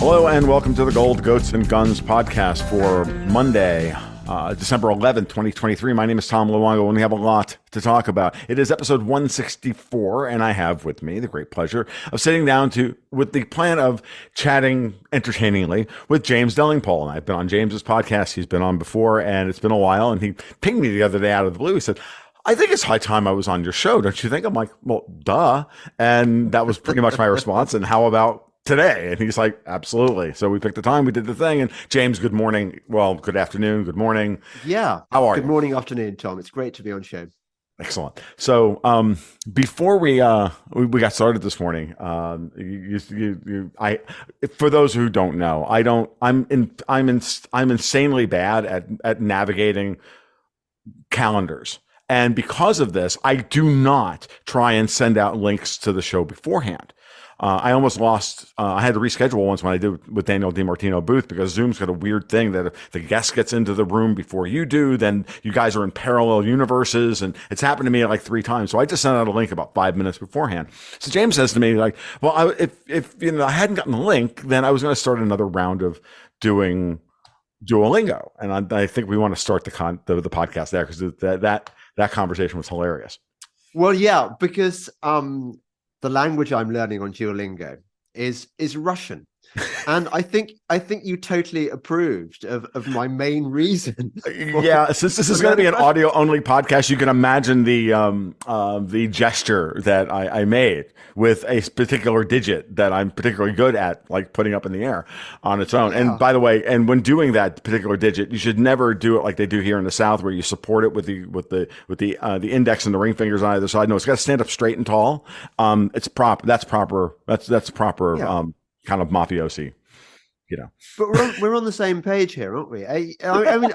Hello and welcome to the Gold, Goats, and Guns podcast for Monday, December 11th, 2023. My name is Tom Luongo, and we have a lot to talk about. It is episode 164, and I have with me the great pleasure of sitting down with the plan of chatting entertainingly with James Delingpole. And I've been on James's podcast. He's been on before, and it's been a while. And he pinged me the other day out of the blue. He said, I think it's high time I was on your show, don't you think? I'm like, well, duh. And that was pretty much my response. And how about today? And he's like, absolutely. So we picked the time, we did the thing. And James, good morning. Well, good afternoon, good morning. Yeah. How are you? Good morning, afternoon, Tom. It's great to be on show. Excellent. So before we got started this morning, for those who don't know, I'm insanely bad at navigating calendars. And because of this, I do not try and send out links to the show beforehand. I almost lost. I had to reschedule once when I did with Daniel DiMartino Booth because Zoom's got a weird thing that if the guest gets into the room before you do, then you guys are in parallel universes, and it's happened to me like 3 times. So I just sent out a link about 5 minutes beforehand. So James says to me like, "Well, if I hadn't gotten the link, then I was going to start another round of doing Duolingo, and I think we want to start the podcast there because that conversation was hilarious." Well, yeah, because the language I'm learning on Duolingo is Russian. And I think you totally approved of my main reason. Yeah, since this is going to be an audio only podcast, you can imagine the gesture that I made with a particular digit that I'm particularly good at, like putting up in the air on its own. Yeah. And by the way, and when doing that particular digit, you should never do it like they do here in the South, where you support it with the index and the ring fingers on either side. No, it's got to stand up straight and tall. It's proper. That's proper. That's proper. Yeah. Kind of mafiosi, you know. But we're on the same page here, aren't we? I mean,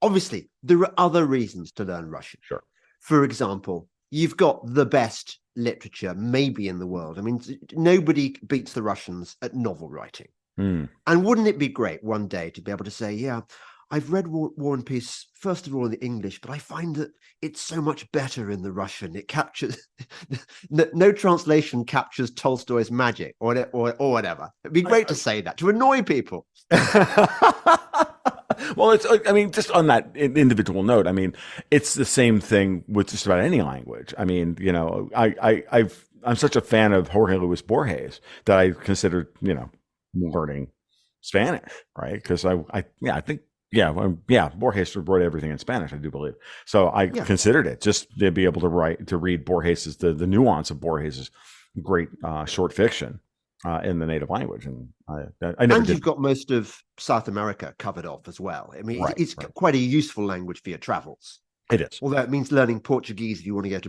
obviously, there are other reasons to learn Russian. Sure. For example, you've got the best literature maybe in the world. I mean, nobody beats the Russians at novel writing. And wouldn't it be great one day to be able to say, yeah, I've read War and Peace, first of all, in the English, but I find that it's so much better in the Russian. It captures, no translation captures Tolstoy's magic or whatever. It'd be great to say that, to annoy people. Well, I mean, just on that individual note, I mean, it's the same thing with just about any language. I mean, you know, I'm such a fan of Jorge Luis Borges that I considered, you know, learning Spanish, right? Because I think. Yeah, Borges wrote everything in Spanish, I do believe. So I considered it just to be able to read Borges, the nuance of Borges' great short fiction in the native language. And I never and you've got most of South America covered off as well. I mean, it's quite a useful language for your travels. It is. Although it means learning Portuguese if you want to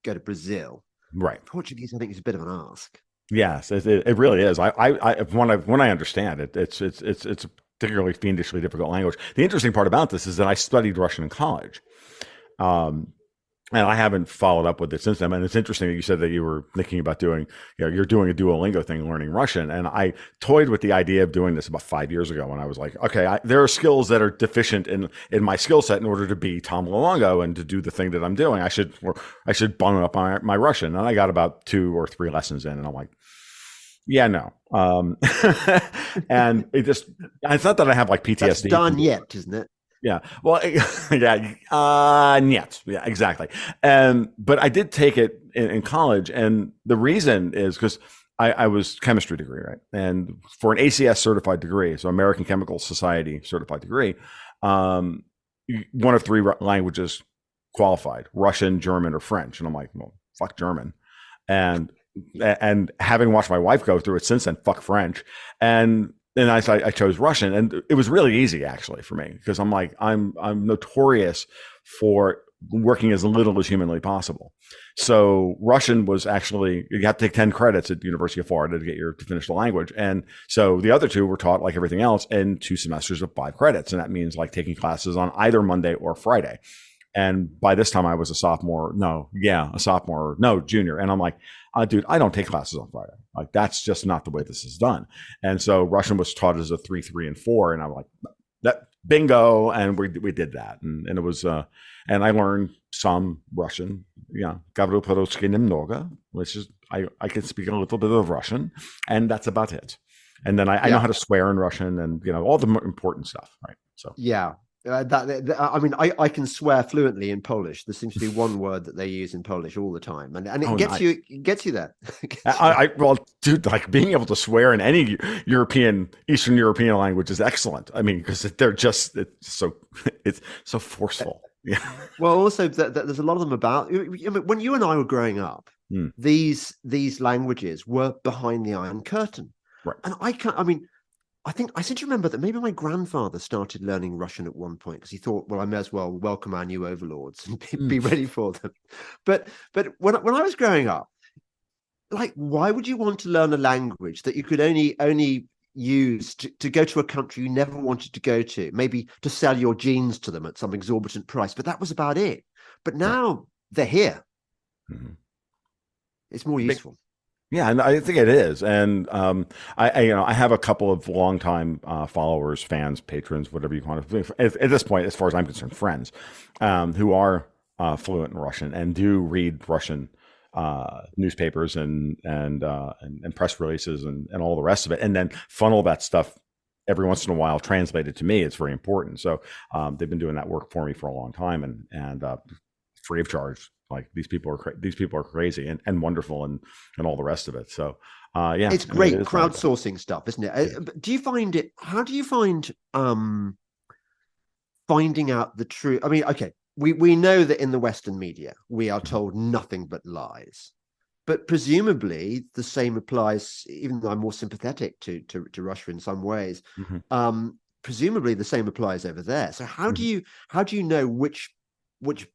go to Brazil. Right. Portuguese, I think, is a bit of an ask. Yes, it really is. When I understand it, it's a particularly fiendishly difficult language. The interesting part about this is that I studied Russian in college. And I haven't followed up with it since then. And it's interesting that you said that you were thinking about doing, you know, you're doing a Duolingo thing, learning Russian. And I toyed with the idea of doing this about 5 years ago when I was like, okay, there are skills that are deficient in my skill set in order to be Tom Luongo and to do the thing that I'm doing. I should bone up my Russian. And I got about 2 or 3 lessons in, and I'm like, yeah, no. And it's not that I have like PTSD. That's done yet, isn't it? Yeah. Well, yet. Yeah, exactly. But I did take it in college. And the reason is because I was chemistry degree, right? And for an ACS certified degree, so American Chemical Society certified degree, one of 3 languages qualified: Russian, German, or French. And I'm like, well, fuck German. And having watched my wife go through it since then, fuck French. And I chose Russian, and it was really easy actually for me because I'm like, I'm notorious for working as little as humanly possible. So Russian was actually, you have to take 10 credits at the University of Florida to finish the language. And so the other 2 were taught like everything else in 2 semesters of 5 credits. And that means like taking classes on either Monday or Friday. And by this time I was junior. And I'm like, dude, I don't take classes on Friday. Like, that's just not the way this is done. And so Russian was taught as a 3, 3, and 4. And I'm like, that bingo. And we did that. And it was, and I learned some Russian, говорю по-русски немного, which is, I can speak a little bit of Russian, and that's about it. And then I know Yeah. how to swear in Russian, and all the important stuff, right? So Yeah. I mean, I can swear fluently in Polish. There seems to be one word that they use in Polish all the time, and it oh, gets nice. you it gets you there. It gets you. Well, dude, like being able to swear in any Eastern European language is excellent. I mean, because it's so forceful. Yeah. Well, also there's a lot of them about. I mean, when you and I were growing up, Mm, these languages were behind the Iron Curtain, right. and I can't. I mean, I seem to remember that maybe my grandfather started learning Russian at one point because he thought, well, I may as well welcome our new overlords and be Mm. ready for them. But when I was growing up, like, why would you want to learn a language that you could only use to go to a country you never wanted to go to, maybe to sell your genes to them at some exorbitant price, but that was about it. But Right. now they're here. Mhm. It's more Big- useful. Yeah, and I think it is. And I have a couple of longtime followers, fans, patrons, whatever you want to. At this point, as far as I'm concerned, friends who are fluent in Russian and do read Russian newspapers and press releases and all the rest of it, and then funnel that stuff every once in a while translated to me. It's very important. So they've been doing that work for me for a long time, and free of charge. Like these people are crazy and wonderful and all the rest of it. So yeah, It's I mean, it great is valuable. crowdsourcing stuff, isn't it? Yeah. But do you find it? How do you find finding out the truth? I mean, okay, we know that in the Western media we are Mhm. told nothing but lies, but presumably the same applies. Even though I'm more sympathetic to Russia in some ways, Mhm. presumably the same applies over there. So Mhm. how do you know which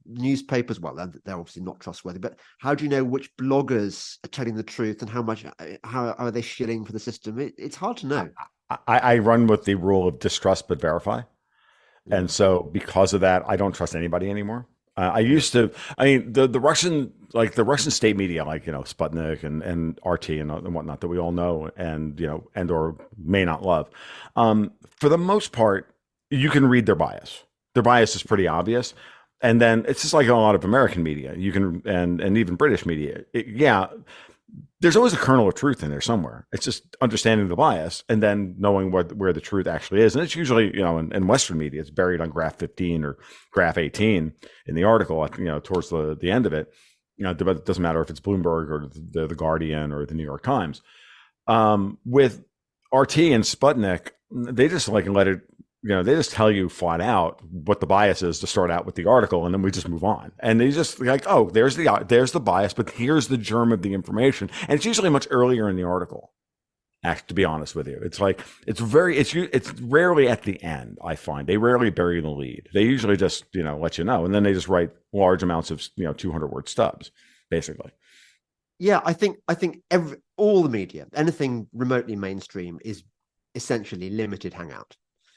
newspapers? Well, they're obviously not trustworthy, but how do you know which bloggers are telling the truth and how are they shilling for the system? It's hard to know. I run with the rule of distrust but verify. And Mm, so because of that, I don't trust anybody anymore. I mm, used to, I mean, the Russian, like the Russian state media, like, Sputnik and RT and whatnot that we all know and, and or may not love. For the most part, you can read their bias. Their bias is pretty obvious. And then it's just like a lot of American media. You can, and even British media. Yeah, there's always a kernel of truth in there somewhere. It's just understanding the bias and then knowing where the truth actually is. And it's usually, in Western media, it's buried on graph 15 or graph 18 in the article, towards the end of it. It doesn't matter if it's Bloomberg or the Guardian or the New York Times. With RT and Sputnik, they just like let it, they just tell you flat out what the bias is to start out with the article, and then we just move on. And they just like, oh, there's the bias, but here's the germ of the information, and it's usually much earlier in the article. To be honest with you, it's like it's rarely at the end. I find they rarely bury the lead. They usually just let you know, and then they just write large amounts of 200-word stubs, basically. yeah, I think all the media, anything remotely mainstream, is essentially limited hangout.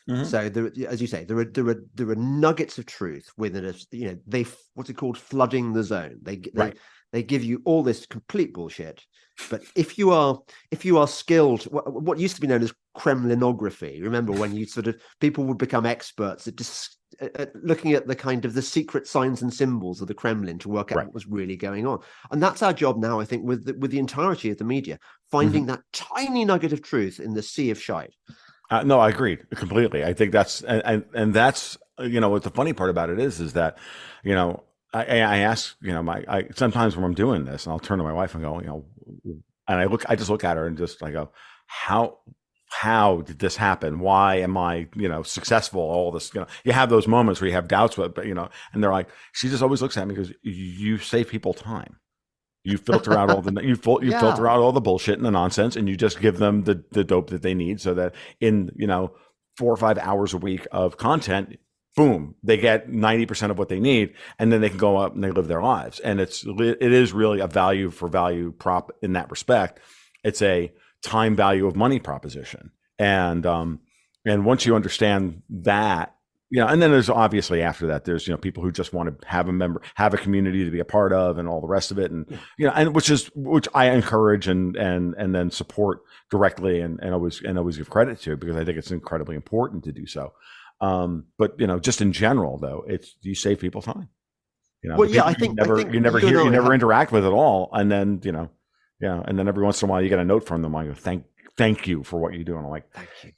Mm-hmm. So there, as you say, there are nuggets of truth within us. They what's it called, flooding the zone. Right. They give you all this complete bullshit. But if you are skilled, what used to be known as Kremlinography, remember when you sort of people would become experts at looking at the kind of the secret signs and symbols of the Kremlin to work out Right. what was really going on. And that's our job now, I think, with the entirety of the media, Mm-hmm. finding that tiny nugget of truth in the sea of shite. No, I agree completely. I think that's and that's what the funny part about it is that you know I ask I sometimes when I'm doing this and I'll turn to my wife and go and I just look at her and just I go how did this happen? Why am I successful? All this you have those moments where you have doubts, but and they're like she just always looks at me because you save people time. You filter out all the you filter Yeah. out all the bullshit and the nonsense, and you just give them the dope that they need, so that in 4 or 5 hours a week of content, boom, they get 90% of what they need, and then they can go up and they live their lives. And it is really a value for value prop in that respect. It's a time value of money proposition, and once you understand that, and then there's obviously after that, there's people who just want to have a community to be a part of, and all the rest of it, and and which I encourage and then support directly, and always give credit to, because I think it's incredibly important to do so. But just in general, though, it's you save people time. The Well, yeah, people I think you never you and hear, you I never have. interact with at all, and then and then every once in a while you get a note from them. I go, thank you for what you do. And I'm like, Thank you.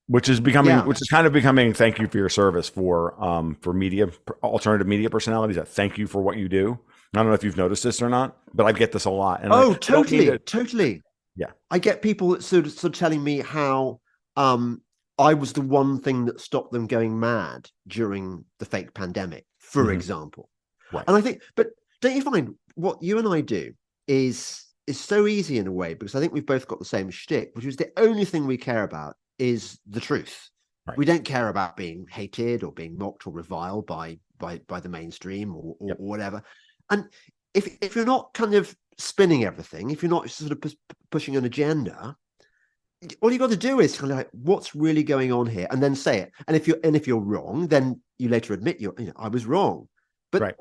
which is kind of becoming thank you for your service for media, alternative media personalities. That thank you for what you do. I don't know if you've noticed this or not, but I get this a lot. And totally. Yeah. I get people sort of telling me how I was the one thing that stopped them going mad during the fake pandemic, for example. Right. And I think, but don't you find what you and I do is so easy in a way, because I think we've both got the same shtick, which is the only thing we care about is the truth. Right. We don't care about being hated or being mocked or reviled by the mainstream or whatever. And if you're not kind of spinning everything, if you're not sort of pushing an agenda, all you got to do is kind of like, what's really going on here, and then say it. And if you're wrong, then you later admit I was wrong. But right.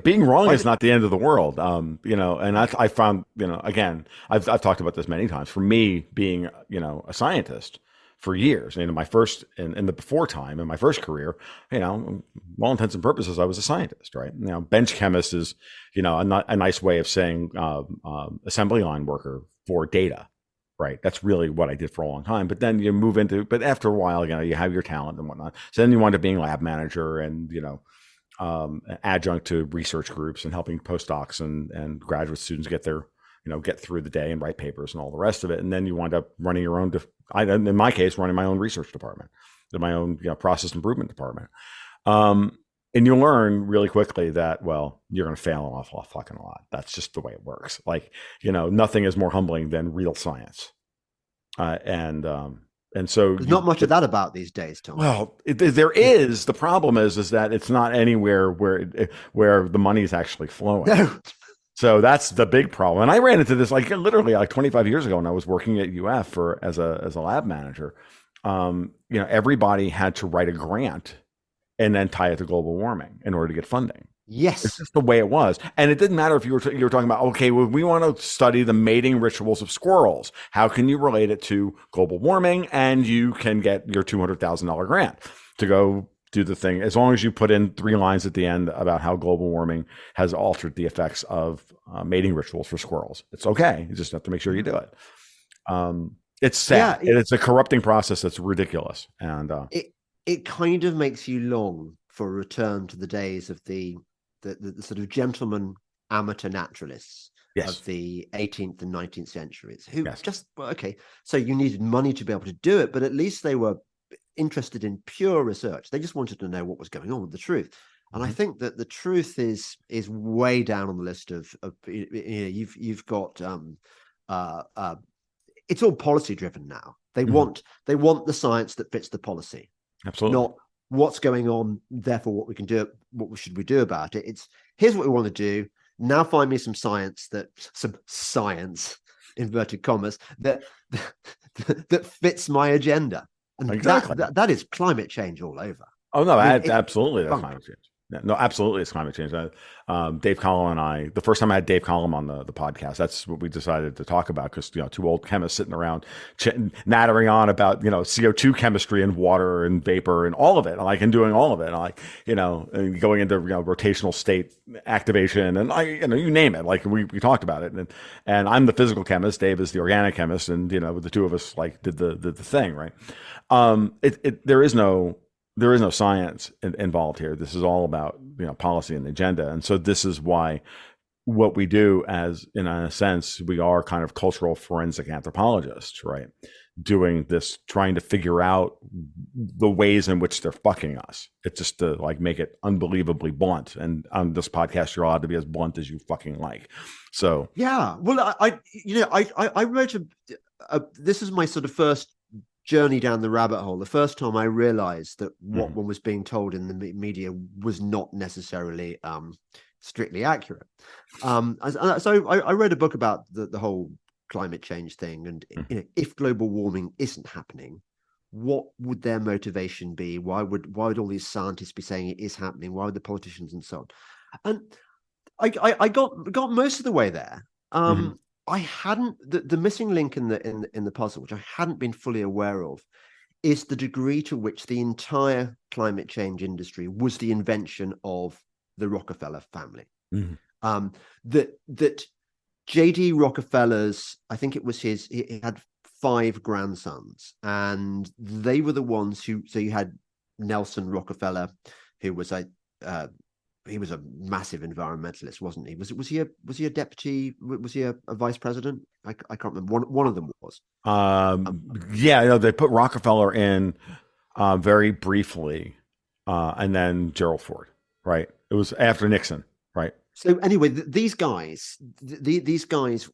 Being wrong is not the end of the world. And I found, again, I've talked about this many times. For me, being, a scientist for years, in my first, in the before time, in my first career, all intents and purposes, I was a scientist, right? Bench chemist is, a nice way of saying assembly line worker for data, right? That's really what I did for a long time. But then you move into, but after a while, you have your talent and whatnot. So then you wind up being lab manager and, adjunct to research groups and helping postdocs and graduate students get their, get through the day and write papers and all the rest of it. And then you wind up running your own, in my case, running my own research department, my own process improvement department. And you learn really quickly that, well, you're going to fail an awful fucking lot. That's just the way it works. Like, nothing is more humbling than real science. And so there's not much of that about these days, Tom. Well, there is. The problem is that it's not anywhere where the money is actually flowing. No. So that's the big problem. And I ran into this literally 25 years ago when I was working at UF as a lab manager. Everybody had to write a grant and then tie it to global warming in order to get funding. Yes. It's just the way it was. And it didn't matter if you were talking about, okay, well, we want to study the mating rituals of squirrels. How can you relate it to global warming? And you can get your $200,000 grant to go do the thing, as long as you put in 3 lines at the end about how global warming has altered the effects of mating rituals for squirrels. It's okay. You just have to make sure you do it. It's sad. Yeah, it's a corrupting process that's ridiculous. And it kind of makes you long for a return to the days of the sort of gentleman amateur naturalists of the 18th and 19th centuries who so you needed money to be able to do it, but at least they were interested in pure research. They just wanted to know what was going on with the truth. And I think that the truth is way down on the list of you've got it's all policy driven now. They want the science that fits the policy. Absolutely. Not what's going on, therefore what we can do, what should we do about it. It's here's what we want to do. Now find me some science inverted commas that fits my agenda. And exactly. that is climate change all over. Oh no, absolutely that's climate change. No, absolutely, it's climate change. Dave Collum and I, the first time I had Dave Collum on the podcast, that's what we decided to talk about, because 2 old chemists sitting around nattering on about CO2 chemistry and water and vapor and all of it, and doing all of it, and going into rotational state activation and you name it. We talked about it, and I'm the physical chemist, Dave is the organic chemist, and the two of us did the thing, right? There is no science involved here. This is all about policy and agenda. And so this is why what we do, as in a sense, we are kind of cultural forensic anthropologists, right? Doing this, trying to figure out the ways in which they're fucking us. It's just to make it unbelievably blunt. And on this podcast, you're allowed to be as blunt as you fucking like. So yeah, well, I wrote this is my sort of first journey down the rabbit hole. The first time I realized that what one was being told in the media was not necessarily strictly accurate. So I read a book about the whole climate change thing, and if global warming isn't happening, what would their motivation be? Why would all these scientists be saying it is happening? Why would the politicians and so on? And I got most of the way there. I hadn't the missing link in the puzzle, which I hadn't been fully aware of, is the degree to which the entire climate change industry was the invention of the Rockefeller family. That J.D. Rockefeller's, I think it was he had 5 grandsons, and they were the ones who. So you had Nelson Rockefeller, who was he was a massive environmentalist, wasn't he? Was he a deputy? Was he a vice president? I can't remember. One of them was. Yeah, you know, they put Rockefeller in very briefly, and then Gerald Ford, right? It was after Nixon, right? So anyway, these guys, these guys,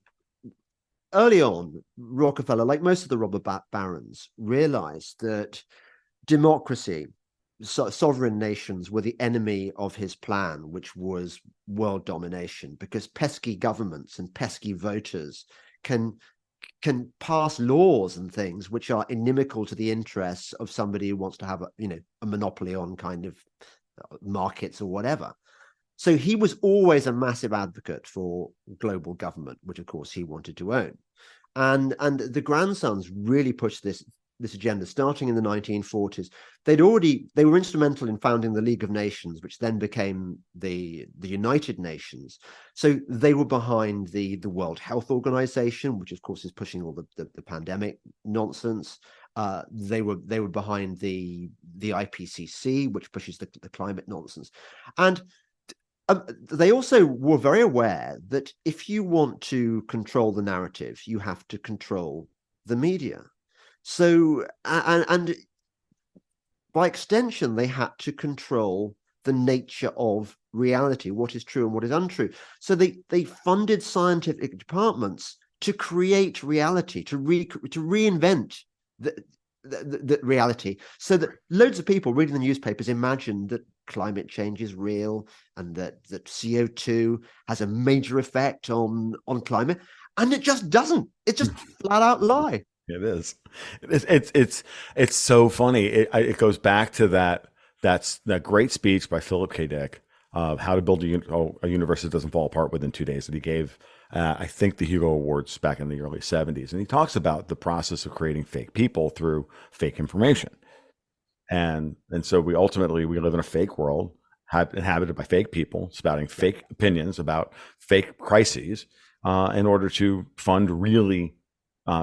early on, Rockefeller, like most of the robber barons, realized that democracy, sovereign nations, were the enemy of his plan, which was world domination, because pesky governments and pesky voters can pass laws and things which are inimical to the interests of somebody who wants to have a monopoly on kind of markets or whatever. So he was always a massive advocate for global government, which of course he wanted to own. And the grandsons really pushed this agenda starting in the 1940s. They were instrumental in founding the League of Nations, which then became the United Nations. So they were behind the World Health Organization, which of course is pushing all the pandemic nonsense. They were behind the IPCC, which pushes the climate nonsense. And they also were very aware that if you want to control the narrative, you have to control the media. So, and by extension, they had to control the nature of reality, what is true and what is untrue. So they funded scientific departments to create reality, to reinvent the reality, so that loads of people reading the newspapers imagined that climate change is real and that CO2 has a major effect on climate, and it just doesn't. It's just flat out lie. It is. It's so funny. It goes back to that great speech by Philip K. Dick of how to build a universe that doesn't fall apart within 2 days that he gave, I think, the Hugo Awards back in the early 70s. And he talks about the process of creating fake people through fake information. And so we live in a fake world inhabited by fake people spouting fake opinions about fake crises in order to fund really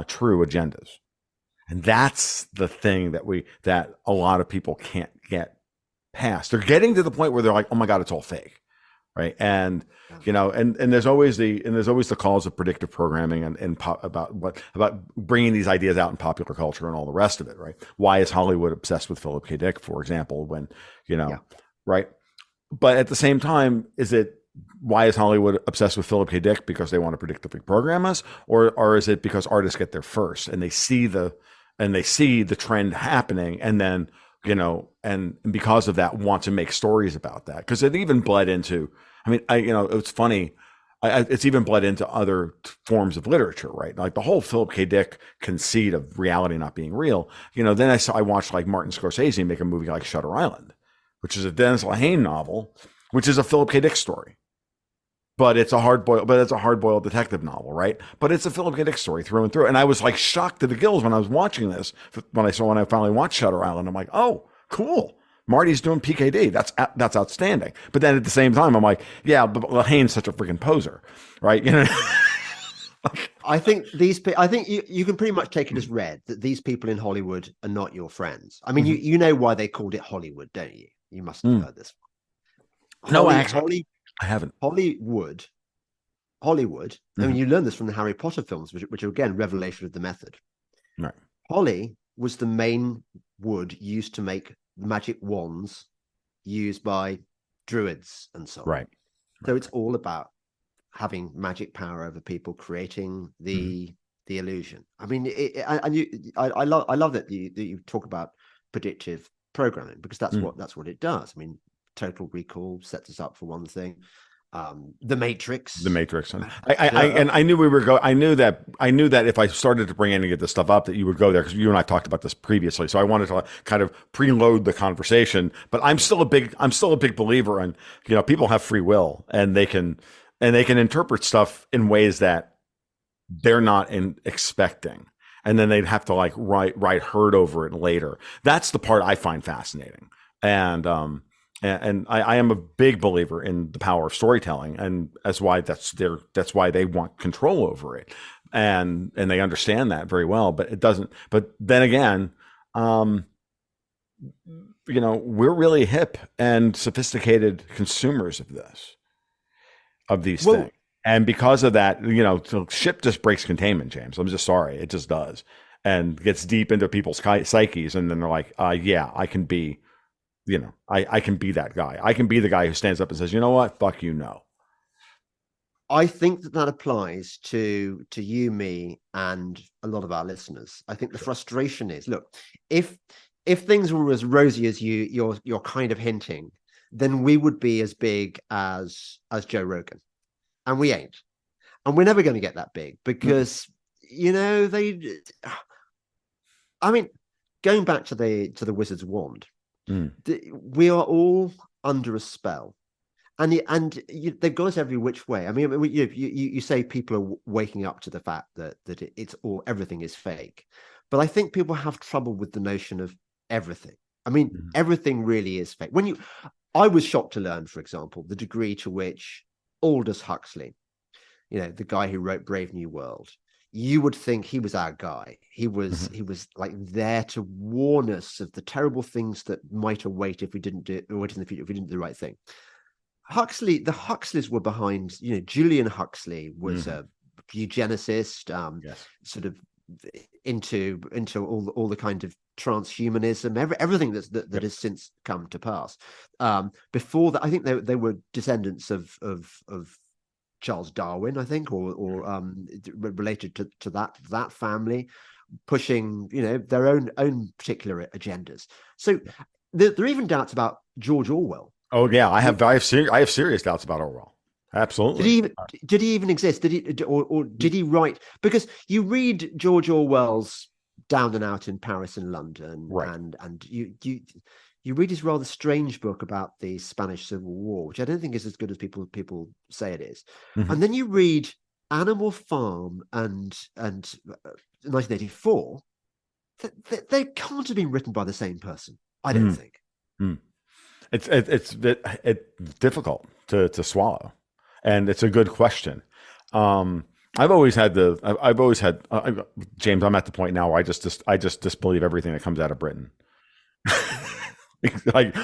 true agendas. And that's the thing that a lot of people can't get past. They're getting to the point where they're like, oh my God, it's all fake. Right. And, you know, and there's always the calls of predictive programming and about bringing these ideas out in popular culture and all the rest of it. Right. Why is Hollywood obsessed with Philip K. Dick, for example, when, you know, right. But at the same time, why is Hollywood obsessed with Philip K. Dick? Because they want to predictively program us, or is it because artists get there first and they see the trend happening, and then, you know, and because of that want to make stories about that? Because it even bled into, it's funny, it's even bled into other forms of literature, right? Like the whole Philip K. Dick conceit of reality not being real. You know, then I watched like Martin Scorsese make a movie like Shutter Island, which is a Dennis Lehane novel, which is a Philip K. Dick story. But it's a hard-boiled detective novel, right? But it's a Philip K. Dick story through and through. And I was like shocked to the gills when I was watching this. When I finally watched Shutter Island, I'm like, oh, cool. Marty's doing PKD. That's outstanding. But then at the same time, I'm like, yeah, but Lehane's such a freaking poser, right? You know. I think you can pretty much take it as read that these people in Hollywood are not your friends. I mean, you know why they called it Hollywood, don't you? You must have heard this. No, actually, I haven't. Hollywood. I mean, you learn this from the Harry Potter films, which are again revelation of the method. Right. Holly was the main wood used to make magic wands used by druids and so on. Right. So it's all about having magic power over people, creating the illusion. I mean, I love that you talk about predictive programming, because that's what it does. I mean, Total Recall sets us up for one thing. The Matrix. And I knew I knew that if I started to bring any of this stuff up, that you would go there, because you and I talked about this previously. So I wanted to kind of preload the conversation. But I'm still a big believer in, you know, people have free will, and they can interpret stuff in ways that they're not expecting, and then they'd have to like write herd over it later. That's the part I find fascinating, and I am a big believer in the power of storytelling, and that's why they want control over it. and they understand that very well. But it doesn't. But then again, um, we're really hip and sophisticated consumers of these Well, things. And because of that, the ship just breaks containment, James. I'm just sorry. It just does. And gets deep into people's psyches. And then they're like, yeah, I can be, I can be that guy. I can be the guy who stands up and says, you know what? Fuck you, no. I think that applies to you, me, and a lot of our listeners. I think the frustration is, look, if things were as rosy as you're kind of hinting, then we would be as big as Joe Rogan, and we ain't, and we're never going to get that big because I mean, going back to the wizard's wand, we are all under a spell. They've got us every which way. I mean, you say people are waking up to the fact that it's all, everything is fake, but I think people have trouble with the notion of everything. I mean, everything really is fake. I was shocked to learn, for example, the degree to which Aldous Huxley, the guy who wrote Brave New World, you would think he was our guy. He was like there to warn us of the terrible things that might await if we didn't do it, or in the future if we didn't do the right thing. The Huxleys were behind, Julian Huxley was a eugenicist, Yes. sort of into all the kind of transhumanism, everything that has since come to pass. Before that, I think they were descendants of Charles Darwin, I think, or related to that family, pushing their own particular agendas. So there are even doubts about George Orwell. Oh yeah, I have serious doubts about Orwell. Absolutely. Did he even exist? Or did he write? Because you read George Orwell's Down and Out in Paris and London, right, and you read his rather strange book about the Spanish Civil War, which I don't think is as good as people say it is. And then you read Animal Farm and 1984. They can't have been written by the same person, I don't think. It's difficult to swallow, and it's a good question. I've always had James. I'm at the point now where I just disbelieve everything that comes out of Britain. Like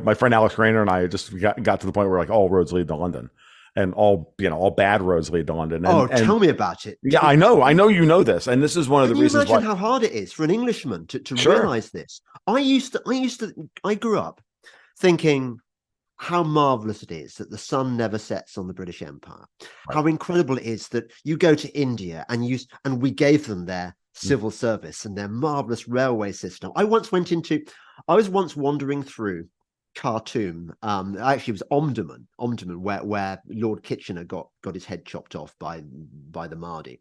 my friend Alex Rayner and I just got to the point where like all roads lead to London, and all bad roads lead to London. And, tell me about it. Yeah, I know you know this, and this is one of the reasons why. Can you imagine how hard it is for an Englishman to realize this? I grew up thinking how marvelous it is that the sun never sets on the British Empire. Right. How incredible it is that you go to India and we gave them their civil service and their marvelous railway system. I was once wandering through Khartoum. Actually, it was Omdurman, where Lord Kitchener got his head chopped off by the Mahdi.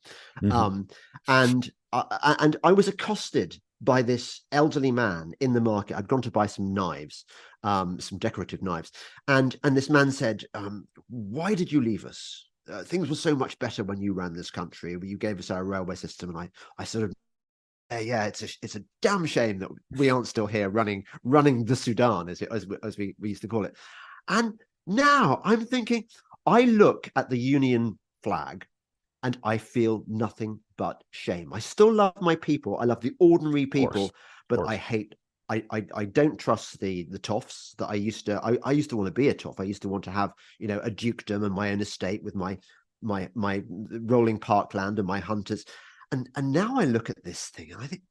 And I was accosted by this elderly man in the market. I'd gone to buy some knives, some decorative knives, and this man said, "Why did you leave us? Things were so much better when you ran this country. You gave us our railway system." And I sort of, yeah, it's a damn shame that we aren't still here running the Sudan, as we used to call it. And now I'm thinking, I look at the Union flag and I feel nothing but shame. I still love my people. I love the ordinary people, but I don't trust the toffs that I used to want to be a toff. I used to want to have, a dukedom and my own estate with my rolling parkland and my hunters. And now I look at this thing and I think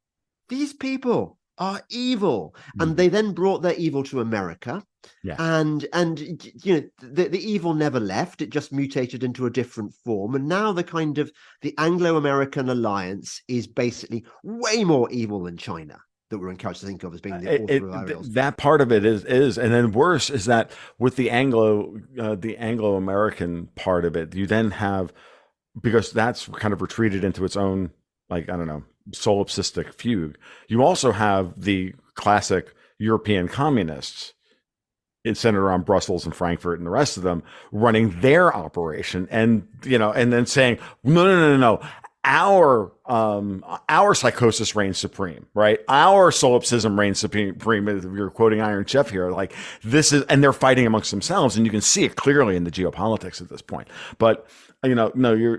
these people are evil. And they then brought their evil to America. Yeah. And the evil never left. It just mutated into a different form. And now the Anglo-American alliance is basically way more evil than China, that we're encouraged to think of as being the author of our ills. That part of it is, and then worse is that with the Anglo-American part of it, you then have, because that's kind of retreated into its own, solipsistic fugue. You also have the classic European communists, centered around Brussels and Frankfurt and the rest of them, running their operation, and then saying, no, our psychosis reigns supreme, right? Our solipsism reigns supreme. If you're quoting Iron Chef here, like this is, and they're fighting amongst themselves, and you can see it clearly in the geopolitics at this point. But no,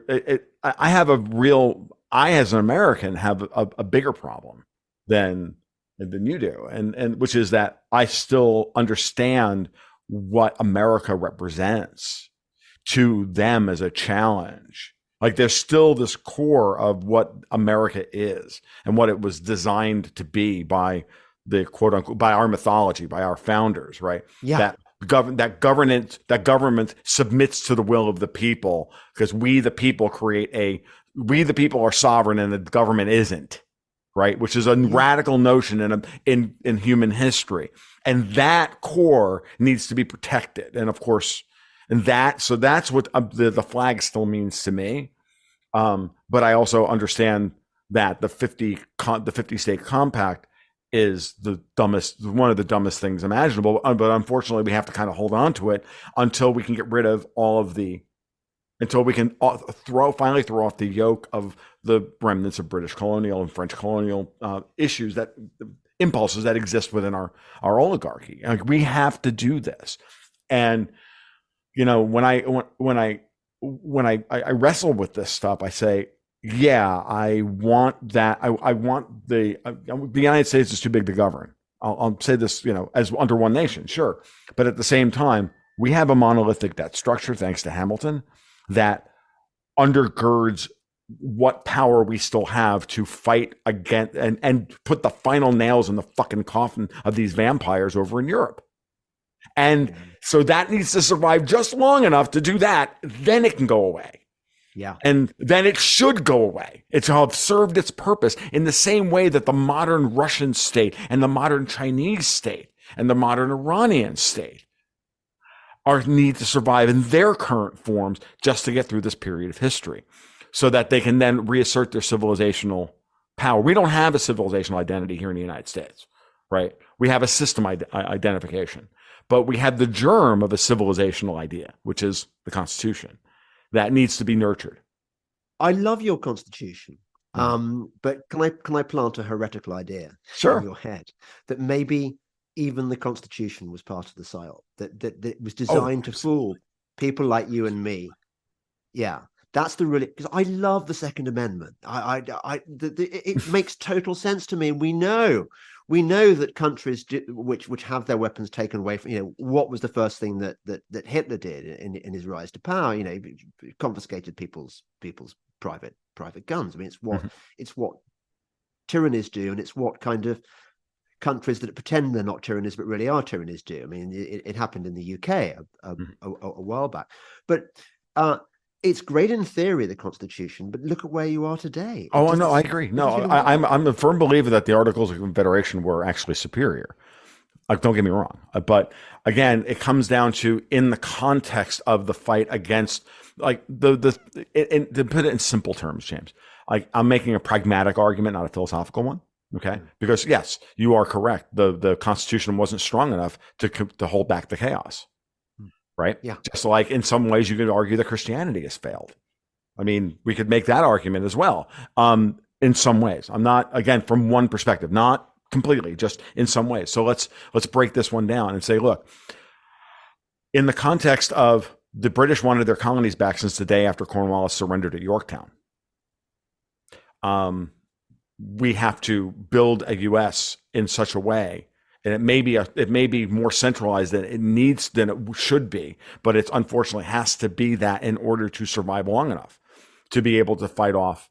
I have a real, I as an American have a bigger problem than you do, and which is that I still understand what America represents to them as a challenge. Like there's still this core of what America is and what it was designed to be by the quote unquote, by our mythology, by our founders, right? Yeah. That government submits to the will of the people because we the people are sovereign and the government isn't, right? Which is a radical notion in human history. And that core needs to be protected. And of course, so that's what the flag still means to me. But I also understand that the 50 state compact is one of the dumbest things imaginable. But unfortunately, we have to kind of hold on to it until we can get rid of until we can finally throw off the yoke of the remnants of British colonial and French colonial impulses that exist within our oligarchy. Like, we have to do this. And when I wrestle with this stuff, I say, yeah, I want that. I want the United States is too big to govern. I'll say this, as under one nation, sure. But at the same time, we have a monolithic debt structure, thanks to Hamilton, that undergirds what power we still have to fight against and put the final nails in the fucking coffin of these vampires over in Europe. And so that needs to survive just long enough to do that. Then it can go away. Yeah. And then it should go away. It's have served its purpose in the same way that the modern Russian state and the modern Chinese state and the modern Iranian state need to survive in their current forms just to get through this period of history so that they can then reassert their civilizational power. We don't have a civilizational identity here in the United States, right? We have a system identification. But we have the germ of a civilizational idea, which is the Constitution, that needs to be nurtured. I love your Constitution, but can I plant a heretical idea in your head that maybe even the Constitution was part of the psyop, that it was designed to fool people like you and me? Yeah, that's because I love the Second Amendment. It makes total sense to me, and we know that countries which have their weapons taken away from, what was the first thing that Hitler did in his rise to power? He confiscated people's private guns. I mean, it's what tyrannies do, and it's what kind of countries that pretend they're not tyrannies but really are tyrannies do. I mean, it happened in the UK a while back, but it's great in theory, the Constitution, but look at where you are today. Oh, no, I agree. No, I'm a firm believer that the Articles of Confederation were actually superior. Don't get me wrong. But again, it comes down to in the context of the fight against, like, to put it in simple terms, James, like, I'm making a pragmatic argument, not a philosophical one. Okay. Because yes, you are correct. The Constitution wasn't strong enough to hold back the chaos. Right? Yeah. Just like in some ways you could argue that Christianity has failed. I mean, we could make that argument as well. In some ways, I'm not, again, from one perspective, not completely, just in some ways. So let's break this one down and say, look, in the context of the British wanted their colonies back since the day after Cornwallis surrendered at Yorktown. We have to build a U.S. in such a way, and it may be more centralized than it should be, but it unfortunately has to be that in order to survive long enough to be able to fight off.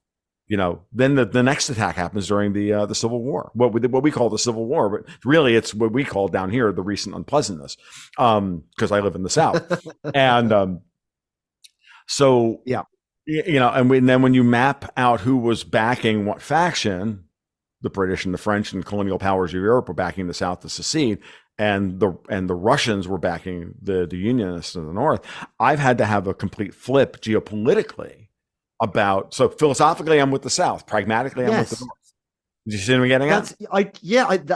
Then the next attack happens during the Civil War, what we call the Civil War, but really it's what we call down here the recent unpleasantness, because I live in the South, and so yeah. And then when you map out who was backing what faction, the British and the French and colonial powers of Europe were backing the South to secede, and the Russians were backing the Unionists in the North. I've had to have a complete flip geopolitically so philosophically, I'm with the South. Pragmatically, I'm with the North. Did you see what I'm getting at?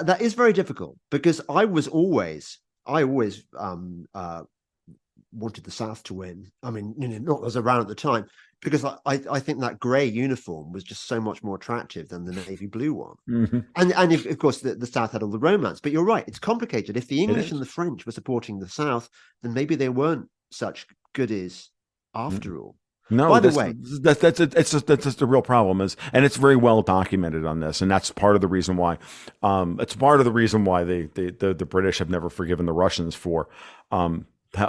That is very difficult, because I always wanted the South to win. I mean, not was around at the time, because I think that grey uniform was just so much more attractive than the navy blue one. Mm-hmm. And if, of course, the South had all the romance. But you're right, it's complicated. If the English and the French were supporting the South, then maybe they weren't such goodies after all. No, by the way, that's just the real problem is, and it's very well documented on this, and that's part of the reason why. It's part of the reason why the British have never forgiven the Russians for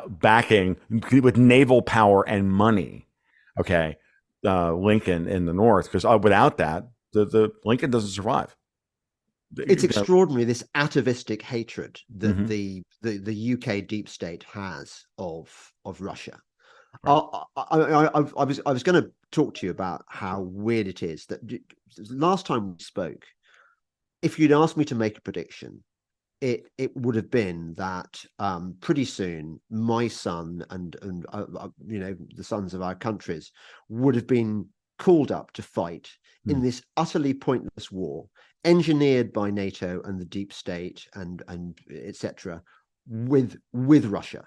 backing with naval power and money. Okay, Lincoln in the North, because without that, the Lincoln doesn't survive. It's extraordinary, this atavistic hatred that the UK deep state has of Russia. Right. I was going to talk to you about how weird it is that last time we spoke, if you'd asked me to make a prediction, it would have been that pretty soon my son and the sons of our countries would have been called up to fight in this utterly pointless war engineered by NATO and the deep state and etc. with Russia.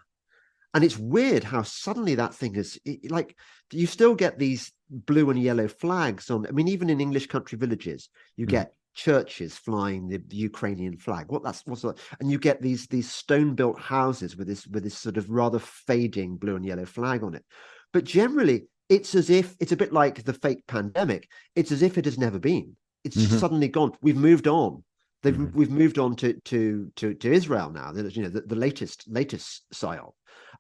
And it's weird how suddenly that thing is like, you still get these blue and yellow flags on. I mean, even in English country villages, you get churches flying the Ukrainian flag. And you get these stone built houses with this sort of rather fading blue and yellow flag on it. But generally, it's as if it's a bit like the fake pandemic. It's as if it has never been. It's just suddenly gone. We've moved on. We've moved on to Israel now. The latest psyop.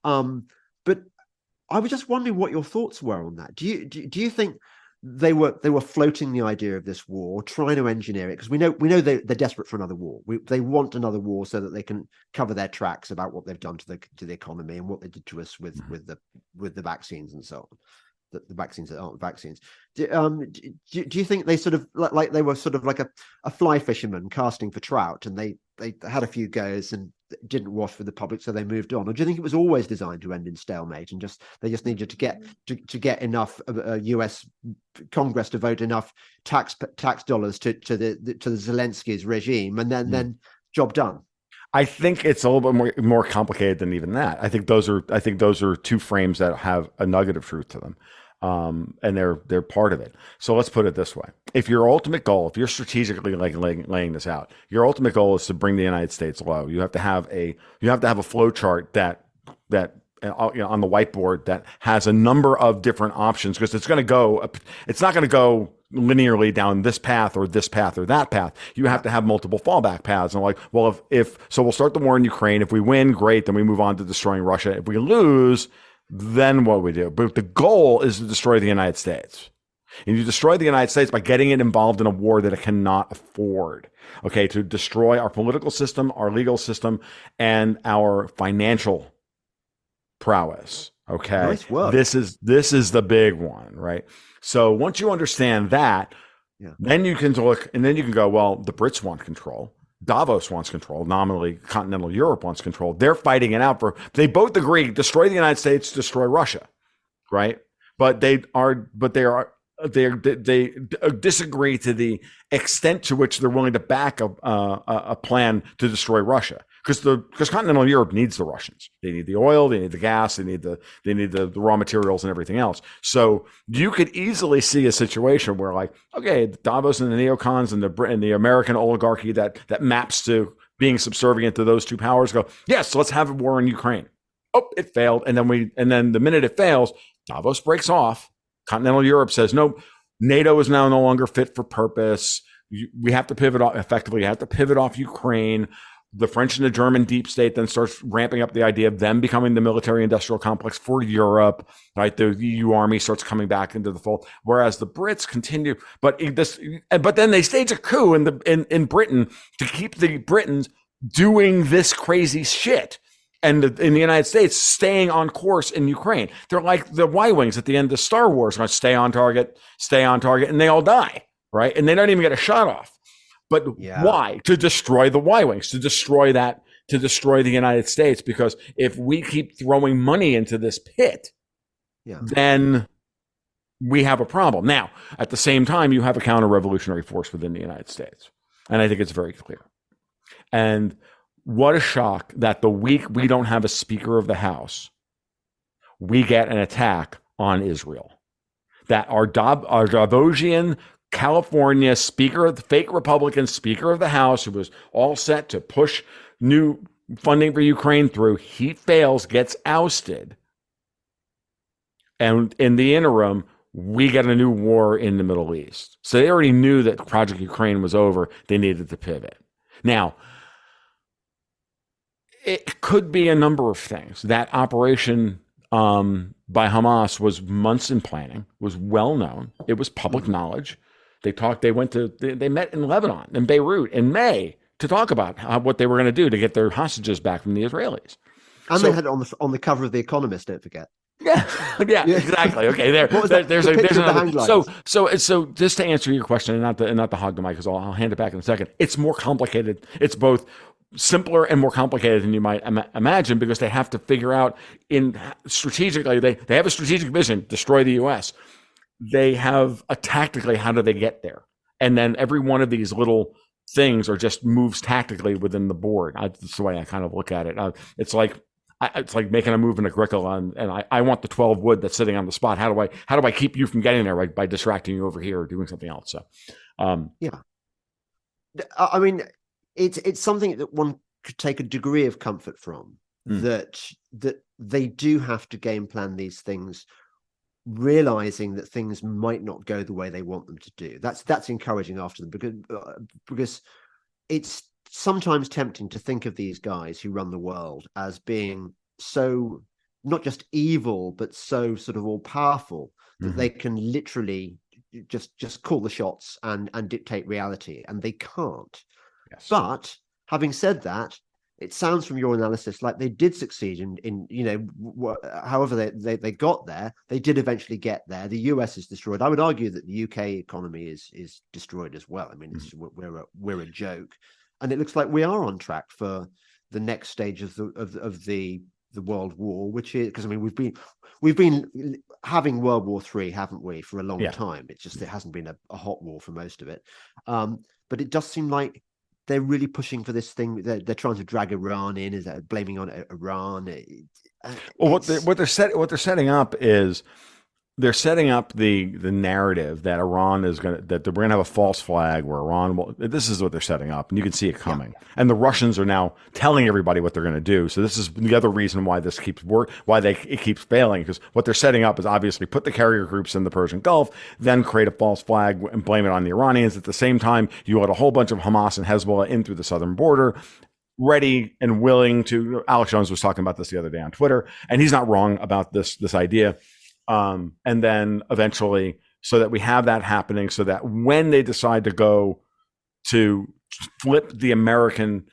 But I was just wondering what your thoughts were on that. Do you think they were floating the idea of this war, trying to engineer it? Because we know they're desperate for another war. They want another war so that they can cover their tracks about what they've done to the economy and what they did to us with the vaccines and so on. The vaccines that aren't vaccines. Do you think they sort of like they were sort of like a fly fisherman casting for trout, and they had a few goes and didn't wash with the public, so they moved on? Or do you think it was always designed to end in stalemate, and they just needed to get enough U.S. Congress to vote enough tax dollars to the Zelensky's regime, and then job done? I think it's a little bit more complicated than even that. I think those are two frames that have a nugget of truth to them. And they're part of it. So let's put it this way: if your ultimate goal, if you're strategically laying this out, your ultimate goal is to bring the United States low. You have to have a flow chart that on the whiteboard that has a number of different options, because it's not going to go linearly down this path or that path. You have to have multiple fallback paths. And so we'll start the war in Ukraine. If we win, great. Then we move on to destroying Russia. If we lose, then what we do? But the goal is to destroy the United States. And you destroy the United States by getting it involved in a war that it cannot afford. Okay, to destroy our political system, our legal system, and our financial prowess. Okay, nice work. This is the big one, right? So once you understand that, then you can look, and then you can go, well, the Brits want control. Davos wants control. Nominally, continental Europe wants control. They're fighting it out they both agree, destroy the United States, destroy Russia, right? But they disagree to the extent to which they're willing to back a plan to destroy Russia. Because continental Europe needs the Russians. They need the oil, they need the gas, they need the raw materials and everything else. So you could easily see a situation where, like, okay, Davos and the neocons and the American oligarchy that maps to being subservient to those two powers go, yes, let's have a war in Ukraine. Oh, it failed, and then the minute it fails, Davos breaks off. Continental Europe says, no, NATO is now no longer fit for purpose. We have to pivot off. Effectively, you have to pivot off Ukraine. The French and the German deep state then starts ramping up the idea of them becoming the military-industrial complex for Europe. Right, the EU army starts coming back into the fold, whereas the Brits continue. But then they stage a coup in Britain to keep the Britons doing this crazy shit, and in the United States staying on course in Ukraine. They're like the Y-wings at the end of Star Wars, going to stay on target, and they all die, right? And they don't even get a shot off. But why? To destroy the Y-wings, to destroy the United States. Because if we keep throwing money into this pit, then we have a problem. Now, at the same time, you have a counter-revolutionary force within the United States. And I think it's very clear. And what a shock that the week we don't have a Speaker of the House, we get an attack on Israel. That our Davosian California speaker, the fake Republican speaker of the House, who was all set to push new funding for Ukraine through, he fails, gets ousted. And in the interim, we get a new war in the Middle East. So they already knew that Project Ukraine was over. They needed to pivot. Now, it could be a number of things. That operation by Hamas was months in planning, was well known. It was public knowledge. They met in Lebanon, in Beirut in May to talk about what they were going to do to get their hostages back from the Israelis. And they had it on the cover of The Economist, don't forget. Yeah, exactly. Okay, there's another. So just to answer your question, and not to hog the mic, because I'll hand it back in a second. It's more complicated. It's both simpler and more complicated than you might imagine, because they have to figure out strategically. They have a strategic vision: destroy the U.S. They have a tactically, how do they get there? And then every one of these little things are just moves tactically within the board. That's the way I kind of look at it. It's like making a move in Agricola, and I want the 12 wood that's sitting on the spot. How do I keep you from getting there, right? By distracting you over here or doing something else. So, yeah, I mean, it's something that one could take a degree of comfort from, that they do have to game plan these things, realizing that things might not go the way they want them to do. That's encouraging after them, because it's sometimes tempting to think of these guys who run the world as being so not just evil, but so sort of all powerful that they can literally just call the shots and dictate reality, and they can't. Yes. But having said that, it sounds from your analysis like they did succeed in however they got there. They did eventually get there. The US is destroyed. I would argue that the UK economy is destroyed as well. I mean, we're a joke. And it looks like we are on track for the next stage of the World War, which is, because I mean we've been having World War III, haven't we, for a long time? It's just it hasn't been a hot war for most of it. But it does seem like they're really pushing for this thing. They're trying to drag Iran in, is that blaming on Iran? Well, what they're setting up is, they're setting up the narrative that Iran is that we're gonna have a false flag where Iran will. This is what they're setting up, and you can see it coming. Yeah. And the Russians are now telling everybody what they're going to do. So this is the other reason why this keeps it keeps failing, because what they're setting up is obviously put the carrier groups in the Persian Gulf, then create a false flag and blame it on the Iranians. At the same time, you let a whole bunch of Hamas and Hezbollah in through the southern border, ready and willing to. Alex Jones was talking about this the other day on Twitter, and he's not wrong about this idea. And then eventually, so that we have that happening, so that when they decide to go to flip the American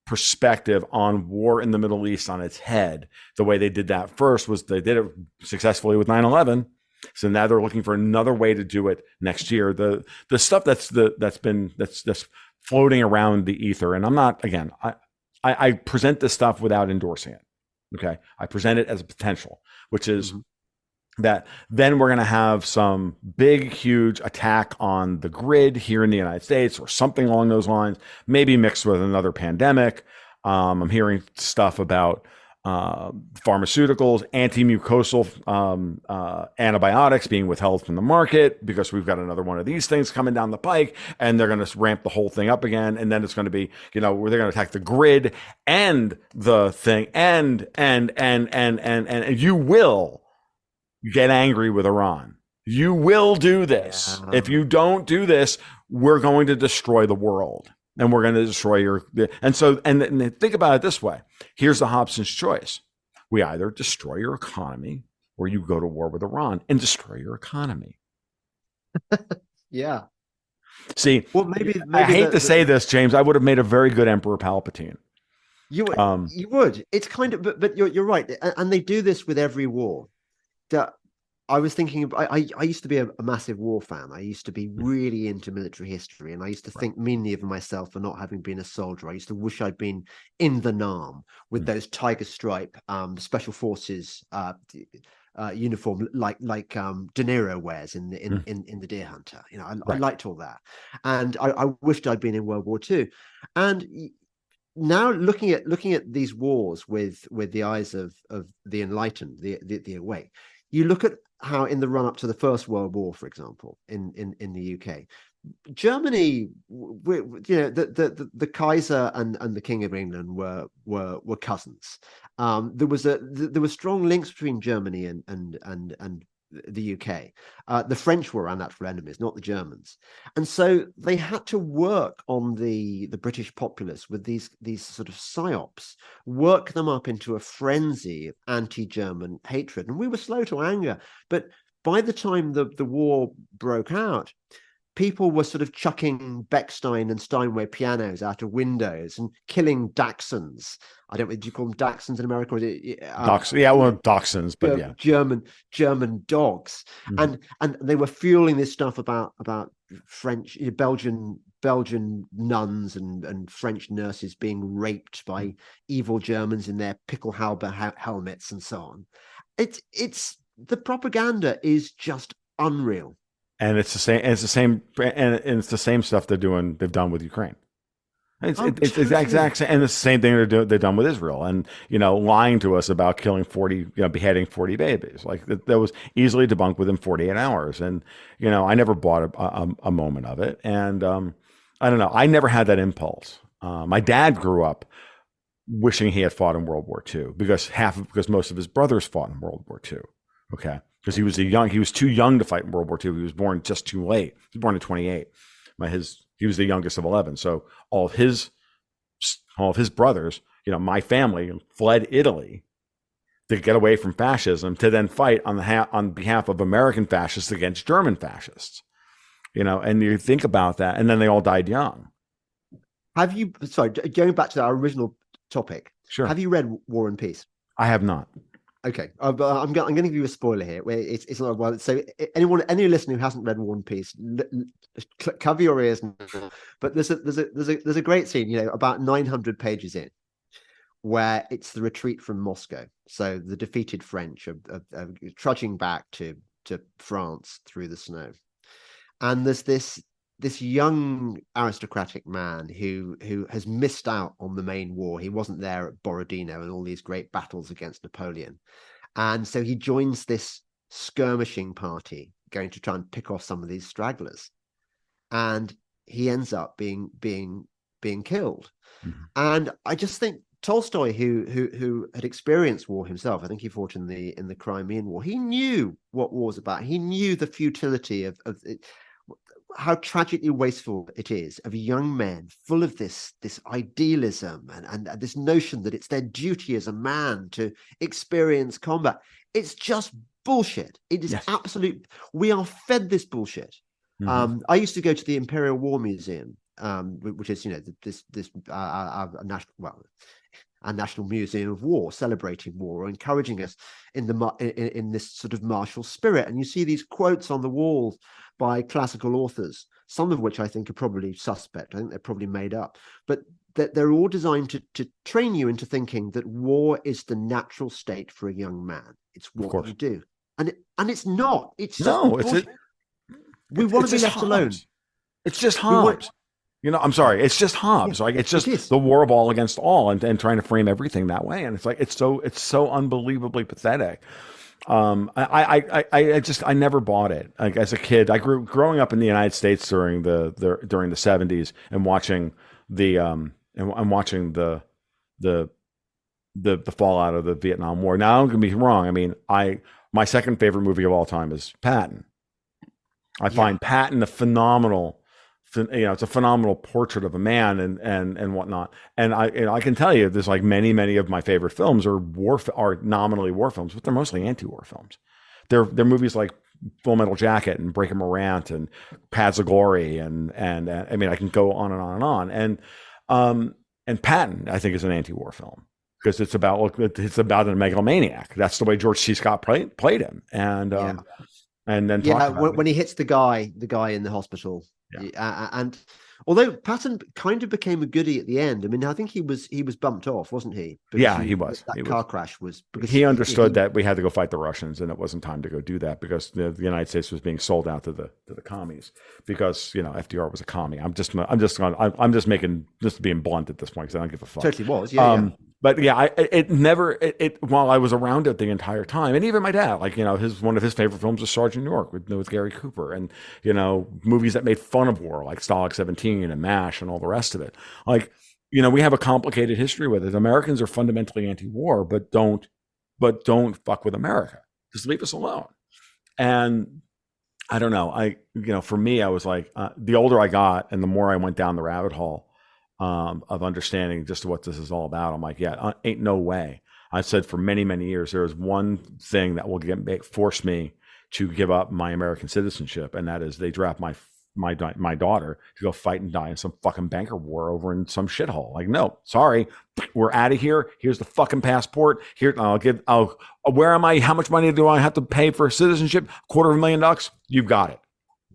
perspective on war in the Middle East on its head, the way they did that first was they did it successfully with 9/11. So now they're looking for another way to do it next year. The stuff that's floating around the ether, and I'm not, again, I present this stuff without endorsing it. Okay, I present it as a potential, which is that then we're going to have some big, huge attack on the grid here in the United States, or something along those lines, maybe mixed with another pandemic. I'm hearing stuff about pharmaceuticals, anti-mucosal antibiotics being withheld from the market because we've got another one of these things coming down the pike, and they're going to ramp the whole thing up again. And then it's going to be, where they're going to attack the grid and the thing, and you will get angry with Iran. You will do this. Yeah. If you don't do this, we're going to destroy the world. And we're going to destroy and think about it this way. Here's the Hobson's choice. We either destroy your economy, or you go to war with Iran and destroy your economy. Yeah. See, well, maybe I hate to say this, James. I would have made a very good Emperor Palpatine. You would. It's kind of, but you're right. And they do this with every war. I was thinking, I used to be a massive war fan. I used to be really into military history, and I used to think meanly of myself for not having been a soldier. I used to wish I'd been in the Nam with those tiger stripe special forces uniform, like De Niro wears in the Deer Hunter. I liked all that, and I wished I'd been in World War II. And now looking at these wars with the eyes of the enlightened, the awake, you look at how in the run up to the First World War, for example, in the UK, Germany, the Kaiser and the King of England were cousins. There were strong links between Germany and the UK. The French were our natural enemies, not the Germans, and so they had to work on the British populace with these sort of psyops, work them up into a frenzy of anti-German hatred, and we were slow to anger. But by the time the war broke out, people were sort of chucking Bechstein and Steinway pianos out of windows and killing Dachshunds. I don't know, do you call them Dachshunds in America? Or Yeah, well, dachshunds, but yeah, German dogs, mm-hmm. and they were fueling this stuff about French, Belgian nuns and French nurses being raped by evil Germans in their Pickelhaube helmets and so on. It's the propaganda is just unreal. And it's the same. And it's the same. And it's the same stuff they've done with Ukraine. It's the exact same, and the same thing they've done with Israel, and lying to us about killing 40, beheading 40 babies. Like that was easily debunked within 48 hours. And I never bought a moment of it. And I don't know. I never had that impulse. My dad grew up wishing he had fought in World War II because most of his brothers fought in World War II. Okay. Because he was too young to fight in World War II. He was born just too late. He was born in 28. He was the youngest of 11. So all of his brothers, my family fled Italy to get away from fascism to then fight on behalf of American fascists against German fascists. And you think about that, and then they all died young. Sorry, going back to our original topic. Sure. Have you read War and Peace? I have not. Okay, I'm going to give you a spoiler here. It's not well. So any listener who hasn't read War and Peace, cover your ears now. But there's a great scene, about 900 pages in, where it's the retreat from Moscow. So the defeated French are trudging back to France through the snow, and there's this young aristocratic man who has missed out on the main war. He wasn't there at Borodino and all these great battles against Napoleon. And so he joins this skirmishing party going to try and pick off some of these stragglers. And he ends up being killed. Mm-hmm. And I just think Tolstoy, who had experienced war himself, I think he fought in the Crimean War, he knew what war was about. He knew the futility of it, how tragically wasteful it is of young men full of this idealism and this notion that it's their duty as a man to experience combat. It's just bullshit. It is absolute. We are fed this bullshit. Mm-hmm. I used to go to the Imperial War Museum, which is our National Museum of War, celebrating war, or encouraging us in this sort of martial spirit. And you see these quotes on the walls by classical authors, some of which I think are probably suspect. I think they're probably made up, but they're all designed to train you into thinking that war is the natural state for a young man. It's what you do, and it's not. It's we want to be left alone. It's just Hobbes. I'm sorry. It's just Hobbes. Yeah, like it's just the war of all against all, and trying to frame everything that way. And it's like it's so unbelievably pathetic. I never bought it. Like as a kid, growing up in the United States during the 70s and watching the fallout of the Vietnam War. Now I'm gonna be wrong. I mean, my second favorite movie of all time is Patton. I find Patton a phenomenal. It's a phenomenal portrait of a man and whatnot. And I can tell you, there's like many of my favorite films are nominally war films, but they're mostly anti-war films. They're movies like Full Metal Jacket and Breaking Morant and Paths of Glory and I mean I can go on and on and on. And Patton I think is an anti-war film because it's about a megalomaniac. That's the way George C. Scott played him. And then when he hits the guy in the hospital. Yeah. And Although Patton kind of became a goodie at the end. I mean, I think he was bumped off, wasn't he? Because Yeah, he was. that He car was. crash was because He understood that we had to go fight the Russians, and it wasn't time to go do that because the United States was being sold out to the commies. Because FDR was a commie. I'm just making just being blunt at this point because I don't give a fuck. totally was. Yeah. But yeah, it never while I was around it the entire time, and even my dad, like one of his favorite films was Sergeant York with Gary Cooper, and movies that made fun of war like Stalag 17 and MASH and all the rest of it. Like we have a complicated history with it. Americans are fundamentally anti-war, but don't fuck with America. Just leave us alone. And I don't know. For me, I was like, the older I got and the more I went down the rabbit hole of understanding just what this is all about, I'm like, yeah, ain't no way. I've said for many, many years, there is one thing that will force me to give up my American citizenship, and that is they draft my daughter to go fight and die in some fucking banker war over in some shithole. Like, no, sorry, we're out of here. Here's the fucking passport. Here, where am I? How much money do I have to pay for citizenship? $250,000. You've got it.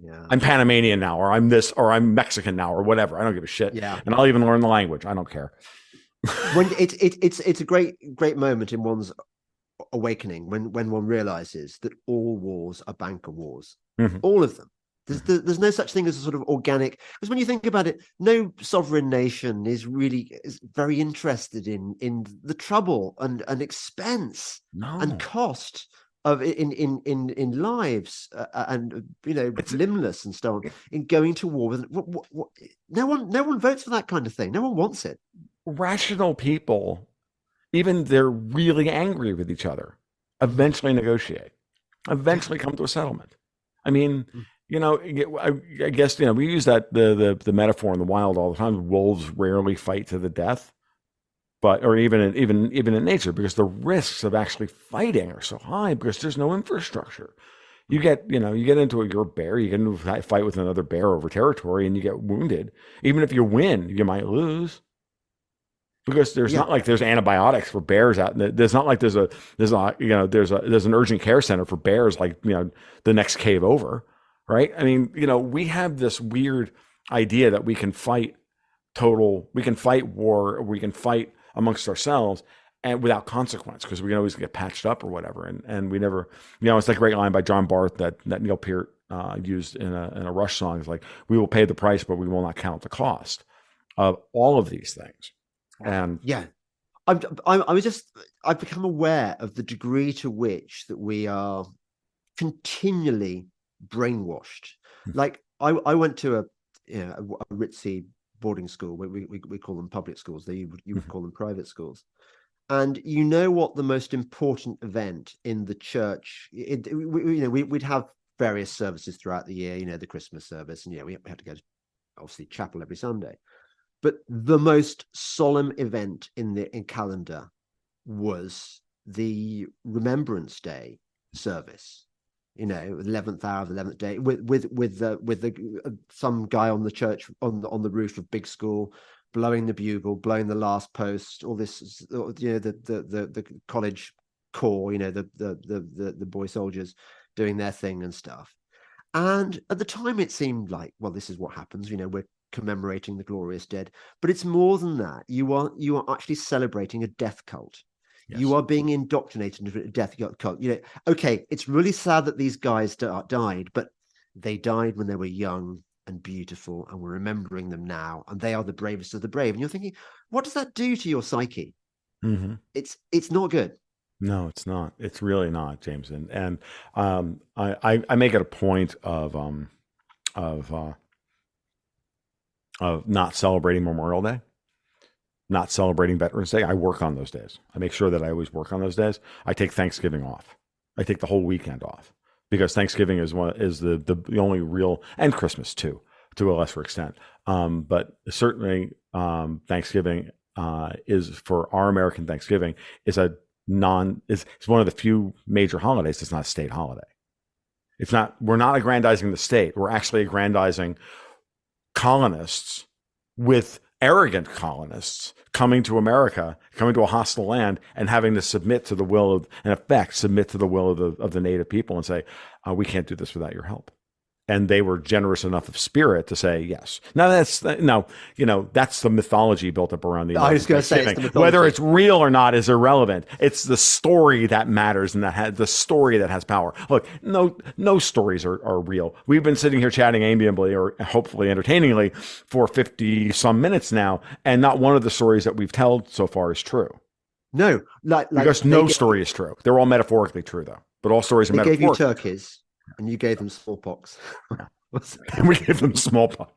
Yeah. I'm Panamanian now, or I'm this, or I'm Mexican now, or whatever. I don't give a shit. Yeah. And I'll even learn the language. I don't care. When it's a great moment in one's awakening when one realizes that all wars are banker wars. Mm-hmm. All of them. There's no such thing as a sort of organic, because when you think about it, no sovereign nation is very interested in the trouble and expense and cost of in lives and it's limbless and so on in going to war with no one votes for that kind of thing. No one wants it. Rational people, even they're really angry with each other, eventually negotiate, eventually come to a settlement. I mean, I guess we use that the metaphor in the wild all the time. Wolves rarely fight to the death, or even in nature, because the risks of actually fighting are so high because there's no infrastructure. You get into you're a bear, you get into a fight with another bear over territory, and you get wounded. Even if you win, you might lose. Because there's not like there's antibiotics for bears out there. There's not like there's an urgent care center for bears like the next cave over, right? I mean, we have this weird idea that we can fight war, we can fight amongst ourselves and without consequence because we can always get patched up or whatever. And we never, it's that great line by John Barth that Neil Peart used in a Rush song. It's like, we will pay the price, but we will not count the cost of all of these things. And yeah, I've become aware of the degree to which that we are continually brainwashed. Like I went to a ritzy boarding school. We call them public schools. You would call them private schools. And what the most important event in the church? We'd have various services throughout the year. The Christmas service, and we had to go to obviously chapel every Sunday. But the most solemn event in calendar was the Remembrance Day service. 11th hour of the 11th day with some guy on the church on the roof of big school blowing the bugle, blowing the last post. All this, the college corps, the boy soldiers doing their thing and stuff. And at the time, it seemed like, well, this is what happens. We're commemorating the glorious dead, but it's more than that. You are actually celebrating a death cult. Yes. You are being indoctrinated into a death cult. Okay, it's really sad that these guys died, but they died when they were young and beautiful, and we're remembering them now, and they are the bravest of the brave. And you're thinking, what does that do to your psyche? Mm-hmm. It's not good. No, it's not. It's really not, James. And I make it a point of not celebrating Memorial Day, not celebrating Veterans Day. I work on those days. I make sure that I always work on those days. I take Thanksgiving off. I take the whole weekend off because Thanksgiving is the only real, and Christmas too, to a lesser extent. But certainly Thanksgiving is, for our American Thanksgiving, is it's one of the few major holidays. It's not a state holiday. We're not aggrandizing the state. We're actually aggrandizing colonists with arrogant colonists coming to America, coming to a hostile land, and having to submit to the will of the native people and say, we can't do this without your help. and they were generous enough of spirit to say yes. Now that's that's the mythology built up around the I was American going to say it's Thanksgiving. the mythology. Whether it's real or not is irrelevant. It's the story that matters, and the story that has power. Look, no stories are real. We've been sitting here chatting amiably or hopefully entertainingly for 50 some minutes now, and not one of the stories that we've told so far is true. No, Because no story is true. They're all metaphorically true, though. But all stories are they metaphorical. gave you turkeys, and you gave them smallpox. And we gave them smallpox.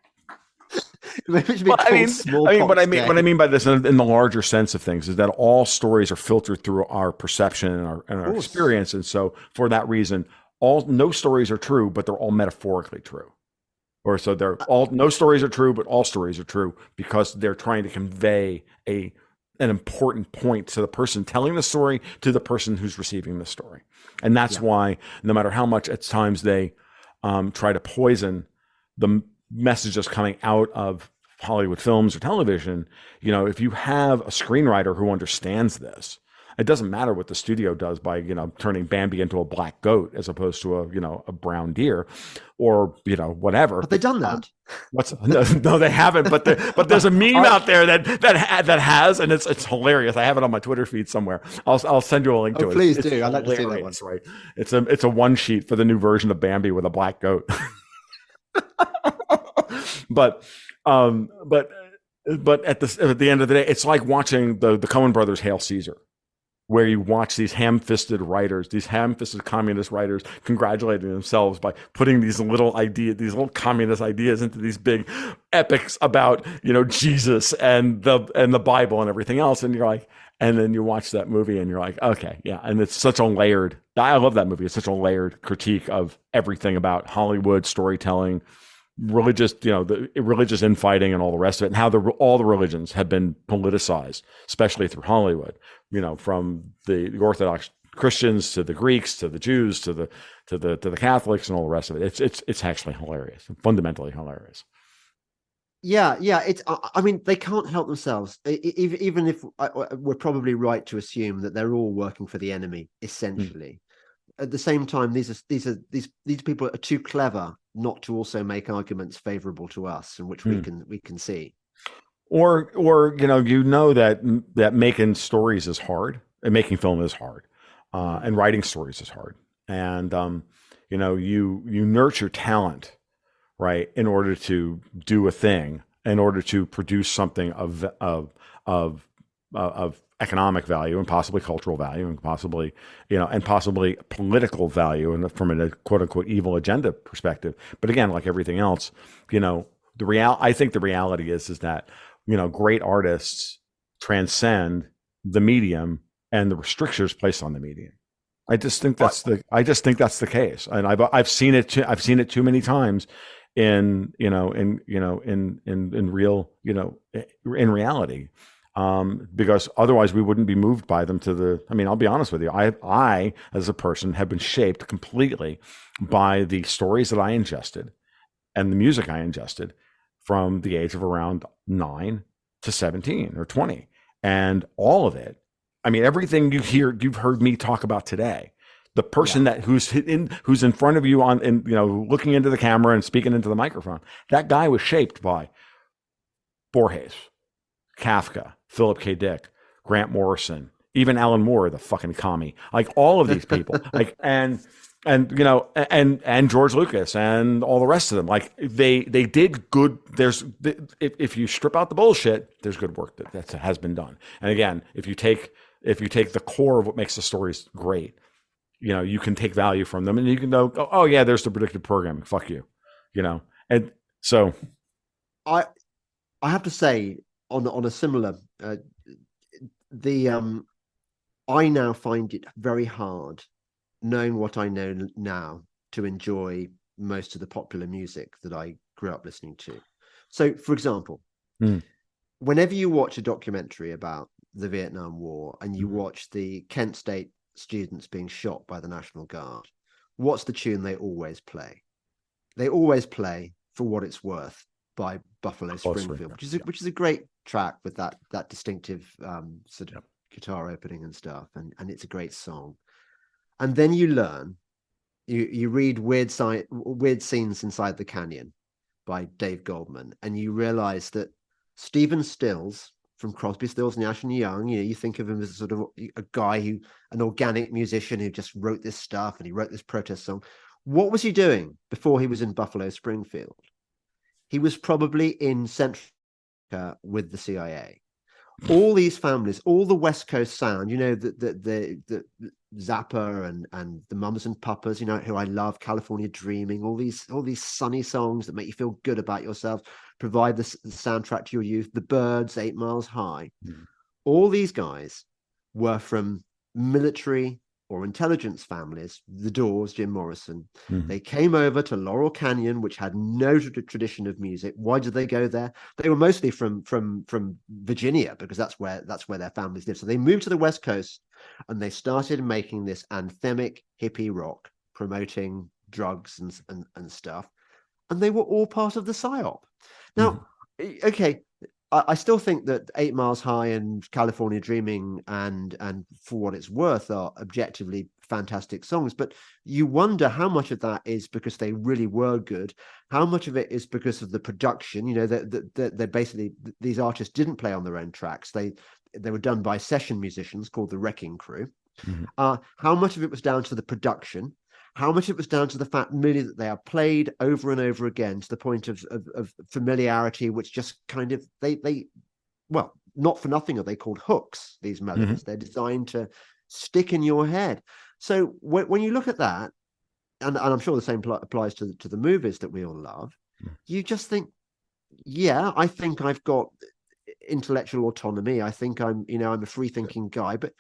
Maybe it should be called smallpox what I mean by this, in the larger sense of things, is that all stories are filtered through our perception and our experience, and so for that reason, no stories are true, but they're all metaphorically true. Or so no stories are true, but all stories are true because they're trying to convey an important point to the person telling the story, to the person who's receiving the story. And that's why no matter how much at times they try to poison the messages coming out of Hollywood films or television, if you have a screenwriter who understands this, it doesn't matter what the studio does by, turning Bambi into a black goat as opposed to a brown deer or, whatever. Have they done that? No, they haven't. But there's a meme out there that has, and it's hilarious. I have it on my Twitter feed somewhere. I'll send you a link to it. Please do. I'd like to see that one. Right? It's a one sheet for the new version of Bambi with a black goat. But at the end of the day, it's like watching the Coen brothers' Hail Caesar, where you watch these ham-fisted writers, these ham-fisted communist writers congratulating themselves by putting these little communist ideas into these big epics about, Jesus and the Bible and everything else. And you're like, and then you watch that movie and you're like, okay, yeah. And it's such a layered, I love that movie. It's such a layered critique of everything about Hollywood storytelling, religious, the religious infighting and all the rest of it, and how all the religions have been politicized, especially through Hollywood. From the Orthodox Christians to the Greeks to the Jews to the Catholics and all the rest of it. It's actually hilarious, fundamentally hilarious. Yeah. I mean, they can't help themselves. Even if we're probably right to assume that they're all working for the enemy, essentially. At the same time, these people are too clever not to also make arguments favorable to us, and which we can see. Or that making stories is hard, and making film is hard, and writing stories is hard, and you nurture talent, right, in order to do a thing, in order to produce something of economic value and possibly cultural value and possibly political value, and from a quote unquote evil agenda perspective. But again, like everything else, I think the reality is that great artists transcend the medium and the restrictions placed on the medium. I just think that's the case, and I've seen it too many times in reality. Because otherwise we wouldn't be moved by them I'll be honest with you. I, as a person, have been shaped completely by the stories that I ingested and the music I ingested from the age of around 9 to 17 or 20. And all of it, everything you've heard me talk about today, the person who's in front of you looking into the camera and speaking into the microphone, that guy was shaped by Borges, Kafka, Philip K. Dick, Grant Morrison, even Alan Moore, the fucking commie, like all of these people, and George Lucas and all the rest of them, like they did good. If you strip out the bullshit, there's good work that has been done. And again, if you take the core of what makes the stories great, you can take value from them, and you can go, oh yeah, there's the predictive programming. Fuck you, and so I have to say, on a similar, I now find it very hard, knowing what I know now, to enjoy most of the popular music that I grew up listening to. So, for example, whenever you watch a documentary about the Vietnam War and you watch the Kent State students being shot by the National Guard, what's the tune they always play? They always play For What It's Worth by Buffalo Springfield, which is a great track with that distinctive sort of guitar opening and stuff, and it's a great song. And then you learn You read Weird Scenes Inside the Canyon by Dave Goldman, and you realize that Stephen Stills from Crosby, Stills, Nash and Young, you think of him as sort of a guy an organic musician who just wrote this stuff, and he wrote this protest song. What was he doing before he was in Buffalo Springfield? He was probably in Central with the CIA. All these families, all the West Coast sound, the Zappa and the Mums and Papas, who I love, California Dreaming, all these sunny songs that make you feel good about yourself, provide the soundtrack to your youth, the Byrds, 8 Miles High. Mm. All these guys were from military or intelligence families, the Doors, Jim Morrison. Mm-hmm. They came over to Laurel Canyon, which had no tradition of music. Why did they go there? They were mostly from Virginia, because that's where their families lived. So they moved to the West Coast, and they started making this anthemic hippie rock, promoting drugs and stuff. And they were all part of the PSYOP. Now, okay, I still think that 8 Miles High and California Dreaming and For What It's Worth are objectively fantastic songs, but you wonder how much of that is because they really were good, how much of it is because of the production. They basically, these artists didn't play on their own tracks. They were done by session musicians called the Wrecking Crew. Mm-hmm. How much of it was down to the production? How much it was down to the fact merely that they are played over and over again to the point of familiarity, which just kind of well, not for nothing are they called hooks, these melodies. Mm-hmm. They're designed to stick in your head. So when you look at that, and I'm sure the same applies to the movies that we all love, you just think, yeah, I think I've got intellectual autonomy. I think I'm a free thinking guy, but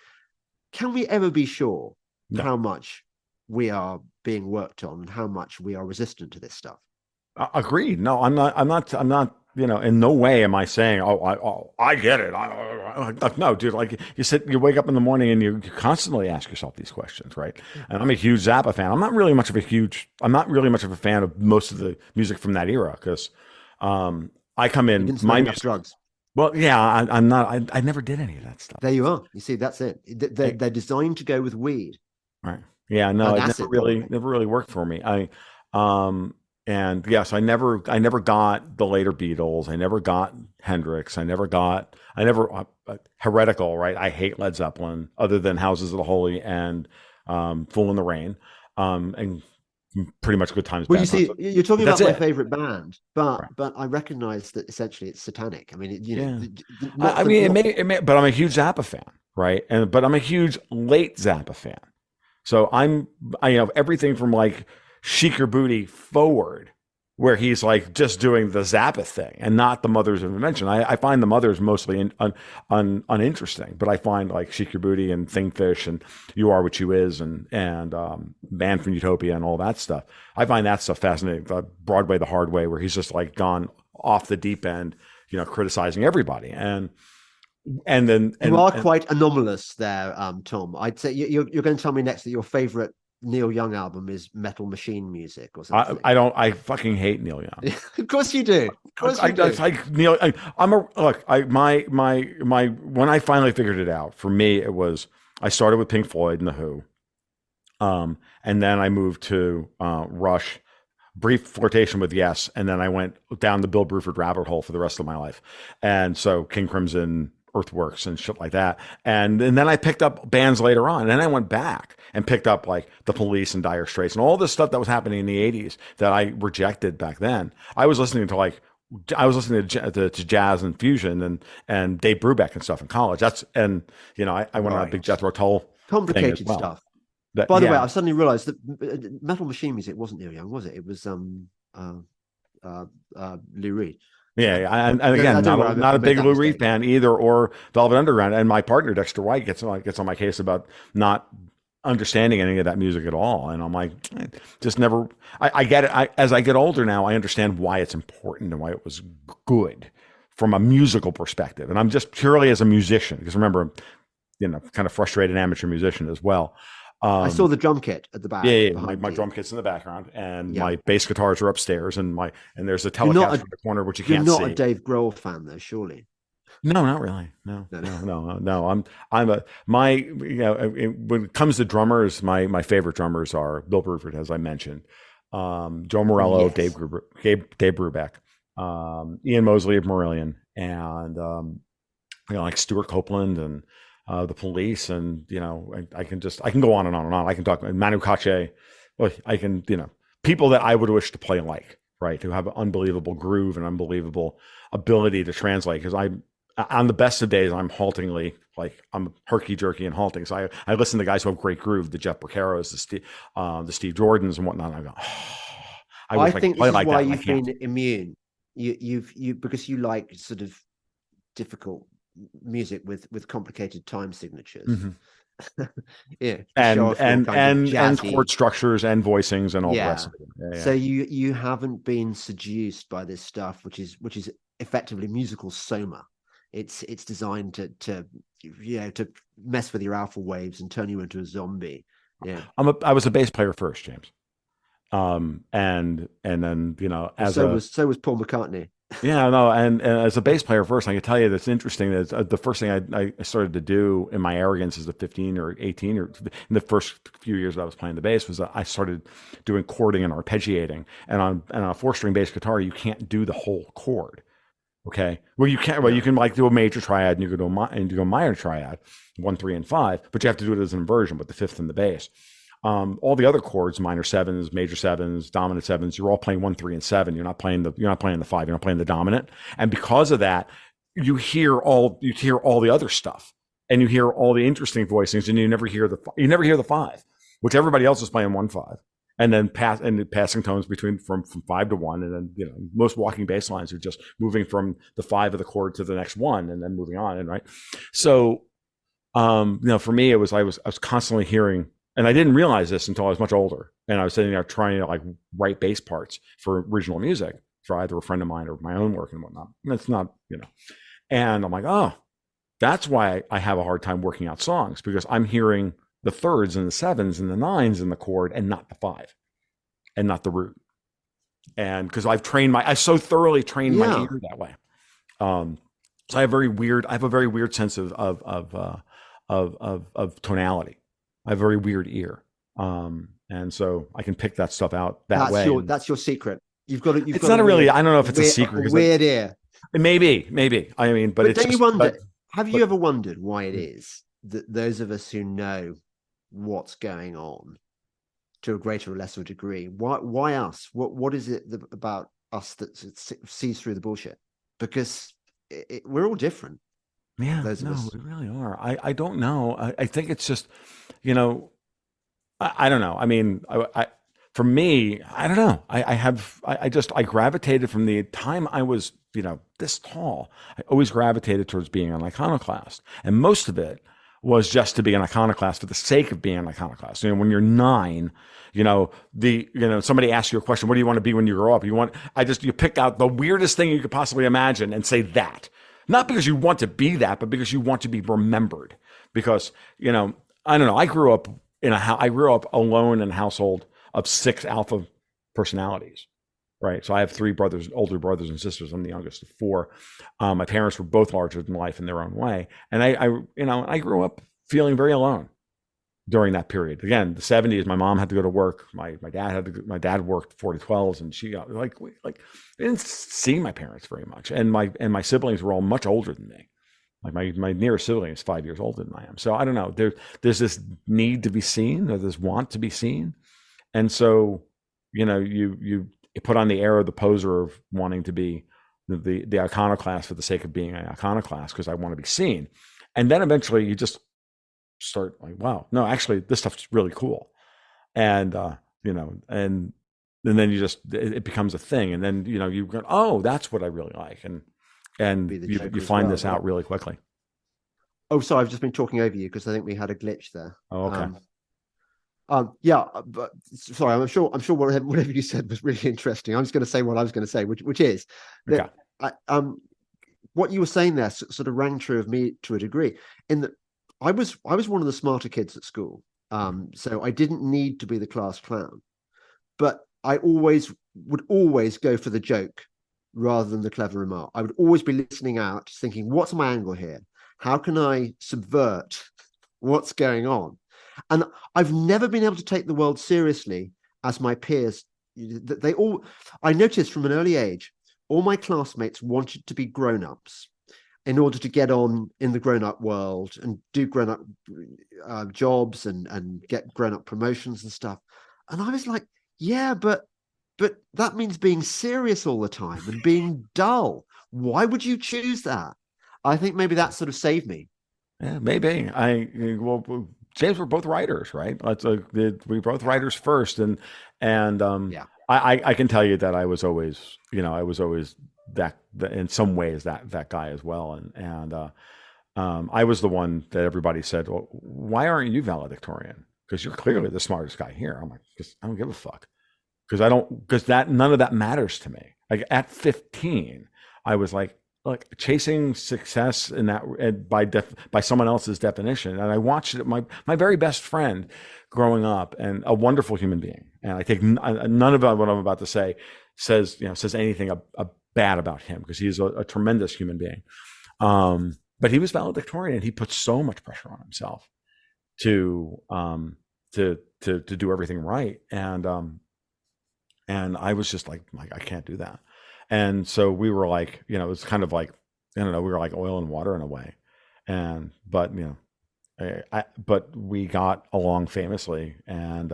can we ever be sure how much we are being worked on, how much we are resistant to this stuff? Agreed. No, I'm not, in no way am I saying, I get it. No, dude, like you wake up in the morning and you constantly ask yourself these questions, right? And I'm a huge Zappa fan. I'm not really much of a fan of most of the music from that era, because I come in, my drugs. Well, yeah, I'm not, I never did any of that stuff. There you are. You see, that's it. They're designed to go with weed. Right. Yeah, no, it never really worked for me. And yes, I never got the later Beatles. I never got Hendrix. I never heretical, right? I hate Led Zeppelin, other than Houses of the Holy and Fool in the Rain, and pretty much Good Times. Well, you see, you're talking about my favorite band, but I recognize that essentially it's satanic. I mean, it may, but I'm a huge Zappa fan, right? But I'm a huge late Zappa fan. So I have everything from like Shake Your Booty forward, where he's like just doing the Zappa thing and not the Mothers of Invention. I find the Mothers mostly uninteresting, but I find like Shake Your Booty and Thingfish and You Are What You Is and Man from Utopia and all that stuff. I find that stuff fascinating. Broadway the Hard Way, where he's just like gone off the deep end, criticizing everybody. And then you are quite anomalous there, Tom. I'd say you're going to tell me next that your favorite Neil Young album is Metal Machine Music or something. I fucking hate Neil Young. Of course you do. Of course you do. Like Neil. When I finally figured it out, for me it was, I started with Pink Floyd and the Who, and then I moved to Rush. Brief flirtation with Yes, and then I went down the Bill Bruford rabbit hole for the rest of my life, and so King Crimson, Earthworks and shit like that. And then I picked up bands later on, and then I went back and picked up like The Police and Dire Straits and all this stuff that was happening in the 80s that I rejected back then. I was listening to jazz and fusion and Dave Brubeck and stuff in college. I went on a big Jethro Tull complicated stuff. By the way, I suddenly realized that Metal Machine Music wasn't Neil Young, was it? It was Lou Reed. Yeah, and again, not a big Lou Reed fan either, or Velvet Underground. And my partner Dexter White gets on my case about not understanding any of that music at all. And I'm like, just never. I get it. As I get older now, I understand why it's important and why it was good from a musical perspective. And I'm just purely as a musician, because remember, kind of frustrated amateur musician as well. I saw the drum kit at the back. Yeah. My drum kit's in the background, and my bass guitars are upstairs, and there's a Telecaster in the corner which you can't see. You're not a Dave Grohl fan, though, surely? No, not really. No, No, no. no, no, no. I'm a my when it comes to drummers, my favorite drummers are Bill Bruford, as I mentioned, Joe Morello of Yes. Dave Brubeck, Ian Mosley of Marillion, and like Stuart Copeland and the Police, and I can go on and on and on. I can talk Manu Katché. Well, I can people that I would wish to play like, right, who have an unbelievable groove and unbelievable ability to translate. Because on the best of days, I'm haltingly like I'm herky jerky and halting. So I listen to guys who have great groove, the Jeff Porcaros, the Steve Jordans and whatnot. And I go, oh, I I wish I could think play this is like why that, and I you've can't. been immune. You because you like sort of difficult music with complicated time signatures. Mm-hmm. Yeah, to show and off your and kind of and chord jazzy. structures and voicings and all the rest Yeah. of it. Yeah, So yeah. you haven't been seduced by this stuff, which is effectively musical soma. It's designed to to mess with your alpha waves and turn you into a zombie. Yeah. I was a bass player first, James. And then Well, as a so was Paul McCartney. yeah, no, and as a bass player first, I can tell you that's interesting. That the first thing I started to do in my arrogance as a 15 or 18 or in the first few years that I was playing the bass was that I started doing chording and arpeggiating. And on a 4-string bass guitar, you can't do the whole chord. Okay. Well, you can't. Well, you Yeah. can like do a major triad and you go to a minor triad, 1, 3, and 5, but you have to do it as an inversion with the fifth and the bass. All the other chords, minor sevens, major sevens, dominant sevens, you're all playing 1, 3, and 7. You're not playing the 5. You're not playing the dominant. And because of that, you hear all the other stuff, and you hear all the interesting voicings, and you never hear the 5, which everybody else is playing 1, 5. And then passing tones between from 5 to 1, and then most walking bass lines are just moving from the 5 of the chord to the next one, and then moving on. And right, so for me, I was constantly hearing, and I didn't realize this until I was much older, and I was sitting there trying to like write bass parts for original music for either a friend of mine or my own work and whatnot. And it's not, and I'm like, oh, that's why I have a hard time working out songs, because I'm hearing the thirds and the sevens and the nines in the chord and not the 5 and not the root. And because I so thoroughly trained my Yeah. ear that way. So I have a very weird sense of tonality. I have a very weird ear. And so I can pick that stuff out that way. That's your secret. You've It's got not a really, weird I don't know if it's a secret, because weird ear. maybe. I mean, but But it's don't you just, wonder? Have but you ever wondered why it is that those of us who know what's going on to a greater or lesser degree, why us? What is it about us that sees through the bullshit? Because we're all different. yeah, Those of no, us. we really are. I don't know. I think it's just, you know, I don't know. I mean, for me, I don't know. I gravitated from the time I was, this tall. I always gravitated towards being an iconoclast, and most of it was just to be an iconoclast for the sake of being an iconoclast. When you're 9, somebody asks you a question, what do you want to be when you grow up? You pick out the weirdest thing you could possibly imagine and say that. Not because you want to be that, but because you want to be remembered. Because, I don't know. I grew up alone in a household of 6 alpha personalities, right? So I have 3 brothers, older brothers and sisters. I'm the youngest of 4. My parents were both larger than life in their own way, and I grew up feeling very alone during that period. Again, the 70s, my mom had to go to work. My dad worked 40-12s, and she got like I didn't see my parents very much, and my siblings were all much older than me. Like my nearest sibling is 5 years older than I am. So I don't know. There's this need to be seen, or this want to be seen, and so you put on the air of the poser of wanting to be the iconoclast for the sake of being an iconoclast, because I want to be seen, and then eventually you just start like, wow, no, actually this stuff's really cool, and and then it becomes a thing, and then you go, oh, that's what I really like, and Be the you Joker as find well, this right? out really quickly. Oh, sorry, I've just been talking over you because I think we had a glitch there. Oh, okay. Yeah, but sorry, I'm sure whatever you said was really interesting. I'm just going to say what I was going to say, which is Okay. that what you were saying there sort of rang true of me to a degree. In that I was one of the smarter kids at school, so I didn't need to be the class clown, but I would always go for the joke rather than the clever remark. I would always be listening out, thinking, what's my angle here? How can I subvert what's going on? And I've never been able to take the world seriously as my peers. They all, I noticed from an early age, all my classmates wanted to be grown-ups in order to get on in the grown-up world and do grown-up jobs and get grown-up promotions and stuff. And I was like, yeah, but that means being serious all the time and being dull. Why would you choose that? I think maybe that sort of saved me. Yeah, maybe. Well, James, we're both writers, right? We both Yeah, writers first, and yeah. I can tell you that I was always, I was always that in some ways that guy as well, and I was the one that everybody said, well, why aren't you valedictorian? Because you're clearly the smartest guy here. I'm like, because I don't give a fuck. Because that none of that matters to me. Like at 15, I was like chasing success in that by someone else's definition. And I watched it, my very best friend growing up, and a wonderful human being. And I take none of what I'm about to say says anything bad about him, because he's a tremendous human being. But he was valedictorian, and he put so much pressure on himself to do everything right. And I was just like I can't do that. And so we were like, it was kind of like, I don't know, we were like oil and water in a way. But but we got along famously, and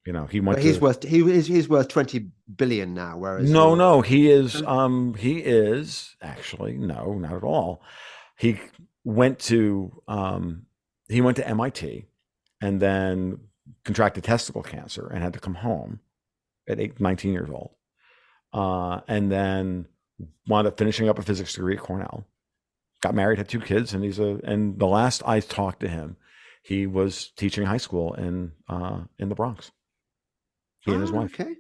he went But he's to. worth he's worth 20 billion now, whereas No, you're no, he is actually, no, not at all. He went to MIT, and then contracted testicle cancer and had to come home at 19 years old. And then wound up finishing up a physics degree at Cornell. Got married, had 2 kids, and and the last I talked to him, he was teaching high school in the Bronx. He and his wife. okay.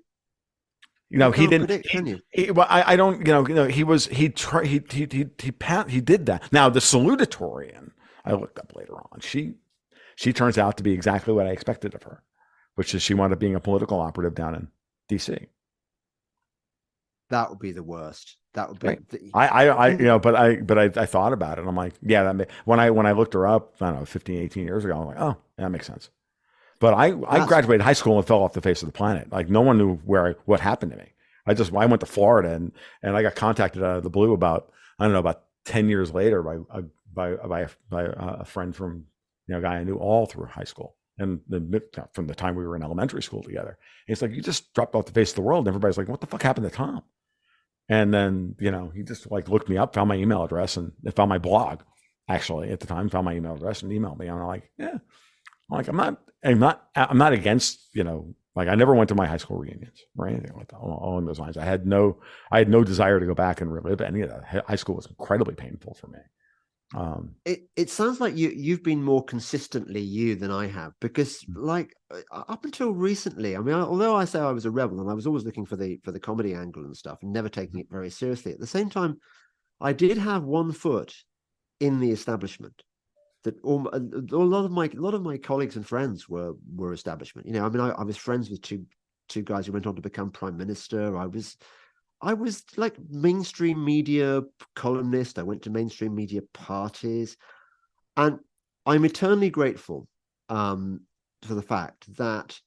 You He can't didn't. predict, can you? Well, I don't. He was. He did that. Now the salutatorian, I looked up later on. She turns out to be exactly what I expected of her, which is she wound up being a political operative down in D.C. That would be the worst. That would be Right. But I thought about it. And I'm like, yeah, when I looked her up, I don't know, 15, 18 years ago, I'm like, oh, that makes sense. But I that's graduated high school and fell off the face of the planet. Like no one knew what happened to me. I went to Florida, and I got contacted out of the blue about, I don't know, about 10 years later by a friend from, a guy I knew all through high school. And from the time we were in elementary school together. And it's like, you just dropped off the face of the world. And everybody's like, what the fuck happened to Tom? And then, he just like looked me up, found my email address, and found my blog, actually, at the time, found my email address and emailed me. And I'm like, yeah. I'm not against, like I never went to my high school reunions or anything like that along those lines. I had no desire to go back and relive any of that. High school was incredibly painful for me. It sounds like you've been more consistently you than I have, because like up until recently, I mean, although I say I was a rebel and I was always looking for the comedy angle and stuff and never taking it very seriously, at the same time, I did have one foot in the establishment. That a lot of my colleagues and friends were establishment. I mean, I was friends with two guys who went on to become prime minister. I was like mainstream media columnist. I went to mainstream media parties, and I'm eternally grateful for the fact that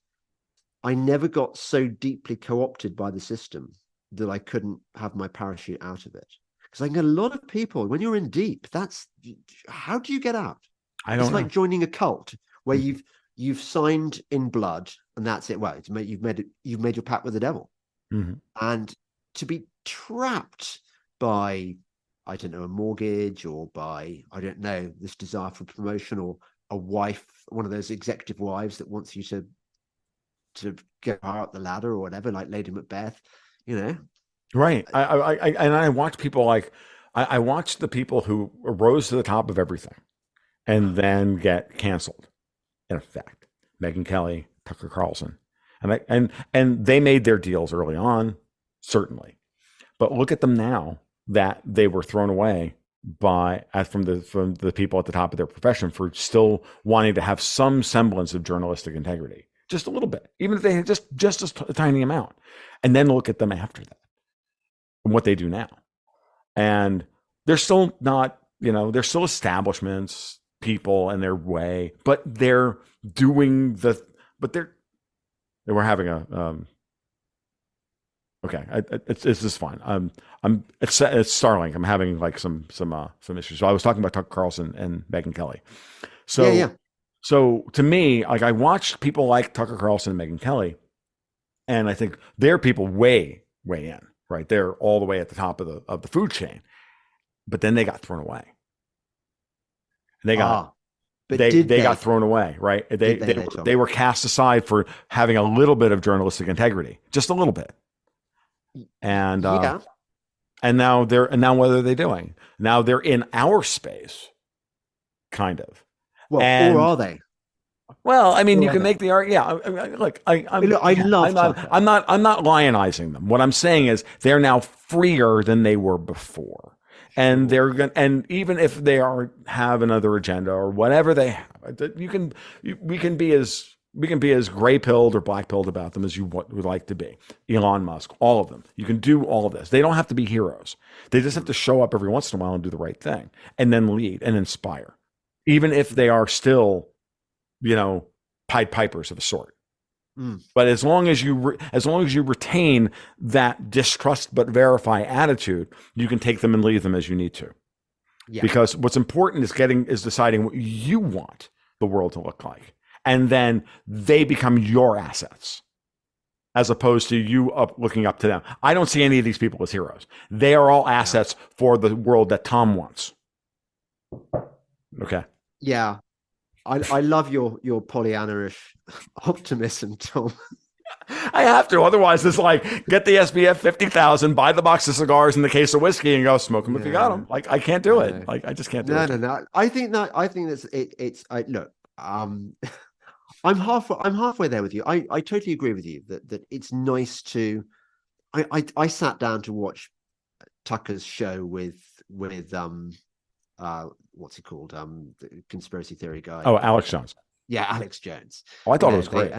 I never got so deeply co-opted by the system that I couldn't have my parachute out of it. Because I think a lot of people, when you're in deep, how do you get out? I It's don't like know. joining a cult where Mm-hmm. you've signed in blood and that's it. Well, you've made your pact with the devil. Mm-hmm. And to be trapped by, I don't know, a mortgage, or by, I don't know, this desire for promotion, or a wife, one of those executive wives that wants you to go higher up the ladder or whatever, like Lady Macbeth, Right. I watch people like I watch the people who rose to the top of everything and then get canceled. In effect, Megyn Kelly, Tucker Carlson, and they made their deals early on, certainly. But look at them now, that they were thrown away from the people at the top of their profession for still wanting to have some semblance of journalistic integrity, just a little bit, even if they had just a tiny amount. And then look at them after that. and what they do now. And they're still not, they're still establishments, people and their way, but they're doing we're having a, okay, it's just fine. It's Starlink. I'm having like some issues. So I was talking about Tucker Carlson and Megyn Kelly. So, yeah. So to me, like, I watch people like Tucker Carlson and Megyn Kelly, and I think they're people way in, right? They're all the way at the top of the food chain, but then they got thrown away. They got got thrown away, right? They were cast aside for having a little bit of journalistic integrity, just a little bit. And and now what are they doing? Now they're in our space, kind of. Well, or are they? Well, I mean, you can make the argument. Yeah, look, I'm not lionizing them. What I'm saying is they're now freer than they were before, and they're going. And even if they have another agenda or whatever they have, we can be as gray pilled or black pilled about them as you would like to be. Elon Musk, all of them. You can do all of this. They don't have to be heroes. They just have to show up every once in a while and do the right thing, and then lead and inspire, even if they are still, Pied Pipers of a sort. But as long as you retain that distrust but verify attitude, you can take them and leave them as you need to. Yeah. Because what's important is deciding what you want the world to look like, and then they become your assets, as opposed to you looking up to them. I don't see any of these people as heroes. They are all assets for the world that Tom wants. Okay. Yeah. I love your Pollyanna-ish optimism, Tom. I have to. Otherwise, it's like, get the SPF 50,000, buy the box of cigars and the case of whiskey, and go smoke them if you got them. Like, I can't do it. Like, I just can't do it. No. I think that's it. Look, I'm halfway there with you. I totally agree with you that it's nice to. I sat down to watch Tucker's show with what's he called? The conspiracy theory guy. Oh, Alex Jones. Yeah, Alex Jones. Oh, I thought it was great.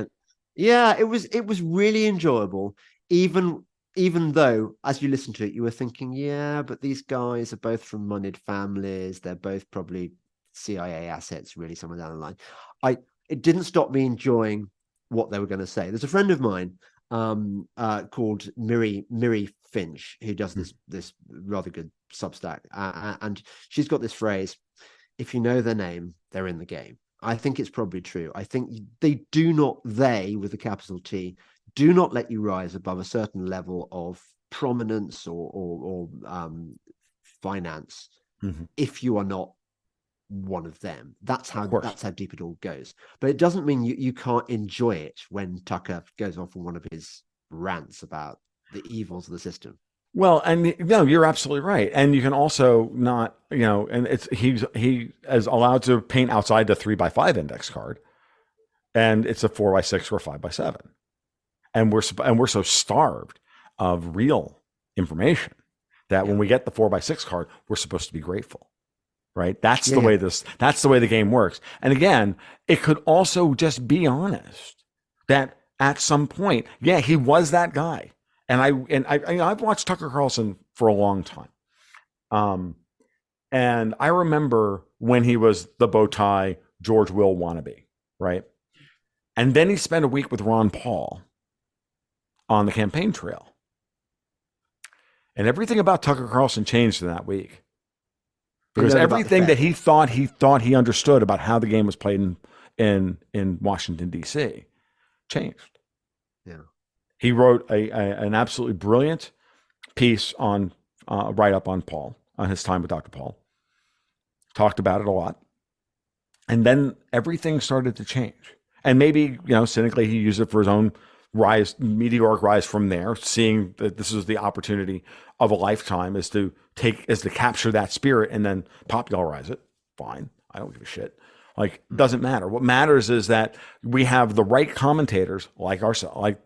It was really enjoyable. Even though, as you listen to it, you were thinking, yeah, but these guys are both from moneyed families. They're both probably CIA assets, really, somewhere down the line. It didn't stop me enjoying what they were going to say. There's a friend of mine called Miri Finch, who does this rather good Substack, and she's got this phrase: if you know their name, they're in the game. I think it's probably true. I think they, with a capital T, do not let you rise above a certain level of prominence or finance if you are not one of them. That's how deep it all goes. But it doesn't mean you can't enjoy it when Tucker goes off on one of his rants about the evils of the system. Well, and you're absolutely right. And you can also not, and he is allowed to paint outside the 3x5 index card, and it's a 4x6 or 5x7. And we're so starved of real information that when we get the 4x6 card, we're supposed to be grateful. Right? That's the way the game works. And again, it could also just be honest that at some point, he was that guy. And I've watched Tucker Carlson for a long time. And I remember when he was the bow tie George Will wannabe, right? And then he spent a week with Ron Paul on the campaign trail. And everything about Tucker Carlson changed in that week. Because everything that he thought he understood about how the game was played in Washington, D.C. changed. Yeah. He wrote an absolutely brilliant piece on write-up on Paul, on his time with Dr. Paul. Talked about it a lot. And then everything started to change. And maybe, cynically, he used it for his own meteoric rise from there, seeing that this is the opportunity of a lifetime is to capture that spirit and then popularize it. Fine. I don't give a shit. Like, it doesn't matter. What matters is that we have the right commentators like ourselves.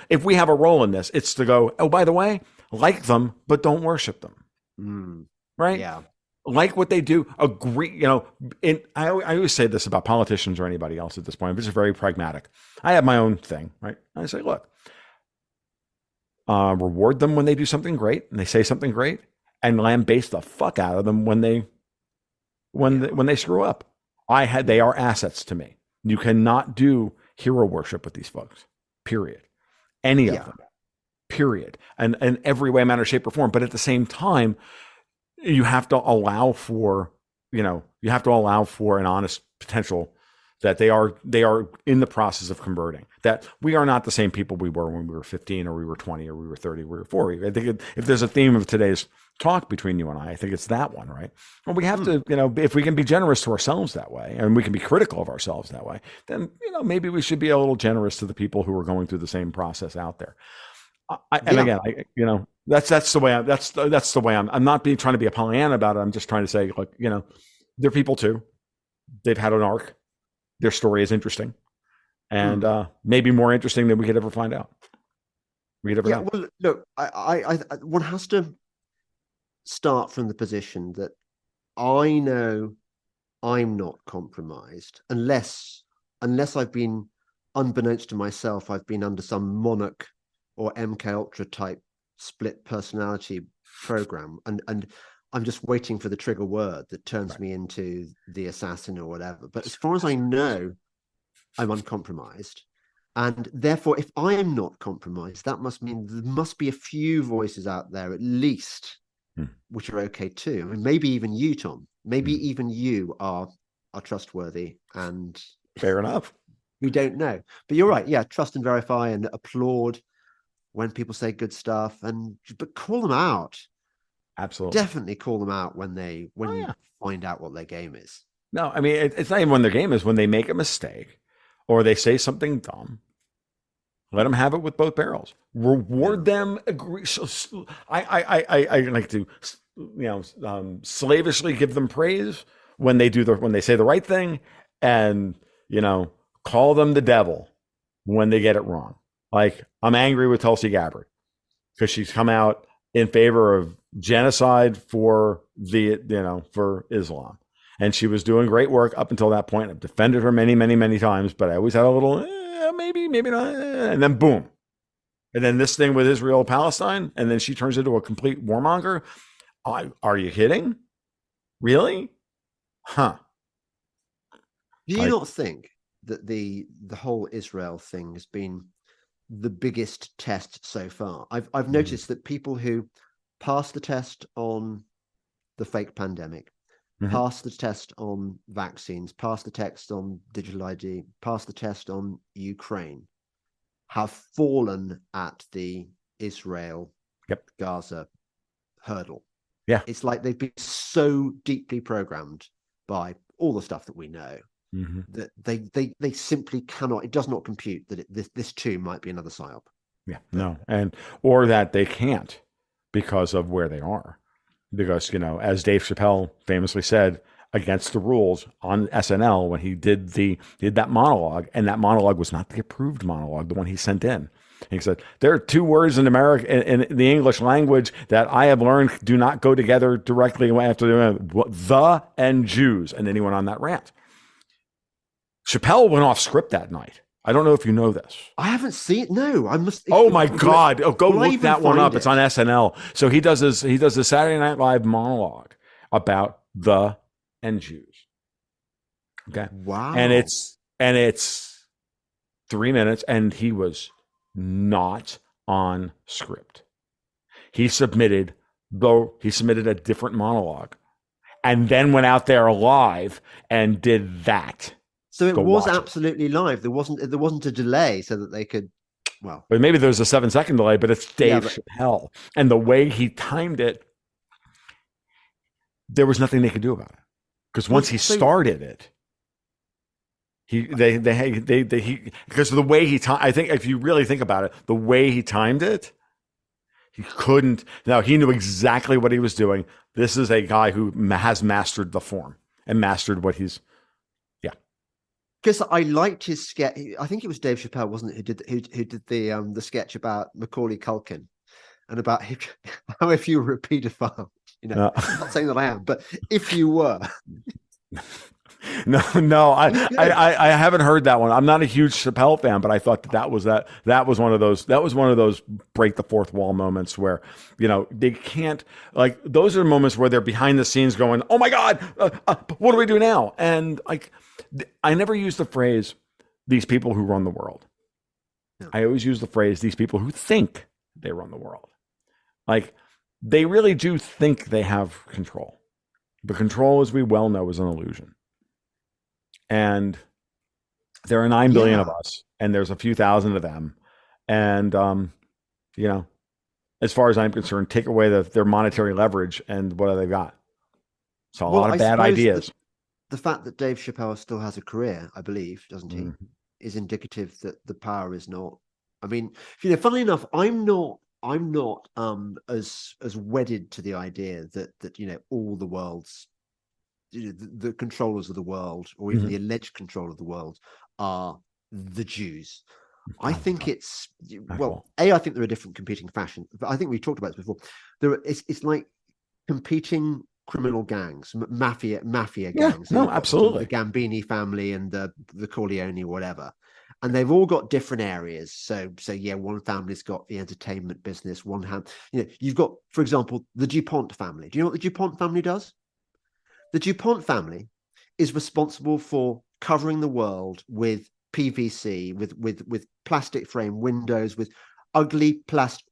If we have a role in this, it's to go, oh, by the way, like them, but don't worship them. Right? Yeah. Like what they do, agree, I always say this about politicians or anybody else at this point. I'm just very pragmatic. I have my own thing, right? I say, look, reward them when they do something great and they say something great, and lambaste the fuck out of them when they screw up. They are assets to me. You cannot do hero worship with these folks. Period. Any of them. Period. And in every way, manner, shape, or form. But at the same time, you have to allow for, an honest potential that they are in the process of converting. That we are not the same people we were when we were 15 or we were 20 or we were 30 or we were 40. I think if there's a theme of today's talk between you and I think it's that one, right? Well, we have to, if we can be generous to ourselves that way, and we can be critical of ourselves that way, then, maybe we should be a little generous to the people who are going through the same process out there. That's the way I'm not trying to be a Pollyanna about it. I'm just trying to say, look, they're people too. They've had an arc. Their story is interesting, and maybe more interesting than we could ever find out. We could ever know. Well, look, I one has to start from the position that I know I'm not compromised unless I've been, unbeknownst to myself, I've been under some Monarch or MK Ultra type split personality program, and I'm just waiting for the trigger word that turns me into the assassin or whatever. But as far as I know, I'm uncompromised. And therefore, if I am not compromised, that must mean there must be a few voices out there, at least, which are okay too. I mean, maybe even you, Tom, maybe even you are trustworthy. And fair enough. We don't know. But you're right. Yeah, trust and verify and applaud when people say good stuff, but call them out. Absolutely. Definitely call them out when you find out what their game is. No, I mean, it's not even when their game is, when they make a mistake or they say something dumb. Let them have it with both barrels. Reward them. Agree. I like to, slavishly give them praise when they say the right thing, and call them the devil when they get it wrong. Like, I'm angry with Tulsi Gabbard because she's come out in favor of genocide for Islam. And she was doing great work up until that point. I've defended her many, many, many times, but I always had a little, maybe not. And then boom. And then this thing with Israel, Palestine, and then she turns into a complete warmonger. Are you kidding? Really? Huh. Do you not think that the whole Israel thing has been the biggest test so far? I've noticed that people who pass the test on the fake pandemic, pass the test on vaccines, pass the test on digital ID, pass the test on Ukraine, have fallen at the Israel Gaza hurdle. Yeah. It's like they've been so deeply programmed by all the stuff that we know that they simply cannot, it does not compute that this too might be another psyop. Yeah, no. Or that they can't because of where they are. Because, as Dave Chappelle famously said, against the rules on SNL when he did that monologue, and that monologue was not the approved monologue, the one he sent in. He said, there are two words in in the English language that I have learned do not go together directly after the and Jews. And then he went on that rant. Chappelle went off script that night. I don't know if you know this. I haven't seen it. No, I must. Oh my God! Go look that one up. It's on SNL. So he does the Saturday Night Live monologue about the and Jews. Okay. Wow. And it's 3 minutes, and he was not on script. He submitted a different monologue, and then went out there live and did that. So it was absolutely live. There wasn't a delay so that they could, well. But maybe there's a 7-second delay, but it's Dave Chappelle. And the way he timed it, there was nothing they could do about it. Because once he started it, because of the way I think if you really think about it, the way he timed it, he couldn't. Now, he knew exactly what he was doing. This is a guy who has mastered the form and mastered what he's. Because I liked his sketch. I think it was Dave Chappelle, wasn't it, who did the sketch about Macaulay Culkin and about how if you were a paedophile, I'm not saying that I am, but if you were. no, I haven't heard that one. I'm not a huge Chappelle fan, but I thought that was one of those break the fourth wall moments where, they can't, like, those are moments where they're behind the scenes going, oh my God, what do we do now? And like, I never use the phrase, these people who run the world. Yeah. I always use the phrase, these people who think they run the world. Like, they really do think they have control. But control, as we well know, is an illusion. And there are 9 billion of us, and there's a few thousand of them. And, as far as I'm concerned, take away their monetary leverage, and what have they got? So a lot of bad ideas. The fact that Dave Chappelle still has a career, I believe, doesn't he, is indicative that the power is not. I mean, funnily enough, I'm not as wedded to the idea that all the world's the controllers of the world, or even the alleged control of the world, are the Jews. I think it's I think there are different competing fashions, but I think we've talked about this before. It's like competing criminal gangs, mafia gangs. No, absolutely. The Gambini family and the Corleone, whatever. And they've all got different areas. So one family's got the entertainment business. You've got, for example, the DuPont family. Do you know what the DuPont family does? The DuPont family is responsible for covering the world with PVC, with plastic frame windows, with ugly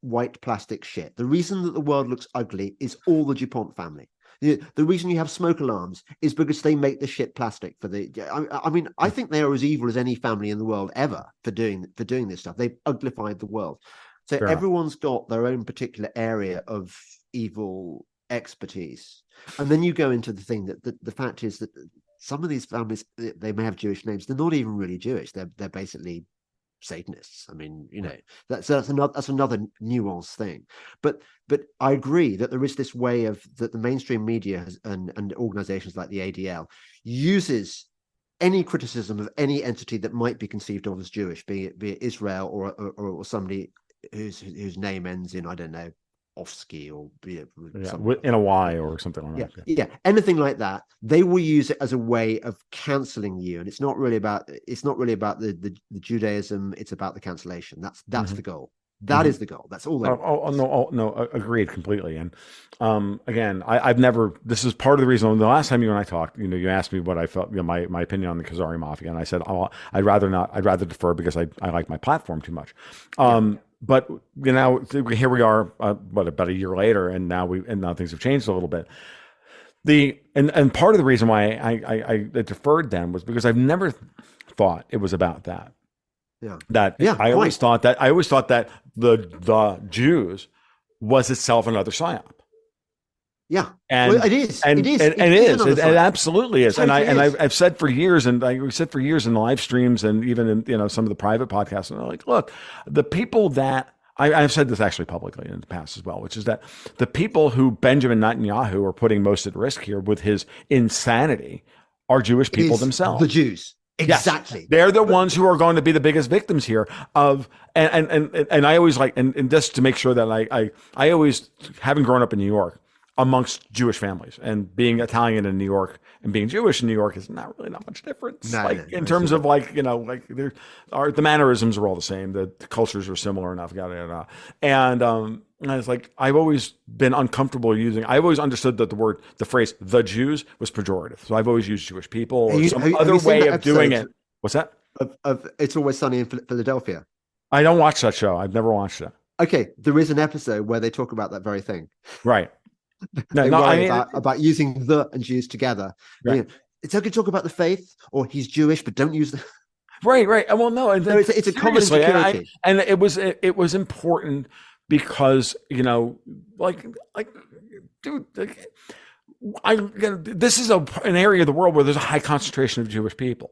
white plastic shit. The reason that the world looks ugly is all the DuPont family. The reason you have smoke alarms is because they make the shit plastic for the. I mean, I think they are as evil as any family in the world ever for doing this stuff. They've uglified the world. So everyone's got their own particular area of evil expertise. And then you go into the thing that the fact is that some of these families, they may have Jewish names. They're not even really Jewish. They're basically Satanists. I mean, that's another nuanced thing. But I agree that there is this way that the mainstream media and organizations like the ADL uses any criticism of any entity that might be conceived of as Jewish, be it Israel or somebody whose name ends in, I don't know, Ofsky or in a Y or something like that. Yeah, anything like that. They will use it as a way of canceling you, and it's not really about the Judaism. It's about the cancellation. That's the goal. That is the goal. That's all. No, agreed completely. And again, I've never. This is part of the reason. The last time you and I talked, you asked me what I felt, my opinion on the Khazari Mafia, and I said, I'd rather not. I'd rather defer because I like my platform too much. But here we are, about a year later, and now things have changed a little bit. And part of the reason why I deferred then was because I've never thought it was about that. I always thought that the Jews was itself another psyop. Yeah, and it is. It absolutely is. And I've said for years, and we said for years in live streams, and even in some of the private podcasts, and I'm like, look, the people that I've said this actually publicly in the past as well, which is that the people who Benjamin Netanyahu are putting most at risk here with his insanity are Jewish people themselves, the Jews. Exactly. Yes, they're the ones who are going to be the biggest victims here and I always and just to make sure that I always, having grown up in New York amongst Jewish families, and being Italian in New York and being Jewish in New York is not much difference. In terms of the mannerisms are all the same. The cultures are similar enough. And it's like, I've always been uncomfortable using. I've always understood that the phrase "the Jews" was pejorative. So I've always used Jewish people or some other way of doing it. What's that? Of It's Always Sunny in Philadelphia. I don't watch that show. I've never watched it. Okay, there is an episode where they talk about that very thing. Right. About using the and Jews together. Right. It's okay to talk about the faith, or he's Jewish, but don't use the. Right. Well, no, and it's a common insecurity. And it was important because dude, this is an area of the world where there's a high concentration of Jewish people,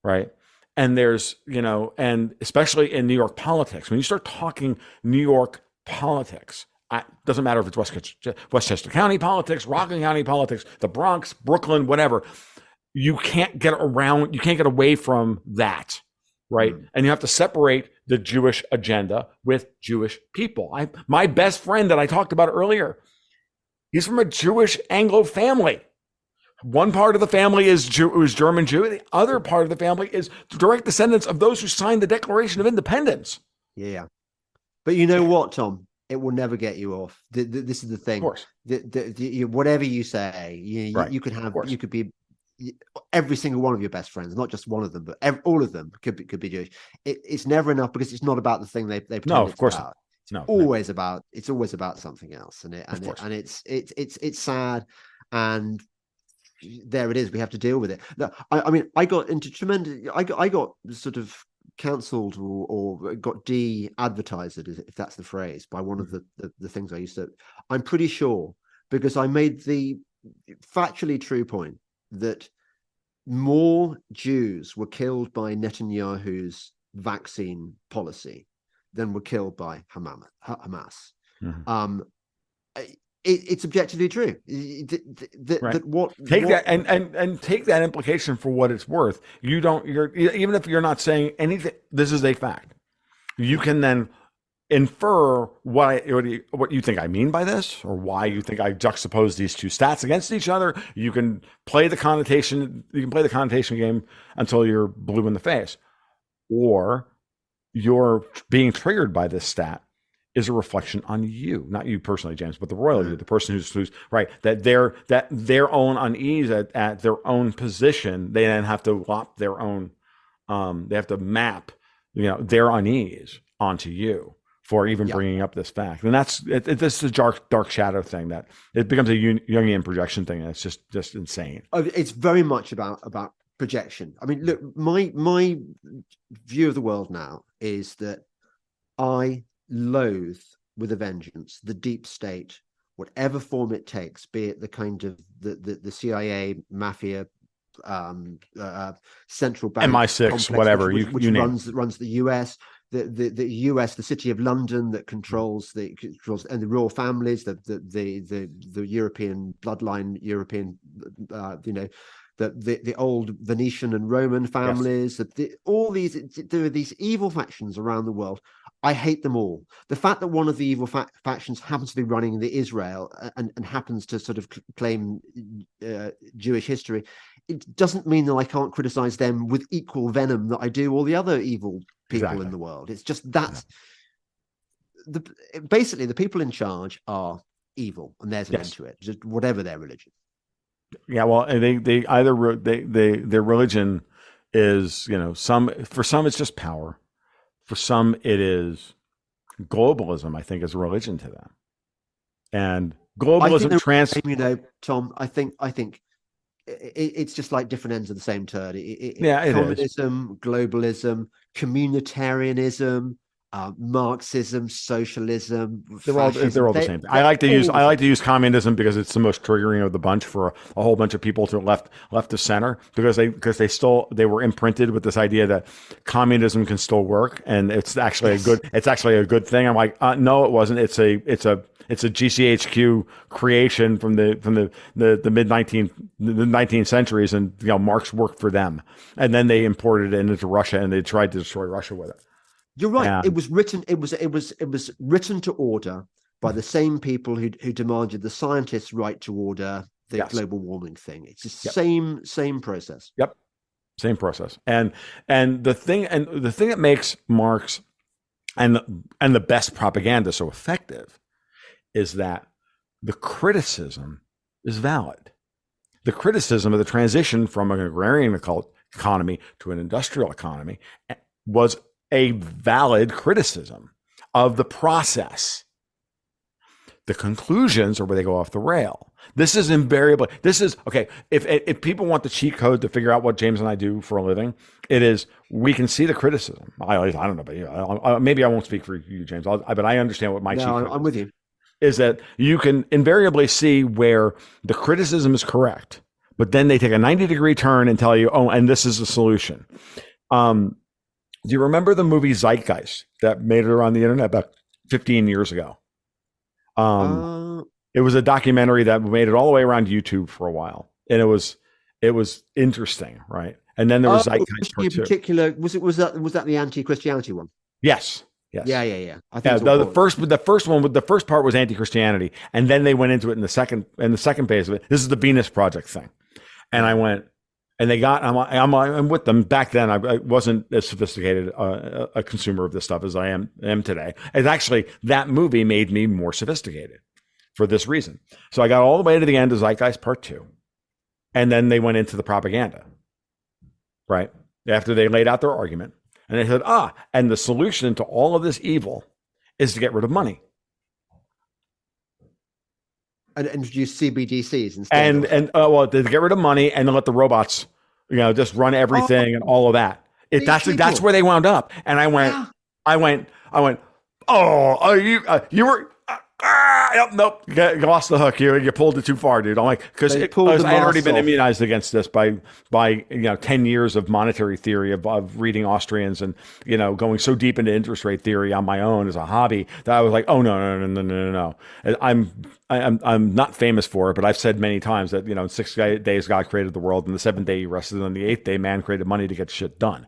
right? And there's and especially in New York politics, when you start talking New York politics. Doesn't matter if it's Westchester County politics, Rockland County politics, the Bronx, Brooklyn, whatever. You can't get away from that, right? Mm-hmm. And you have to separate the Jewish agenda with Jewish people. My best friend that I talked about earlier, he's from a Jewish Anglo family One part of the family is German Jew. The other part of the family is direct descendants of those who signed the Declaration of Independence. Yeah. But you know what, Tom? It will never get you off. This is the thing. Of course. Whatever you say, Right. you could be every single one of your best friends, not just one of them, but all of them could be Jewish. It's never enough because it's not about the thing they pretend No, of it's course about. not. No, Always about something else, and it's sad, and there it is. We have to deal with it. No, I mean, I got into tremendous. I got sort of cancelled or got de-advertised, if that's the phrase, by one of the things I used to. I'm pretty sure because I made the factually true point that more Jews were killed by Netanyahu's vaccine policy than were killed by Hamas. Mm-hmm. It's objectively true. Take that and take that implication for what it's worth. Even if you're not saying anything, this is a fact. You can then infer what you think I mean by this, or why you think I juxtapose these two stats against each other. You can play the connotation. You can play the connotation game until you're blue in the face, or you're being triggered by this stat is a reflection on you, not you personally, James, but the royalty, the person who's right, that their own unease at their own position, they then have to lop their own, they have to map, their unease onto you for even bringing up this fact. And that's this is a dark shadow thing that it becomes a Jungian projection thing. And it's just insane. It's very much about projection. I mean, look, my view of the world now is that I loathe with a vengeance the deep state, whatever form it takes, be it the kind of the CIA, mafia, central bank, MI6, whatever which runs the US, the US, the city of London that controls and the royal families, the European bloodline, the old Venetian and Roman families, all these, there are these evil factions around the world. I hate them all. The fact that one of the evil factions happens to be running the Israel and happens to sort of claim Jewish history, it doesn't mean that I can't criticize them with equal venom that I do all the other evil people in the world. It's just basically the people in charge are evil, and there's an end to it, just whatever their religion. Yeah, well, they either their religion is, for some it's just power, for some it is globalism. I think is religion to them, and globalism Tom. I think it's just like different ends of the same turd. Communism, globalism, communitarianism. Marxism, socialism, they're all the same thing. I like to use communism because it's the most triggering of the bunch for a whole bunch of people to left of center, because they were imprinted with this idea that communism can still work and it's actually a good thing. I'm like, no, it wasn't. It's a GCHQ creation from the mid 19th centuries, and Marx worked for them, and then they imported it into Russia and they tried to destroy Russia with it. You're right. It was written. It was written to order by the same people who demanded the scientists' right to order the global warming thing. It's the same process. Yep, same process. And the thing that makes Marx and the best propaganda so effective is that the criticism is valid. The criticism of the transition from an agrarian economy to an industrial economy was a valid criticism of the process. The conclusions are where they go off the rail. This is invariably, okay. If people want the cheat code to figure out what James and I do for a living, it is, we can see the criticism. I don't know, but maybe I won't speak for you, James, but I understand what my cheat code I'm with you. Is that you can invariably see where the criticism is correct, but then they take a 90-degree turn and tell you, oh, and this is the solution. Do you remember the movie Zeitgeist that made it around the internet about 15 years ago? It was a documentary that made it all the way around YouTube for a while, and it was interesting, right? And then there was Zeitgeist in particular. Was that the anti-Christianity one? Yes. Yeah. I think the first part was anti-Christianity, and then they went into it in the second phase of it. This is the Venus Project thing. And I went, and they got, I'm with them. Back then, I wasn't as sophisticated a consumer of this stuff as I am today. And actually, that movie made me more sophisticated for this reason. So I got all the way to the end of Zeitgeist Part 2. And then they went into the propaganda, right? After they laid out their argument. And they said, and the solution to all of this evil is to get rid of money. And introduce CBDCs instead. And well, to get rid of money and let the robots, just run everything and all of that. That's where they wound up. And I went, oh, you were. Nope, you lost the hook. You pulled it too far, dude. I'm like, because I had already been immunized against this by 10 years of monetary theory of reading Austrians and going so deep into interest rate theory on my own as a hobby that I was like, oh no. I'm not famous for it, but I've said many times that in 6 days God created the world, and the 7th day He rested, and on the 8th day man created money to get shit done.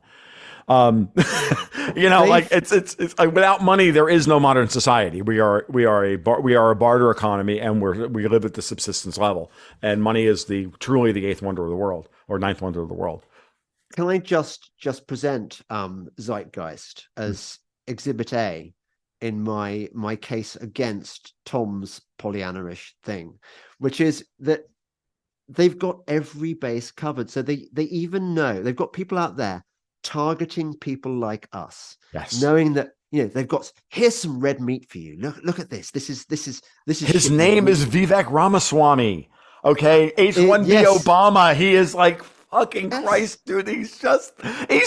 It's without money there is no modern society. We are a barter economy, and we live at the subsistence level, and money is truly the 8th wonder of the world, or 9th wonder of the world. Can I just present Zeitgeist as Exhibit A in my case against Tom's Pollyanna-ish thing, which is that they've got every base covered. So they even know they've got people out there targeting people like us, yes, knowing that they've got, here's some red meat for you. Look at this. This is his name is Vivek Ramaswamy. Okay, H1B yes. Obama. He is like fucking yes. Christ, dude. He's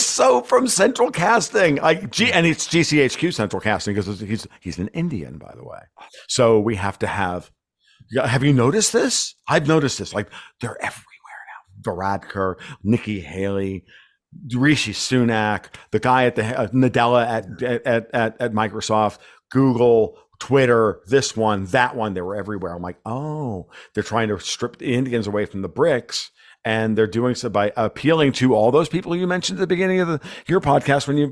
so from Central Casting, and it's GCHQ Central Casting because he's an Indian, by the way. So we have to have. Have you noticed this? I've noticed this. Like they're everywhere now. Varadkar, Nikki Haley, Rishi Sunak, the guy at the Nadella at Microsoft, Google, Twitter, this one, that one, they were everywhere. I'm like, oh, they're trying to strip the Indians away from the BRICS, and they're doing so by appealing to all those people you mentioned at the beginning of your podcast when you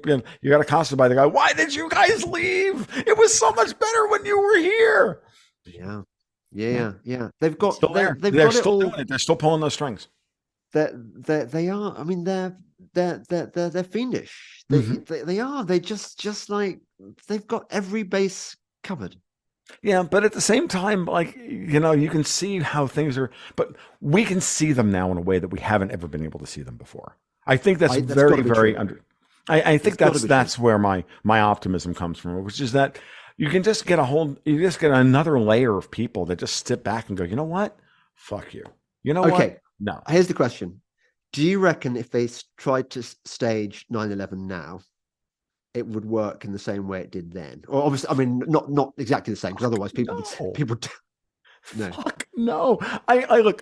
got accosted by the guy. Why did you guys leave? It was so much better when you were here. Yeah. They've got still there. They're still doing it. They're still pulling those strings. They are. I mean, they're fiendish. They are. They just like they've got every base covered. Yeah, but at the same time, like you can see how things are. But we can see them now in a way that we haven't ever been able to see them before. I think that's very under. I think that's where my optimism comes from, which is that you can just get another layer of people that just sit back and go, you know what, fuck you. You know what? No. Here's the question. Do you reckon if they tried to stage 9/11 now, it would work in the same way it did then? Or obviously, I mean, not exactly the same, because otherwise people no. Fuck no. I look.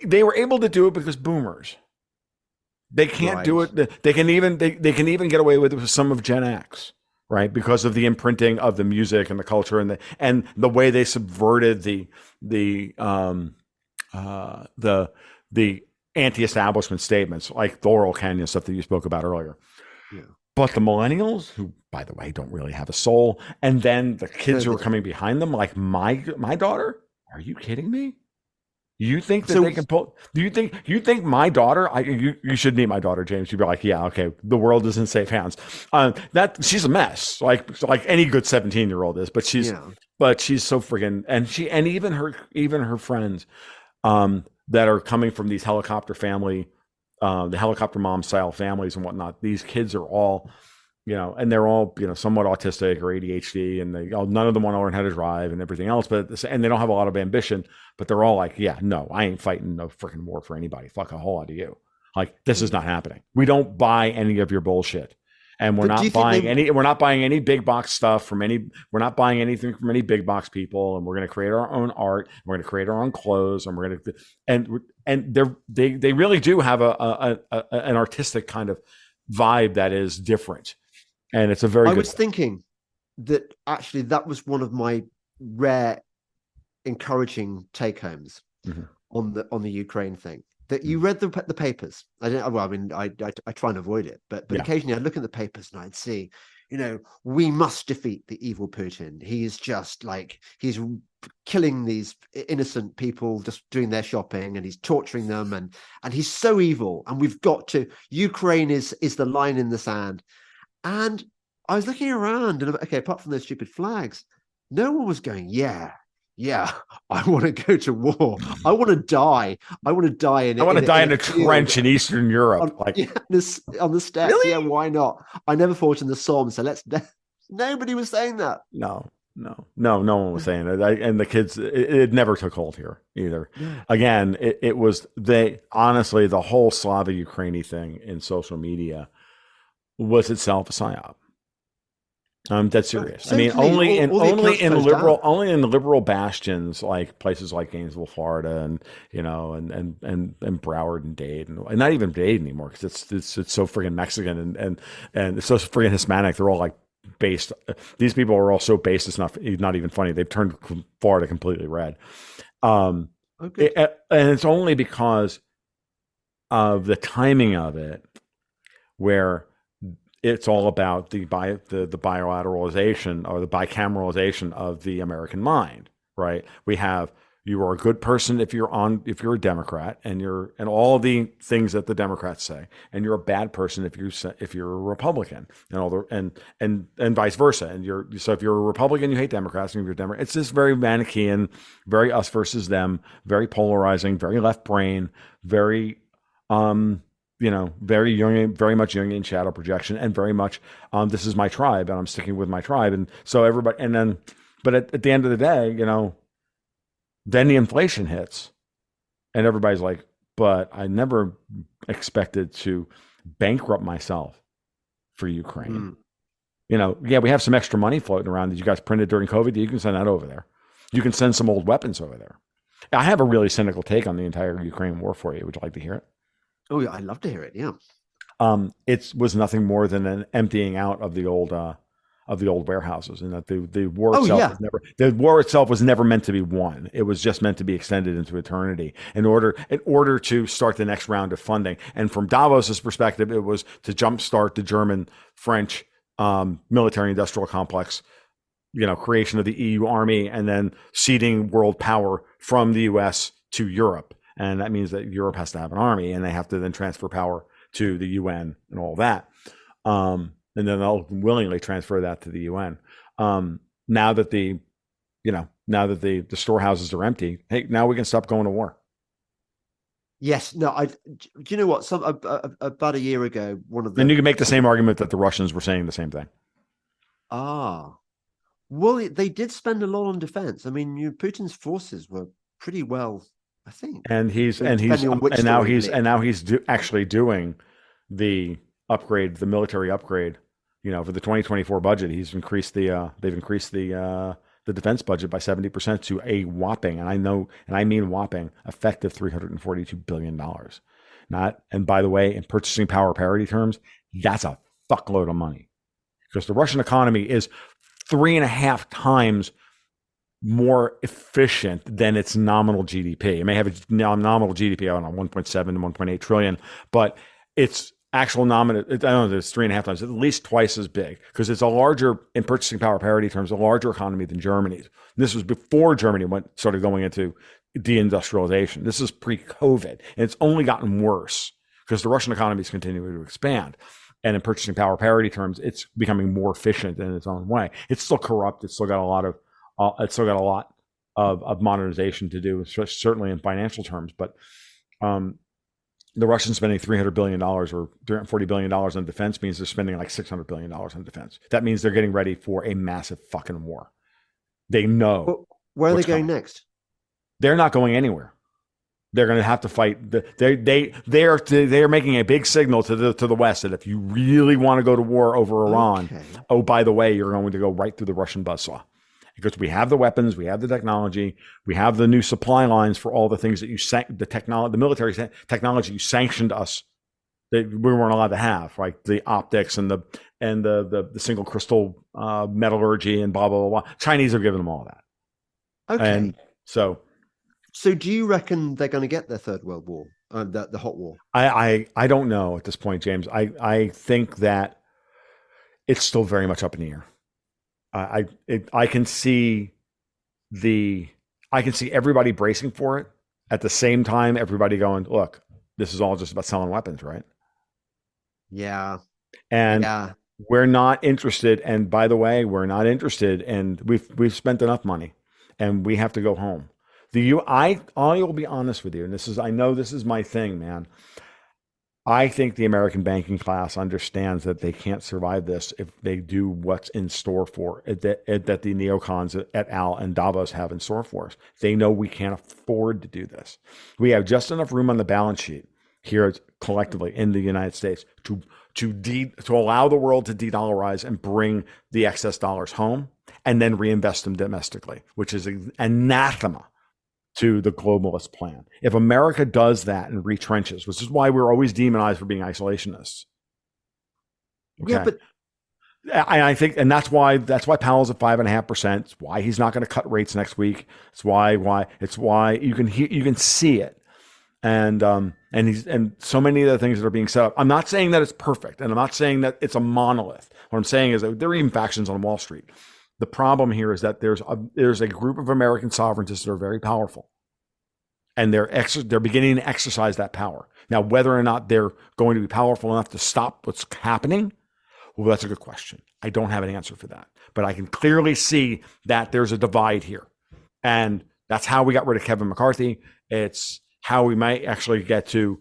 They were able to do it because boomers. They can't do it. They can even get away with it with some of Gen X, right? Because of the imprinting of the music and the culture and the way they subverted the anti-establishment statements, like the Laurel Canyon stuff that you spoke about earlier. Yeah. But the millennials, who, by the way, don't really have a soul, and then the kids who are coming behind them, like my daughter, are you kidding me? You think that they can pull? Do you think my daughter? You should meet my daughter, James. You'd be like, yeah, okay, the world is in safe hands. That she's a mess, like any good 17-year-old is, but she's so friggin' and even her friends, that are coming from these helicopter family, the helicopter mom style families and whatnot. These kids are all, and they're all, somewhat autistic or ADHD, and none of them want to learn how to drive and everything else, and they don't have a lot of ambition, but they're all like, yeah, no, I ain't fighting no freaking war for anybody. Fuck a whole lot of you. Like, this is not happening. We don't buy any of your bullshit. And we're not buying any big box stuff we're not buying anything from any big box people, and we're going to create our own art, we're going to create our own clothes, and we're going to, and they really do have an artistic kind of vibe that is different. And it's a very I was thinking that actually that was one of my rare encouraging take homes on the Ukraine thing. That you read the papers. I try and avoid it, but occasionally I'd look at the papers and I'd see, we must defeat the evil Putin. He's just like, he's killing these innocent people, just doing their shopping, and he's torturing them, and he's so evil, and we've got to, Ukraine is the line in the sand. And I was looking around, and okay, apart from those stupid flags, no one was going, yeah, I want to go to war. I want to die. I want to die in. I want to die in a field. trench in Eastern Europe. On the steppes. Really? Yeah, why not? I never fought in the Somme, so let's. Nobody was saying that. No one was saying it. And the kids, it never took hold here either. Yeah. Again, it was, honestly, the whole Slavic Ukraine thing in social media was itself a psyop. I'm dead serious. Totally. I mean, only in liberal bastions, like places like Gainesville, Florida, and and Broward and Dade, and not even Dade anymore, because it's so friggin' Mexican and it's so friggin' Hispanic. They're all like based. These people are all so based. It's not even funny. They've turned Florida completely red. And it's only because of the timing of it, where it's all about the bilateralization or the bicameralization of the American mind, right? We have, you are a good person if you're a Democrat, and all the things that the Democrats say, and you're a bad person if you're a Republican, and vice versa. And so if you're a Republican, you hate Democrats, and if you're a Democrat, it's this very Manichaean, very us versus them, very polarizing, very left brain, very very Jungian, very much Jungian shadow projection, and very much, this is my tribe, and I'm sticking with my tribe. And so everybody, but at the end of the day, then the inflation hits, and everybody's like, but I never expected to bankrupt myself for Ukraine. Yeah, we have some extra money floating around that you guys printed during COVID. You can send that over there. You can send some old weapons over there. I have a really cynical take on the entire Ukraine war for you. Would you like to hear it? Oh yeah, I'd love to hear it. Yeah. It was nothing more than an emptying out of the old warehouses, and that the war itself was never meant to be won. It was just meant to be extended into eternity in order to start the next round of funding. And from Davos's perspective, it was to jumpstart the German-French military industrial complex, creation of the EU army, and then ceding world power from the US to Europe. And that means that Europe has to have an army, and they have to then transfer power to the UN and all that. And then they'll willingly transfer that to the UN. Now that the storehouses are empty, hey, now we can stop going to war. Yes. No, do you know what? About a year ago, and you can make the same argument that the Russians were saying the same thing. Well, they did spend a lot on defense. I mean, Putin's forces were pretty well, I think. And now he's actually doing the upgrade, the military upgrade. For the 2024 budget, they've increased the defense budget by 70% to a whopping, and I mean whopping, effective $342 billion. And by the way, in purchasing power parity terms, that's a fuckload of money, because the Russian economy is 3.5 times more efficient than its nominal GDP. It may have a nominal GDP, I don't know, 1.7 to 1.8 trillion, but its actual nominal, I don't know, it's 3.5 times, at least twice as big, because it's a larger, in purchasing power parity terms, a larger economy than Germany's. This was before Germany started going into deindustrialization. This is pre-COVID, and it's only gotten worse because the Russian economy is continuing to expand. And in purchasing power parity terms, it's becoming more efficient in its own way. It's still corrupt. It's still got a lot of modernization to do, certainly in financial terms. But the Russians spending $300 billion or $340 billion on defense means they're spending like $600 billion on defense. That means they're getting ready for a massive fucking war. They know. Well, where are they going next? They're not going anywhere. They're going to have to fight. They're making a big signal to the West that if you really want to go to war over Iran, oh, by the way, you're going to go right through the Russian buzzsaw. Because we have the weapons, we have the technology, we have the new supply lines for all the things that the military technology you sanctioned us that we weren't allowed to have, like the optics and the single crystal metallurgy and blah blah blah. Chinese are giving them all that. Okay. And so do you reckon they're going to get their third world war, the hot war? I don't know at this point, James. I think that it's still very much up in the air. I can see the I can see everybody bracing for it. At the same time, everybody going, look, this is all just about selling weapons, right? Yeah. And Yeah. we're not interested. And by the way, we're not interested. And we've spent enough money, and we have to go home. I will be honest with you, and I know this is my thing, man. I think the American banking class understands that they can't survive this if they do what's in store for it, that the neocons et al. And Davos have in store for us. They know we can't afford to do this. We have just enough room on the balance sheet here collectively in the United States to allow the world to de-dollarize and bring the excess dollars home and then reinvest them domestically, which is anathema to the globalist plan. If America does that and retrenches, which is why we're always demonized for being isolationists. Okay. Yeah, but I think, and that's why Powell's at 5.5%. It's why he's not going to cut rates next week. It's why you can see it. And so many of the things that are being set up. I'm not saying that it's perfect, and I'm not saying that it's a monolith. What I'm saying is that there are even factions on Wall Street. The problem here is that there's a group of American sovereigntists that are very powerful, and they're beginning to exercise that power. Now, whether or not they're going to be powerful enough to stop what's happening, well, that's a good question. I don't have an answer for that, but I can clearly see that there's a divide here, and that's how we got rid of Kevin McCarthy. It's how we might actually get to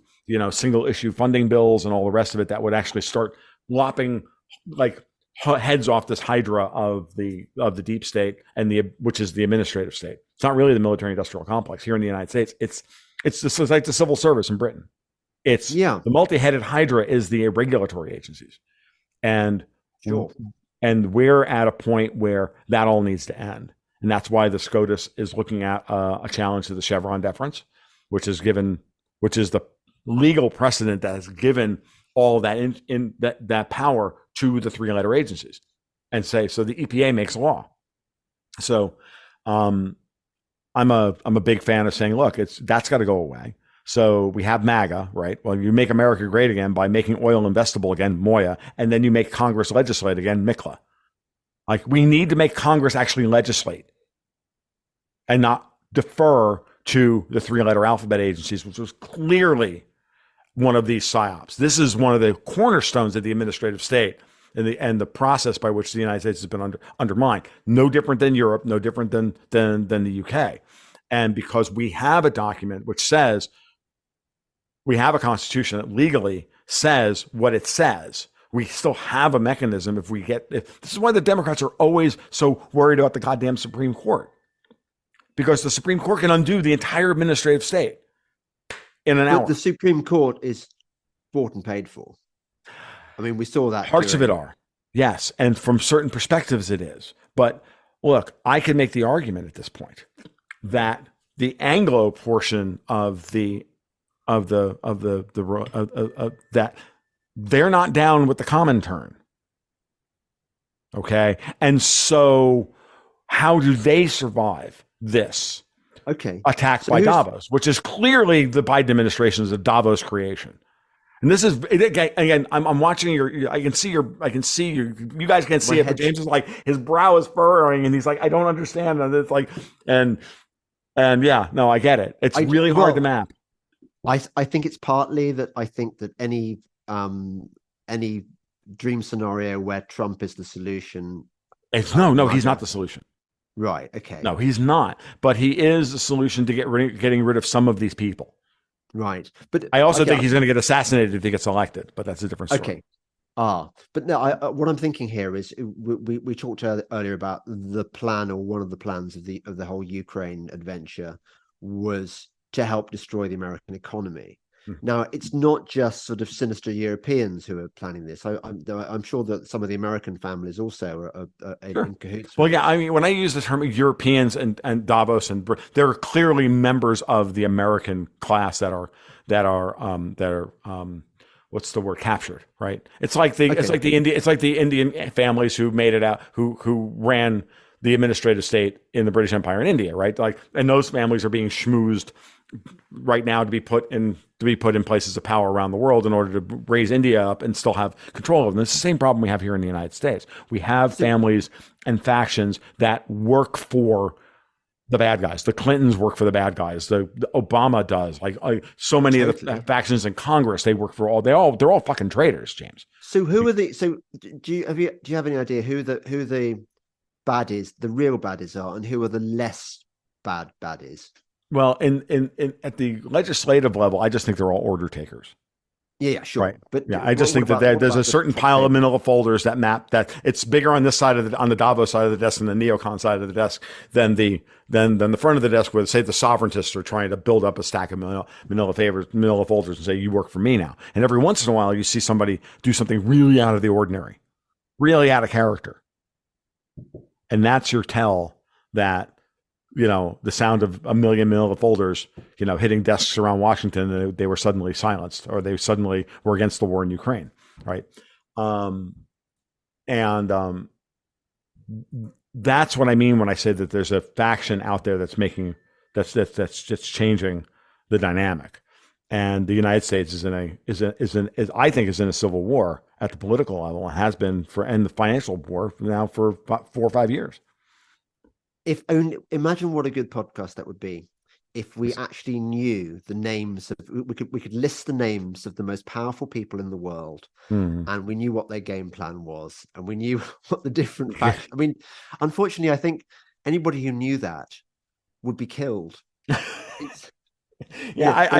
single issue funding bills and all the rest of it that would actually start lopping like heads off this hydra of the deep state and which is the administrative state. It's not really the military industrial complex here in the United States. It's like the civil service in Britain. The multi-headed hydra is the regulatory agencies, and sure. And we're at a point where that all needs to end, and that's why the SCOTUS is looking at a challenge to the Chevron deference, which is the legal precedent that has given all that in that power to the three-letter agencies, and say so the EPA makes a law. So I'm a big fan of saying, look, that's got to go away. So we have MAGA, right? Well, you make America great again by making oil investable again, Moya, and then you make Congress legislate again, MICLA. Like, we need to make Congress actually legislate and not defer to the three-letter alphabet agencies, which was clearly one of these psyops. This is one of the cornerstones of the administrative state and the process by which the United States has been undermined. No different than Europe, no different than the UK. And because we have a document which says, we have a constitution that legally says what it says, we still have a mechanism this is why the Democrats are always so worried about the goddamn Supreme Court. Because the Supreme Court can undo the entire administrative state in an hour. The Supreme Court is bought and paid for. I mean, we saw that. Parts of it are, yes. And from certain perspectives it is. But look, I can make the argument at this point that the Anglo portion of that they're not down with the Comintern. Okay. And so how do they survive this attack by Davos, which is clearly the Biden administration's a Davos creation? And this is again. I'm watching I can see you guys can't see it, but James is like, his brow is furrowing, and he's like, I don't understand. And it's like, and yeah, no, I get it. It's really hard to map. I think it's partly that I think that any dream scenario where Trump is the solution. He's not the solution. Right. Okay. No, he's not. But he is the solution to getting rid of some of these people. Right. But I also think he's going to get assassinated if he gets elected. But that's a different story. Okay. But no, what I'm thinking here is we talked earlier about the plan, or one of the plans of the whole Ukraine adventure was to help destroy the American economy. Now, it's not just sort of sinister Europeans who are planning this. I'm sure that some of the American families also are in cahoots. Well, yeah, I mean, when I use the term Europeans and Davos, and they're clearly members of the American class that are what's the word, captured, right? It's like the Indian families who made it out, who ran the administrative state in the British Empire in India, right? Like, and those families are being schmoozed right now to be put in places of power around the world in order to raise India up and still have control of them. It's the same problem we have here in the United States. We have families and factions that work for the bad guys. The Clintons work for the bad guys. The Obama does. Like so many of the factions in Congress, they work for they're all fucking traitors, James. So who are the? So do you have any idea who the baddies, the real baddies are, and who are the less bad baddies? Well, in at the legislative level, I just think they're all order takers. Yeah, sure. Right. But yeah, I just think that there's a certain pile of manila folders that map that it's bigger on this side of on the Davos side of the desk and the neocon side of the desk than the front of the desk where, say, the sovereigntists are trying to build up a stack of manila folders and say, you work for me now. And every once in a while, you see somebody do something really out of the ordinary, really out of character. And that's your tell that, the sound of a million manila folders, hitting desks around Washington, they were suddenly silenced, or they suddenly were against the war in Ukraine, right? That's what I mean when I say that there's a faction out there that's just changing the dynamic, and the United States is I think is in a civil war at the political level, and has been and the financial war now for about 4 or 5 years. If only, imagine what a good podcast that would be if we actually knew the names of, we could list the names of the most powerful people in the world, and we knew what their game plan was, and we knew what the different factions. I mean, unfortunately, I think anybody who knew that would be killed. I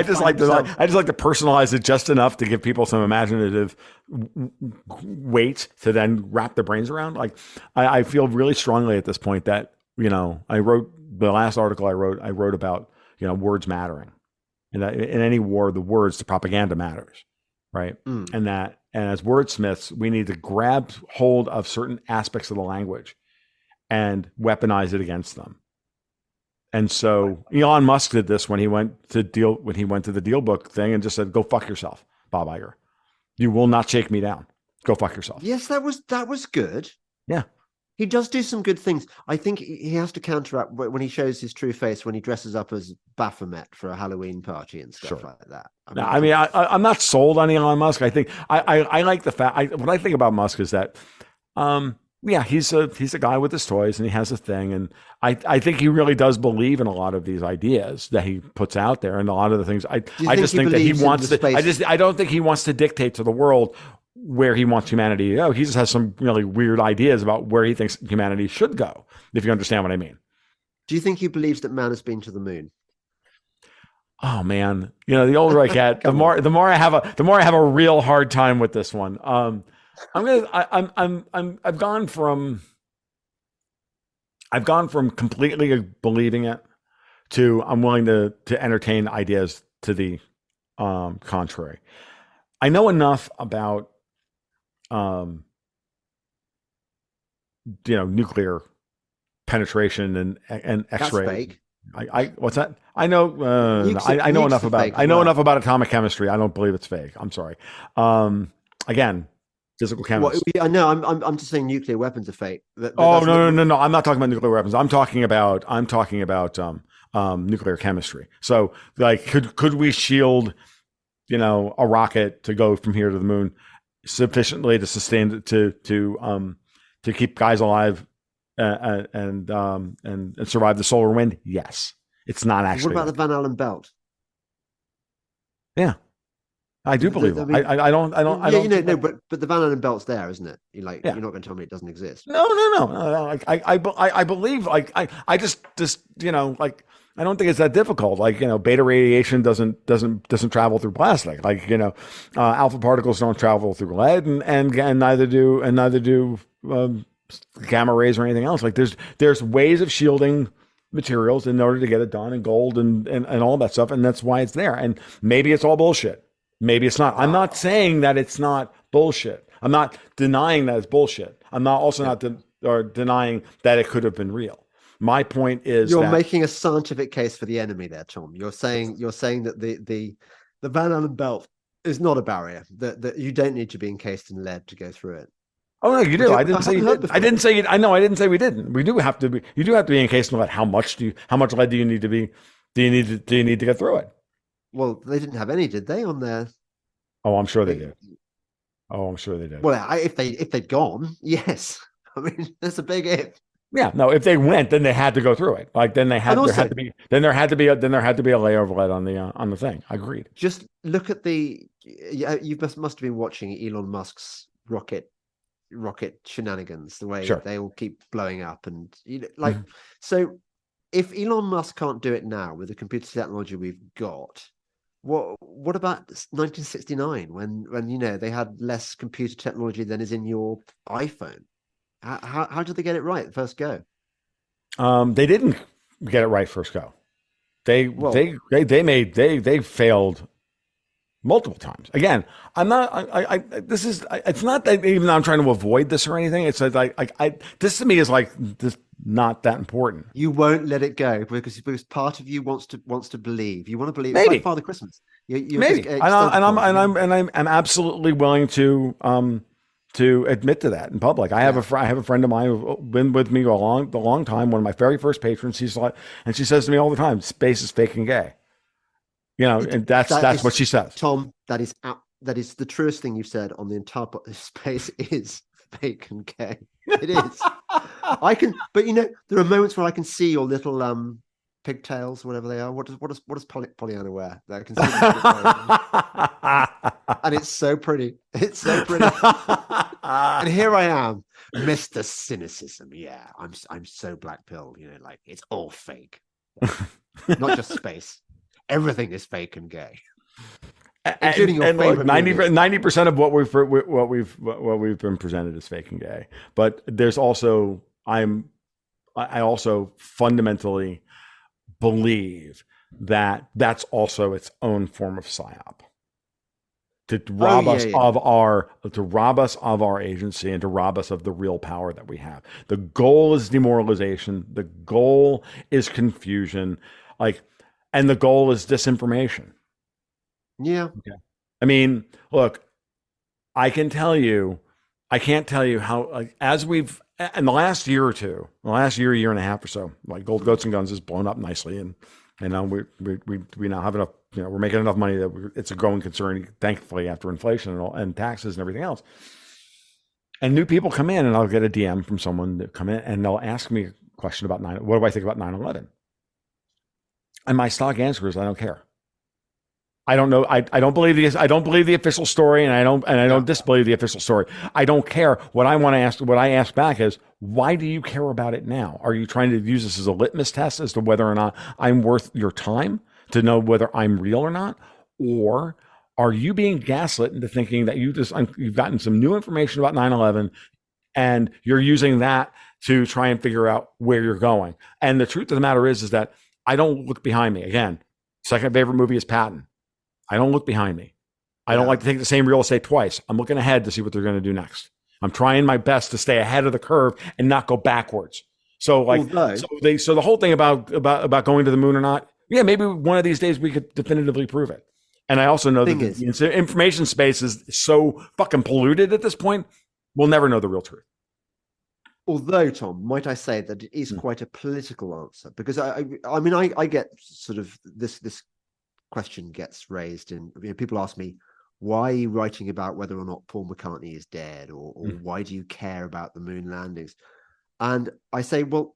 just like to personalize it just enough to give people some imaginative weight to then wrap their brains around. Like, I feel really strongly at this point that, I wrote the last article I wrote about, words mattering, and that in any war, the propaganda matters, right? And as wordsmiths, we need to grab hold of certain aspects of the language and weaponize it against them. And so Elon Musk did this when he went to the deal book thing and just said, "Go fuck yourself, Bob Iger. You will not shake me down. Go fuck yourself." Yes, that was good. Yeah. He does do some good things. I think he has to counteract when he shows his true face, when he dresses up as Baphomet for a Halloween party and stuff like that. I'm not sold on Elon Musk. I think I like the fact. What I think about Musk is that, he's a guy with his toys and he has a thing, and I think he really does believe in a lot of these ideas that he puts out there, and a lot of the things. I just think that he wants to. I don't think he wants to dictate to the world where he wants humanity to go. He just has some really weird ideas about where he thinks humanity should go, if you understand what I mean. Do you think he believes that man has been to the moon? Oh man, the older I get, the more I have a real hard time with this one. I've gone from completely believing it to I'm willing to entertain ideas to the contrary. I know enough about nuclear penetration and X-ray. What's that? I know. I know enough about. I know enough about atomic chemistry. I don't believe it's fake. I'm sorry. Again, physical chemistry. I know. I'm just saying nuclear weapons are fake. No. I'm not talking about nuclear weapons. I'm talking about nuclear chemistry. So, like, could we shield, a rocket to go from here to the moon sufficiently to sustain to keep guys alive and survive the solar wind? Yes. It's not actually. What about the Van Allen belt? Yeah, I do believe it. I don't. But the Van Allen belt's there, isn't it? You're not going to tell me it doesn't exist. No. I believe. I just I don't think it's that difficult. Beta radiation doesn't travel through plastic. Alpha particles don't travel through lead, and neither do gamma rays or anything else. There's ways of shielding materials in order to get it done, and gold and all that stuff, and that's why it's there. And maybe it's all bullshit. Maybe it's not. I'm not saying that it's not bullshit. I'm not denying that it's bullshit. I'm not also not denying that it could have been real. My point is you're making a scientific case for the enemy there, Tom. You're saying that the Van Allen belt is not a barrier, that you don't need to be encased in lead to go through it. Oh no, you do. I didn't say you did. I didn't say you. I know. I didn't say we didn't. We do have to be. You do have to be encased in lead. How much lead do you need to be Do you need to get through it? Well, they didn't have any, did they? On their Oh, I'm sure they they, did. Oh, I'm sure they did. well, if they'd gone, yes. I mean, that's a big if. Yeah, no. If they went, then they had to go through it. Like then And there had also, to be then there had to be a layer of lead on the thing. I agreed. just look at you must have been watching Elon Musk's rocket shenanigans, the way Sure. they all keep blowing up, and Mhm. so. If Elon Musk can't do it now with the computer technology we've got, what about 1969 when they had less computer technology than is in your iPhone? How did they get it right the first go? They didn't get it right first go. Well, They failed multiple times. Again, I'm not. This is. It's not that even though I'm trying to avoid this or anything. It's like this to me is like this not that important. you won't let it go because part of you wants to believe. You want to believe. It's like Maybe, Father Christmas. You're just maybe, Santa Claus. I'm absolutely willing to admit to that in public. Yeah. I have a friend of mine who's been with me a long time. One of my very first patrons. She's like, and she says to me all the time, "Space is fake and gay." And That that's is what she says. Tom. That is the truest thing you've said on the entire space is fake and gay. It is. I can, but there are moments where I can see your little pigtails, whatever they are. What does Pollyanna wear? That I can see, and it's so pretty. It's so pretty. And here I am, Mr. Cynicism. Yeah, I'm so black pill. Like it's all fake, not just space. Everything is fake and gay, including your favorite 90% of what we've been presented as fake and gay. But there's also I also fundamentally believe that that's also its own form of psyop to rob us of our agency and to rob us of the real power that we have. The goal is demoralization. The goal is confusion. And the goal is disinformation. Yeah. Okay. I mean, look, I can't tell you how, as we've, in the last year or two, the last year and a half or so, like Goats and Guns has blown up nicely. And now we now have enough, we're making enough money that it's a growing concern, thankfully, after inflation and taxes and everything else. And new people come in and I'll get a DM from someone that come in and they'll ask me a question about what do I think about 9/11? And my stock answer is I don't care. I don't know. I don't believe the official story, and I don't disbelieve the official story. I don't care. What I ask back is, why do you care about it now? Are you trying to use this as a litmus test as to whether or not I'm worth your time to know whether I'm real or not? Or are you being gaslit into thinking that you've gotten some new information about 9/11 and you're using that to try and figure out where you're going? And the truth of the matter is that I don't look behind me. Again, second favorite movie is Patton. I don't look behind me. I don't like to take the same real estate twice. I'm looking ahead to see what they're going to do next. I'm trying my best to stay ahead of the curve and not go backwards. So so the whole thing about going to the moon or not, yeah, maybe one of these days we could definitively prove it. And I also know that the information space is so fucking polluted at this point, we'll never know the real truth. Although, Tom, might I say that it is quite a political answer, because I mean, I get sort of this question gets raised in, people ask me, why are you writing about whether or not Paul McCartney is dead, or why do you care about the moon landings? And I say, well,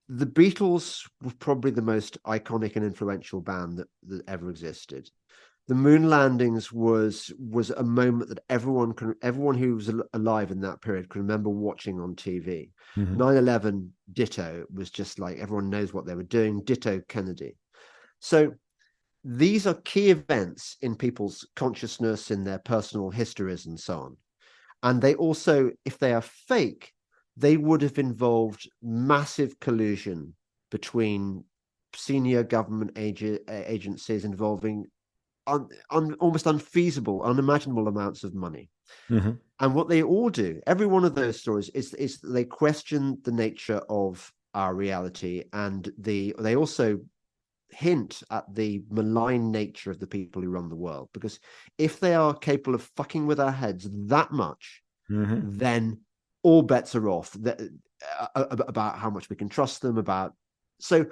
the Beatles were probably the most iconic and influential band that ever existed. The moon landings was a moment that everyone who was alive in that period can remember watching on TV. 9/11, ditto, was just like everyone knows what they were doing. Ditto Kennedy. So these are key events in people's consciousness, in their personal histories, and so on. And they also, if they are fake, they would have involved massive collusion between senior government agencies involving almost unfeasible, unimaginable amounts of money. And what they all do, every one of those stories, is they question the nature of our reality, and they also hint at the malign nature of the people who run the world. Because if they are capable of fucking with our heads that much, then all bets are off about how much we can trust them. So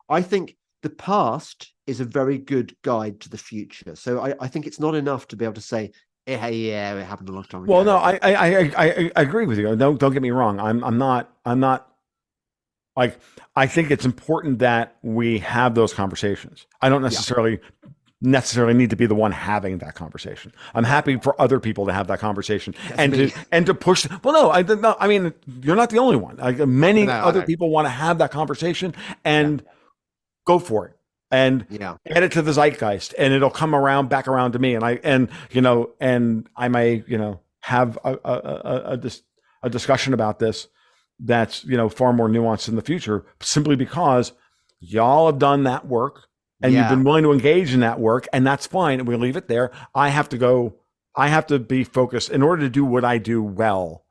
I think the past is a very good guide to the future. So I think it's not enough to be able to say, yeah, it happened a long time Well, no, ago. I agree with you. Don't get me wrong. I'm not like, I think it's important that we have those conversations. I don't Yeah, necessarily need to be the one having that conversation. I'm happy for other people to have that conversation that's me. and to push. Well, no, I mean, you're not the only one. Like, many No, I other know. people want to have that conversation, Yeah, and go for it and yeah, add it to the zeitgeist, and it'll come around back around to me. And I may, have a discussion about this that's, far more nuanced in the future, simply because y'all have done that work and you've yeah, been willing to engage in that work, and that's fine. And we leave it there. I have to be focused in order to do what I do well,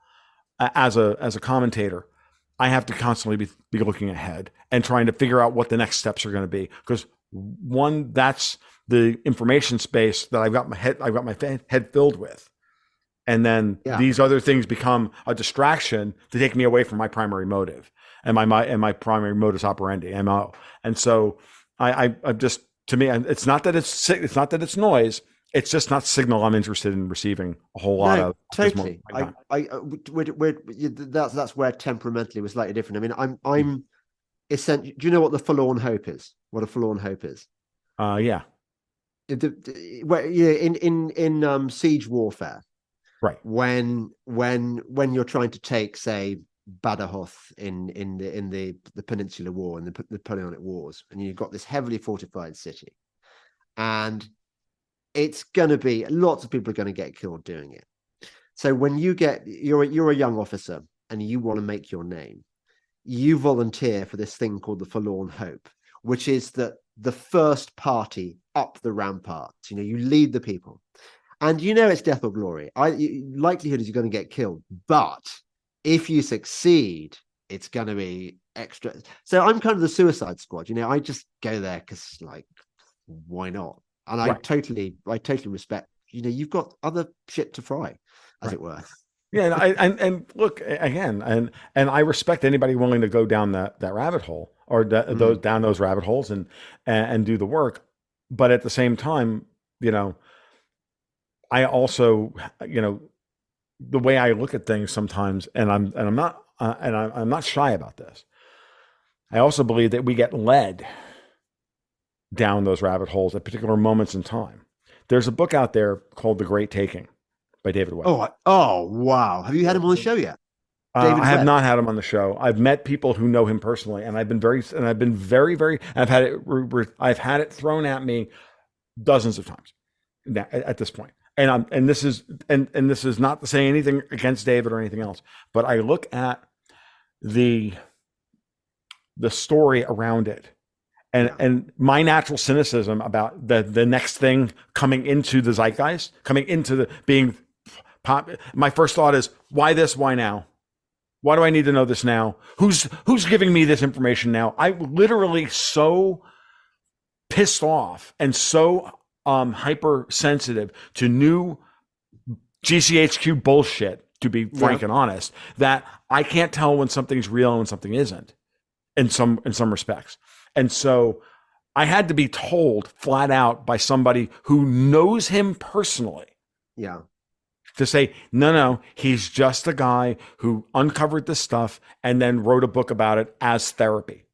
as a commentator. I have to constantly be looking ahead and trying to figure out what the next steps are going to be. Because one, that's the information space that I've got my head filled with. And then yeah. these other things become a distraction to take me away from my primary motive and my primary modus operandi, MO. And so I just, to me, it's not that it's noise. It's just not signal I'm interested in receiving a whole lot No, of. totally. That's where temperamentally was slightly different. I mean, I'm essentially. Do you know what the forlorn hope is? What a forlorn hope is? Yeah. In siege warfare, Right. when you're trying to take, say, Badajoz in the Peninsular War and the Napoleonic Wars, and you've got this heavily fortified city, and it's going to be lots of people are going to get killed doing it. So when you're a young officer and you want to make your name, you volunteer for this thing called the forlorn hope, which is that the first party up the ramparts. You lead the people, and it's death or glory. Likelihood is you're going to get killed, but if you succeed, it's going to be extra. So I'm kind of the Suicide Squad. I just go there because, like, why not? And I Right. totally respect. You've got other shit to fry, as Right. it were. Yeah, and look again, and I respect anybody willing to go down that rabbit hole, or those down those rabbit holes, and do the work. But at the same time, I also, the way I look at things sometimes, and I'm not I'm not shy about this. I also believe that we get led down those rabbit holes at particular moments in time. There's a book out there called The Great Taking by David Webb. Oh, wow! Have you had him on the show yet? David I have Webb. not had him on the show. I've met people who know him personally, and I've been very, very. I've had it thrown at me dozens of times at this point. And this is not to say anything against David or anything else, but I look at the story around it, and my natural cynicism about the next thing coming into the zeitgeist, coming into the being pop. My first thought is, why this? Why now? Why do I need to know this now? Who's giving me this information now? I'm literally so pissed off and so hypersensitive to new GCHQ bullshit, to be frank and honest, that I can't tell when something's real and when something isn't, in some respects. And so I had to be told flat out by somebody who knows him personally. Yeah. To say, no, he's just a guy who uncovered this stuff and then wrote a book about it as therapy.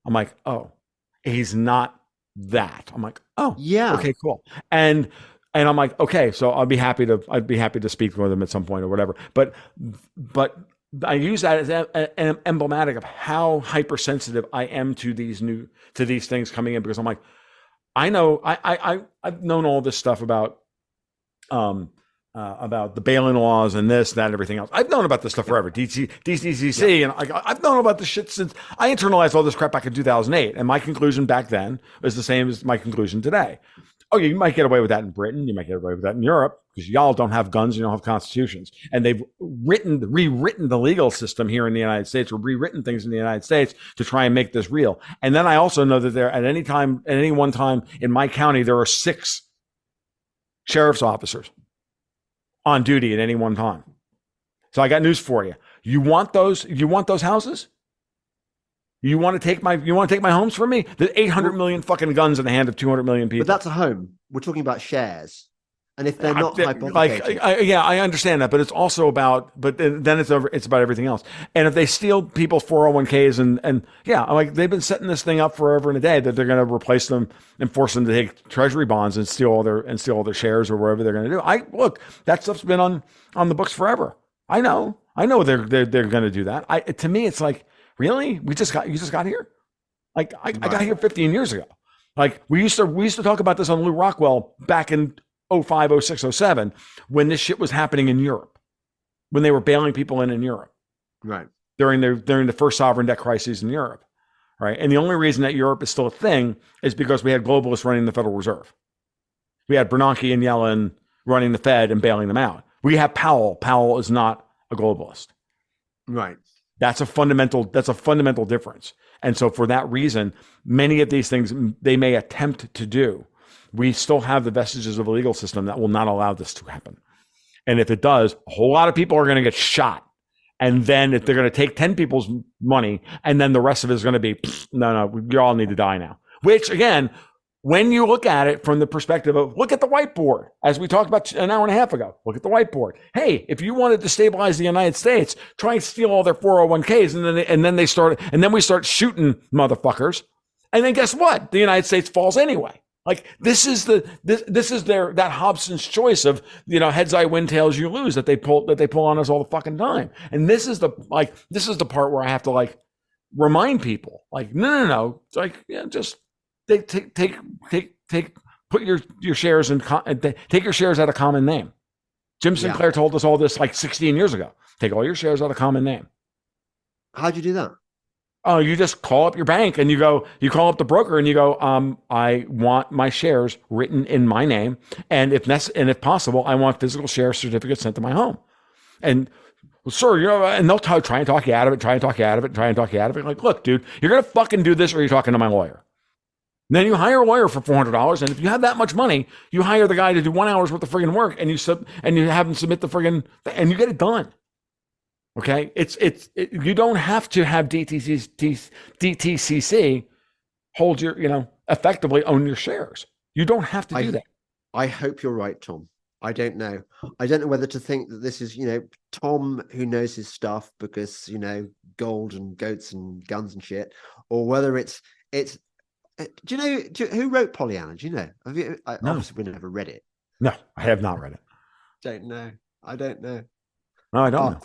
I'm like, oh, he's not that. I'm like, oh, Yeah. okay, cool. And I'm like, okay, so I'd be happy to speak with him at some point or whatever. But I use that as emblematic of how hypersensitive I am to these things coming in, because I'm like, I know I've known all this stuff about the Balin laws and this, that, and everything else. I've known about this stuff forever. DCCC, and I've known about this shit since I internalized all this crap back in 2008. And my conclusion back then was the same as my conclusion today. Oh, you might get away with that in Britain. You might get away with that in Europe, because y'all don't have guns, you don't have constitutions. And they've rewritten the legal system here in the United States, or rewritten things in the United States to try and make this real. And then I also know that at any one time in my county, there are 6 sheriff's officers on duty at any one time. So I got news for you. You want those houses? You want to take my homes from me? There's 800 million fucking guns in the hand of 200 million people. But that's a home. We're talking about shares. And if they're not hypothecated, I understand that, but it's also about, but then it's about everything else. And if they steal people's 401ks and yeah, like they've been setting this thing up forever and a day that they're going to replace them and force them to take treasury bonds and steal all their shares or whatever they're going to do. Look, that stuff's been on the books forever. I know they're going to do that. To me, it's like, really? You just got here? Like I got here 15 years ago. Like we used to talk about this on Lou Rockwell back in 05, 06, 07, when this shit was happening in Europe, when they were bailing people in Europe, right? During the first sovereign debt crises in Europe, right? And the only reason that Europe is still a thing is because we had globalists running the Federal Reserve. We had Bernanke and Yellen running the Fed and bailing them out. We have Powell. Powell is not a globalist, right? That's a fundamental difference. And so for that reason, many of these things they may attempt to do, we still have the vestiges of a legal system that will not allow this to happen. And if it does, a whole lot of people are going to get shot. And then if they're going to take 10 people's money, and then the rest of it is going to be, no, you all need to die now. Which, again, when you look at it from the perspective of, look at the whiteboard, as we talked about an hour and a half ago, look at the whiteboard. Hey, if you wanted to destabilize the United States, try and steal all their 401ks, and then we start shooting motherfuckers. And then guess what? The United States falls anyway. Like this is that Hobson's choice of, heads I win, tails you lose that they pull on us all the fucking time. And this is the part where I have to remind people no. It's like, yeah, just put your shares in, take your shares out of common name. Jim Sinclair told us all this 16 years ago. Take all your shares out of common name. How'd you do that? Oh, you just call up your bank and you call up the broker and you go, I want my shares written in my name. And if possible, I want physical share certificates sent to my home. And sir, and they'll try and talk you out of it. Like, look, dude, you're going to fucking do this or you're talking to my lawyer. And then you hire a lawyer for $400. And if you have that much money, you hire the guy to do 1 hour's worth of friggin' work and you have him submit the friggin' and you get it done. Okay, you don't have to have DTCC hold your, effectively own your shares. You don't have to do that. I hope you're right, Tom. I don't know. I don't know whether to think that this is, Tom who knows his stuff because, gold and goats and guns and shit, or whether it's. Do you know who wrote Pollyanna? Do you know? No. Obviously, we never read it. No, I have not read it. Don't know. I don't know. No, I don't know.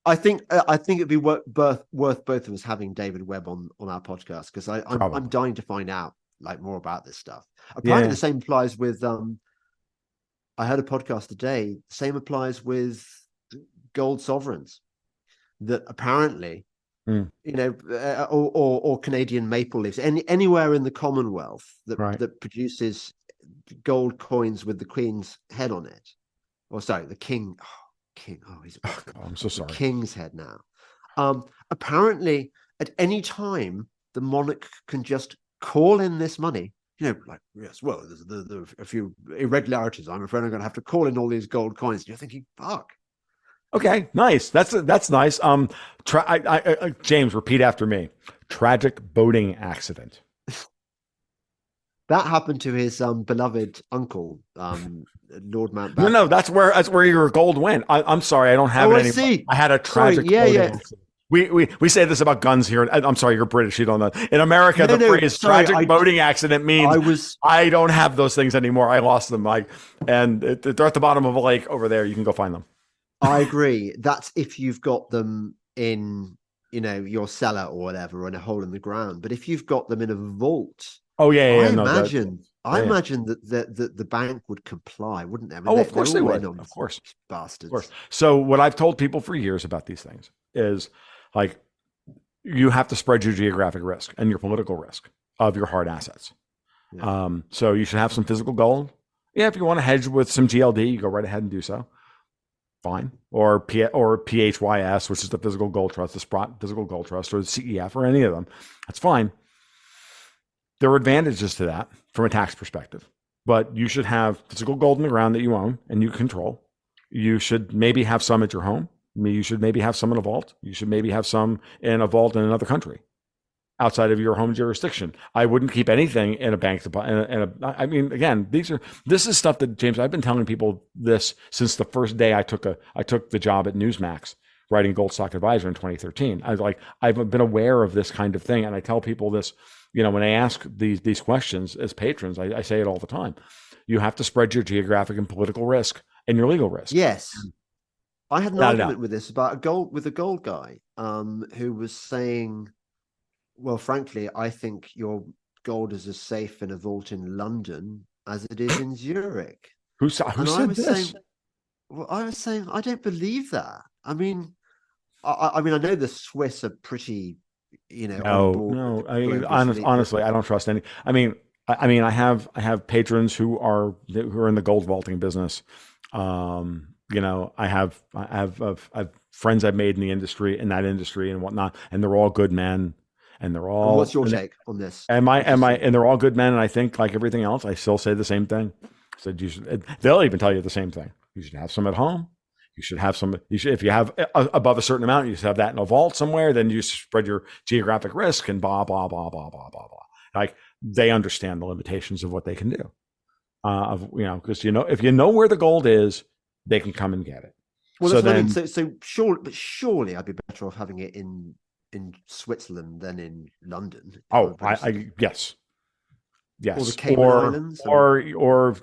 I think it'd be worth both of us having David Webb on our podcast because I'm dying to find out more about this stuff. Apparently, the same applies with. I heard a podcast today. The same applies with gold sovereigns. That apparently, or Canadian maple leaves, anywhere in the Commonwealth that produces gold coins with the Queen's head on it, or sorry, the King. I'm so sorry. King's head now. Apparently, at any time, the monarch can just call in this money. Yes, well, there are a few irregularities. I'm afraid I'm going to have to call in all these gold coins. And you're thinking, fuck. Okay, nice. That's nice. James, repeat after me. Tragic boating accident. That happened to his beloved uncle, Lord Mountbatten. No, that's where your gold went. I'm sorry, I don't have it anymore. See. I had a tragic boating accident. We say this about guns here. I'm sorry, you're British. You don't know. In America, the phrase tragic boating accident means I don't have those things anymore. I lost them. And they're at the bottom of a lake over there. You can go find them. I agree. That's if you've got them in, your cellar or whatever, or in a hole in the ground. But if you've got them in a vault. Oh yeah. I imagine that the bank would comply, wouldn't they? I mean, of course they would. Of course, bastards. Of course. So what I've told people for years about these things is you have to spread your geographic risk and your political risk of your hard assets. Yeah. So you should have some physical gold. Yeah, if you want to hedge with some GLD, you go right ahead and do so. Fine. Or PHYS, which is the physical gold trust, the Sprott physical gold trust, or the CEF, or any of them. That's fine. There are advantages to that from a tax perspective, but you should have physical gold in the ground that you own and you control. You should maybe have some at your home. You should maybe have some in a vault. You should maybe have some in a vault in another country. outside of your home jurisdiction. I wouldn't keep anything in a bank deposit. I mean, again, this is stuff that, James, I've been telling people this since the first day I took the job at Newsmax writing Gold Stock Advisor in 2013. I've been aware of this kind of thing, and I tell people this, when they ask these questions as patrons, I say it all the time. You have to spread your geographic and political risk and your legal risk. Yes. I had an Without a argument doubt. with this about a gold guy, who was saying, well, frankly, I think your gold is as safe in a vault in London as it is in Zurich. Who And said this? I was saying, I don't believe that. I mean, I know the Swiss are pretty, on No, board with no. the I mean, globalist elite. honestly, I don't trust any. I have patrons who are in the gold vaulting business. I have friends I've made in that industry and whatnot, and they're all good men, and they're And all. what's your take on this? And they're all good men, and I think, like everything else, I still say the same thing. I said they'll even tell you the same thing. You should have some at home. You should have some. If you have above a certain amount, you should have that in a vault somewhere. Then you spread your geographic risk and blah blah blah blah blah blah blah. Like, they understand the limitations of what they can do. Because if you know where the gold is, they can come and get it. Well, that's what I mean. So surely I'd be better off having it in Switzerland than in London. Oh, yes. Or the Cayman Islands, or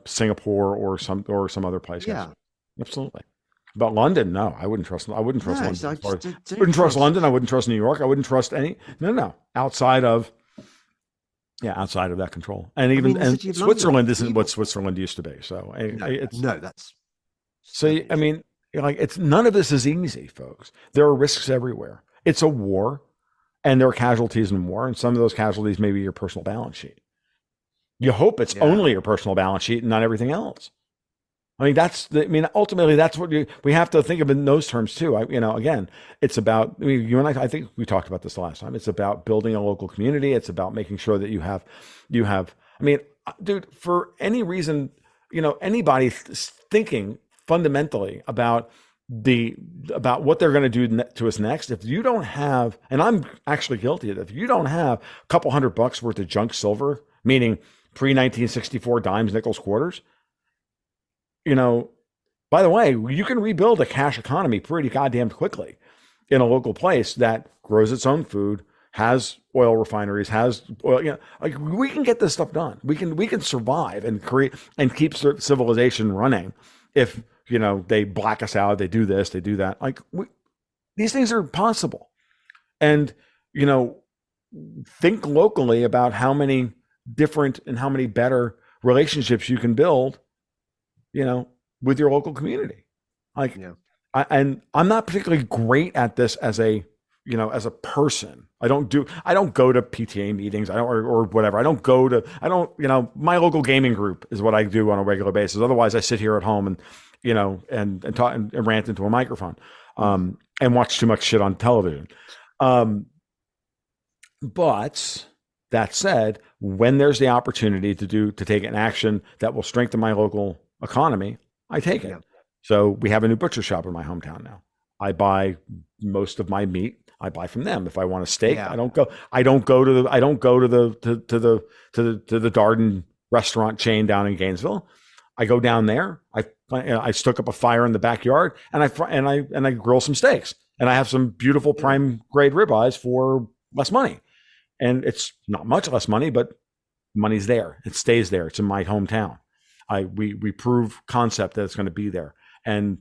Singapore or some other place. Yeah, yes. Absolutely. But London, no, I wouldn't trust. I wouldn't trust London. So I wouldn't trust London. I wouldn't trust New York. I wouldn't trust any. No. Outside of that control, and even Switzerland isn't what Switzerland used to be. So that's so. I mean, it's none of this is easy, folks. There are risks everywhere. It's a war. And there are casualties in war, and some of those casualties may be your personal balance sheet. You hope it's only your personal balance sheet and not everything else. I mean, ultimately, that's what we have to think of in those terms too. Again, it's about, you and I think we talked about this the last time. It's about building a local community. It's about making sure that you have, I mean, dude, for any reason, anybody thinking fundamentally about what they're going to do to us next, if you don't have, and I'm actually guilty of it, if you don't have a couple $100 worth of junk silver, meaning pre-1964 dimes, nickels, quarters, by the way, you can rebuild a cash economy pretty goddamn quickly in a local place that grows its own food, has oil refineries, has oil, we can get this stuff done. We can survive and create and keep civilization running if they black us out, they do this, they do that. These things are possible. And, think locally about how many different and how many better relationships you can build, with your local community. And I'm not particularly great at this as a person. I don't go to PTA meetings. Or whatever. My local gaming group is what I do on a regular basis. Otherwise I sit here at home and, and talk and rant into a microphone, and watch too much shit on television. But that said, when there's the opportunity to take an action that will strengthen my local economy, I take it. Yeah. So we have a new butcher shop in my hometown now. I buy most of my meat. I buy from them. If I want a steak, I don't go to the Darden restaurant chain down in Gainesville. I go down there. I stoke up a fire in the backyard, and I grill some steaks, and I have some beautiful prime grade ribeyes for less money, and it's not much less money, but money's there. It stays there. It's in my hometown. We prove concept that it's going to be there, and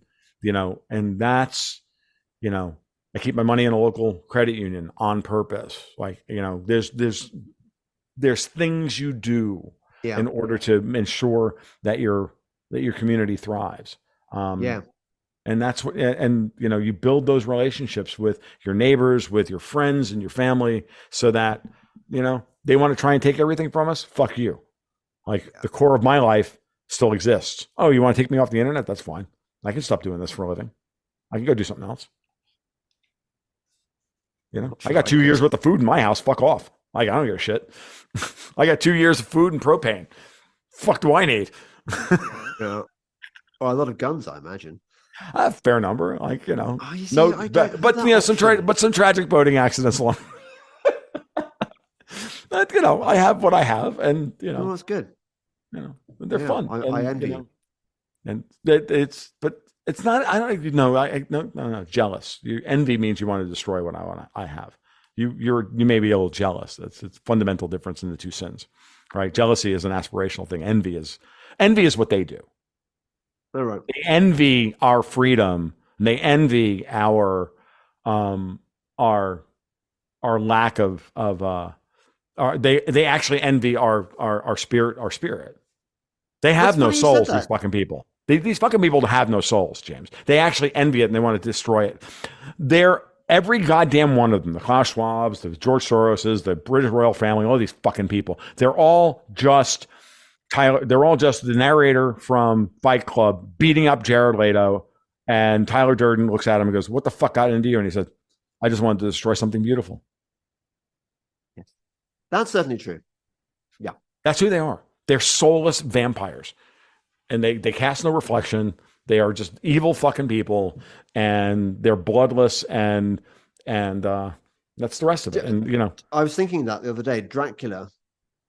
that's I keep my money in a local credit union on purpose. There's things you do in order to ensure that your community thrives. And that's what, you build those relationships with your neighbors, with your friends and your family, so that, they want to try and take everything from us. Fuck you. The core of my life still exists. Oh, you want to take me off the internet? That's fine. I can stop doing this for a living. I can go do something else. I got 2 years worth of food in my house. Fuck off. I don't give a shit. I got 2 years of food and propane. Fuck do I need? Well, a lot of guns, I imagine. A fair number, some tragic boating accidents along. But, I have what I have, and Oh, that's good. they're fun. I And envy you. And but it's not. I don't no jealous. Envy means you want to destroy what I have. You may be a little jealous. It's a fundamental difference in the two sins, right? Jealousy is an aspirational thing. Envy is what they do. All right. They envy our freedom. And they envy our lack of they actually envy our spirit. They have no souls. These fucking people. These fucking people have no souls, James. They actually envy it and they want to destroy it. Every goddamn one of them, the Klaus Schwabs, the George Soroses, the British royal family, all these fucking people, they're all just the narrator from Fight Club beating up Jared Leto, and Tyler Durden looks at him and goes, "What the fuck got into you?" And he said, "I just wanted to destroy something beautiful." Yes. That's certainly true. Yeah. That's who they are. They're soulless vampires. And they cast no reflection. They are just evil fucking people, and they're bloodless, and that's the rest of it. And I was thinking that the other day. Dracula,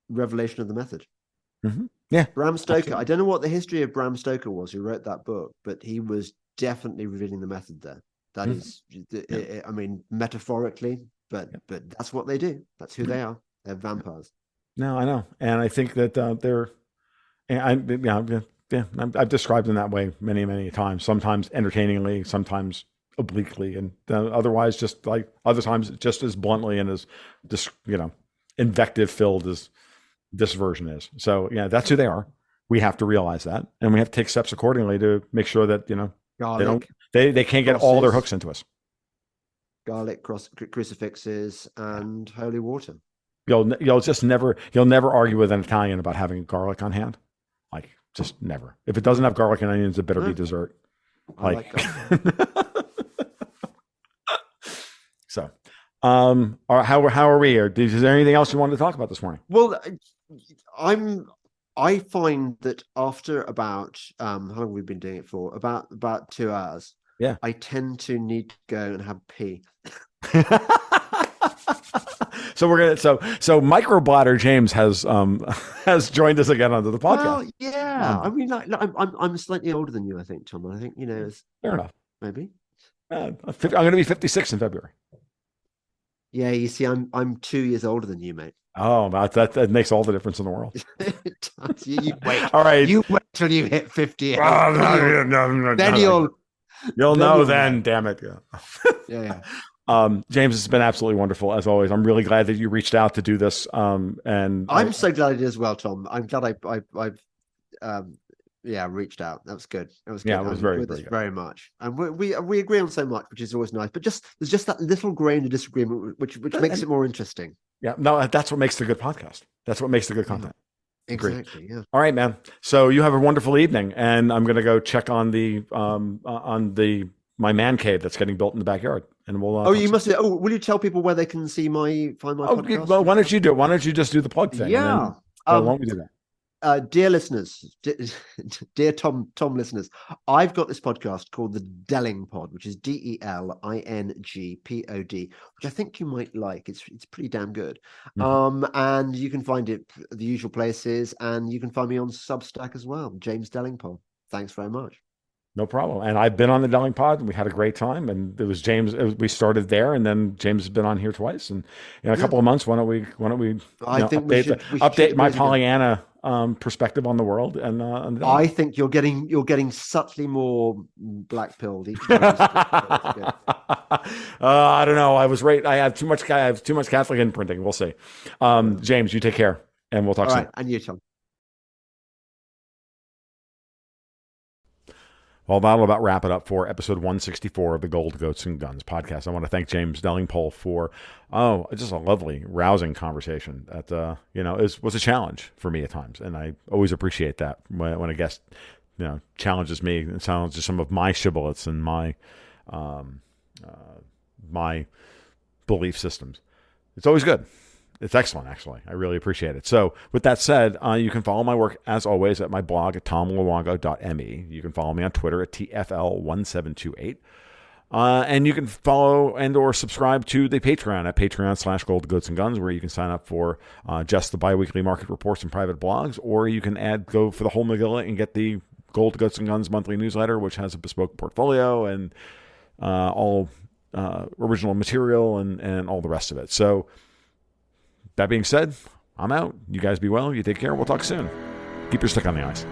Revelation of the Method. Mm-hmm. Yeah, Bram Stoker. Absolutely. I don't know what the history of Bram Stoker was, who wrote that book, but he was definitely revealing the method there. That is, I mean, metaphorically, but that's what they do. That's who they are. They're vampires. No, I know, and I think that they're. I've described them that way many, many times. Sometimes entertainingly, sometimes obliquely, and otherwise just like other times just as bluntly and as just invective filled as this version is. So yeah, that's who they are. We have to realize that, and we have to take steps accordingly to make sure that they can't get all their hooks into us. Garlic, crucifixes, and holy water. You'll never argue with an Italian about having garlic on hand. Like, just never. If it doesn't have garlic and onions, it better be dessert. Like so, how are we? Is there anything else you wanted to talk about this morning? Well, I find that after about how long have we been doing it for? About 2 hours. Yeah. I tend to need to go and have pee. So microbladder James has joined us again onto the podcast. Well, yeah. I mean, I'm slightly older than you, I think, Tom. I think fair enough. Maybe. I'm going to be 56 in February. Yeah, you see, I'm 2 years older than you, mate. Oh, that makes all the difference in the world. It does. You wait. All right. You wait till you hit 50. Then you'll know then. Damn it. Yeah. James, it's been absolutely wonderful as always. I'm really glad that you reached out to do this. And I'm so glad it is well, Tom. I'm glad I reached out. That was good. It was good. Yeah, it was very good. Very much. And we agree on so much, which is always nice. But there's just that little grain of disagreement, which makes it more interesting. Yeah, no, that's what makes the good podcast. That's what makes the good content. Exactly. Yeah. All right, man. So you have a wonderful evening, and I'm going to go check on my man cave that's getting built in the backyard, and we'll. You must. Will you tell people where they can find my podcast? Well, why don't you do it? Why don't you just do the plug thing? Yeah. Why don't we do that? Dear listeners, dear Tom listeners, I've got this podcast called the Delingpod, which is DELINGPOD, which I think you might like. It's pretty damn good. Mm-hmm. And you can find it at the usual places, and you can find me on Substack as well, James Delingpole. Thanks very much. No problem. And I've been on the Delingpod, and we had a great time. And it was James. We started there, and then James has been on here twice. And in a couple of months, why don't we update my Pollyanna perspective on the world? And I think you're getting subtly more black-pilled each time. I don't know. I have too much Catholic imprinting. We'll see. James, you take care, and we'll talk soon. All right, and you, Tom. Well, that'll about wrap it up for episode 164 of the Gold Goats and Guns podcast. I want to thank James Delingpole for just a lovely, rousing conversation that was a challenge for me at times, and I always appreciate that when a guest challenges me and challenges some of my shibboleths and my my belief systems. It's always good. It's excellent, actually. I really appreciate it. So with that said, you can follow my work, as always, at my blog at tomluongo.me. You can follow me on Twitter at TFL1728. And you can follow and or subscribe to the Patreon at patreon.com/Gold Goats and Guns, where you can sign up for just the biweekly market reports and private blogs, or you can go for the whole Megillah and get the Gold Goats and Guns monthly newsletter, which has a bespoke portfolio and all original material and all the rest of it. So that being said, I'm out. You guys be well. You take care. We'll talk soon. Keep your stick on the ice.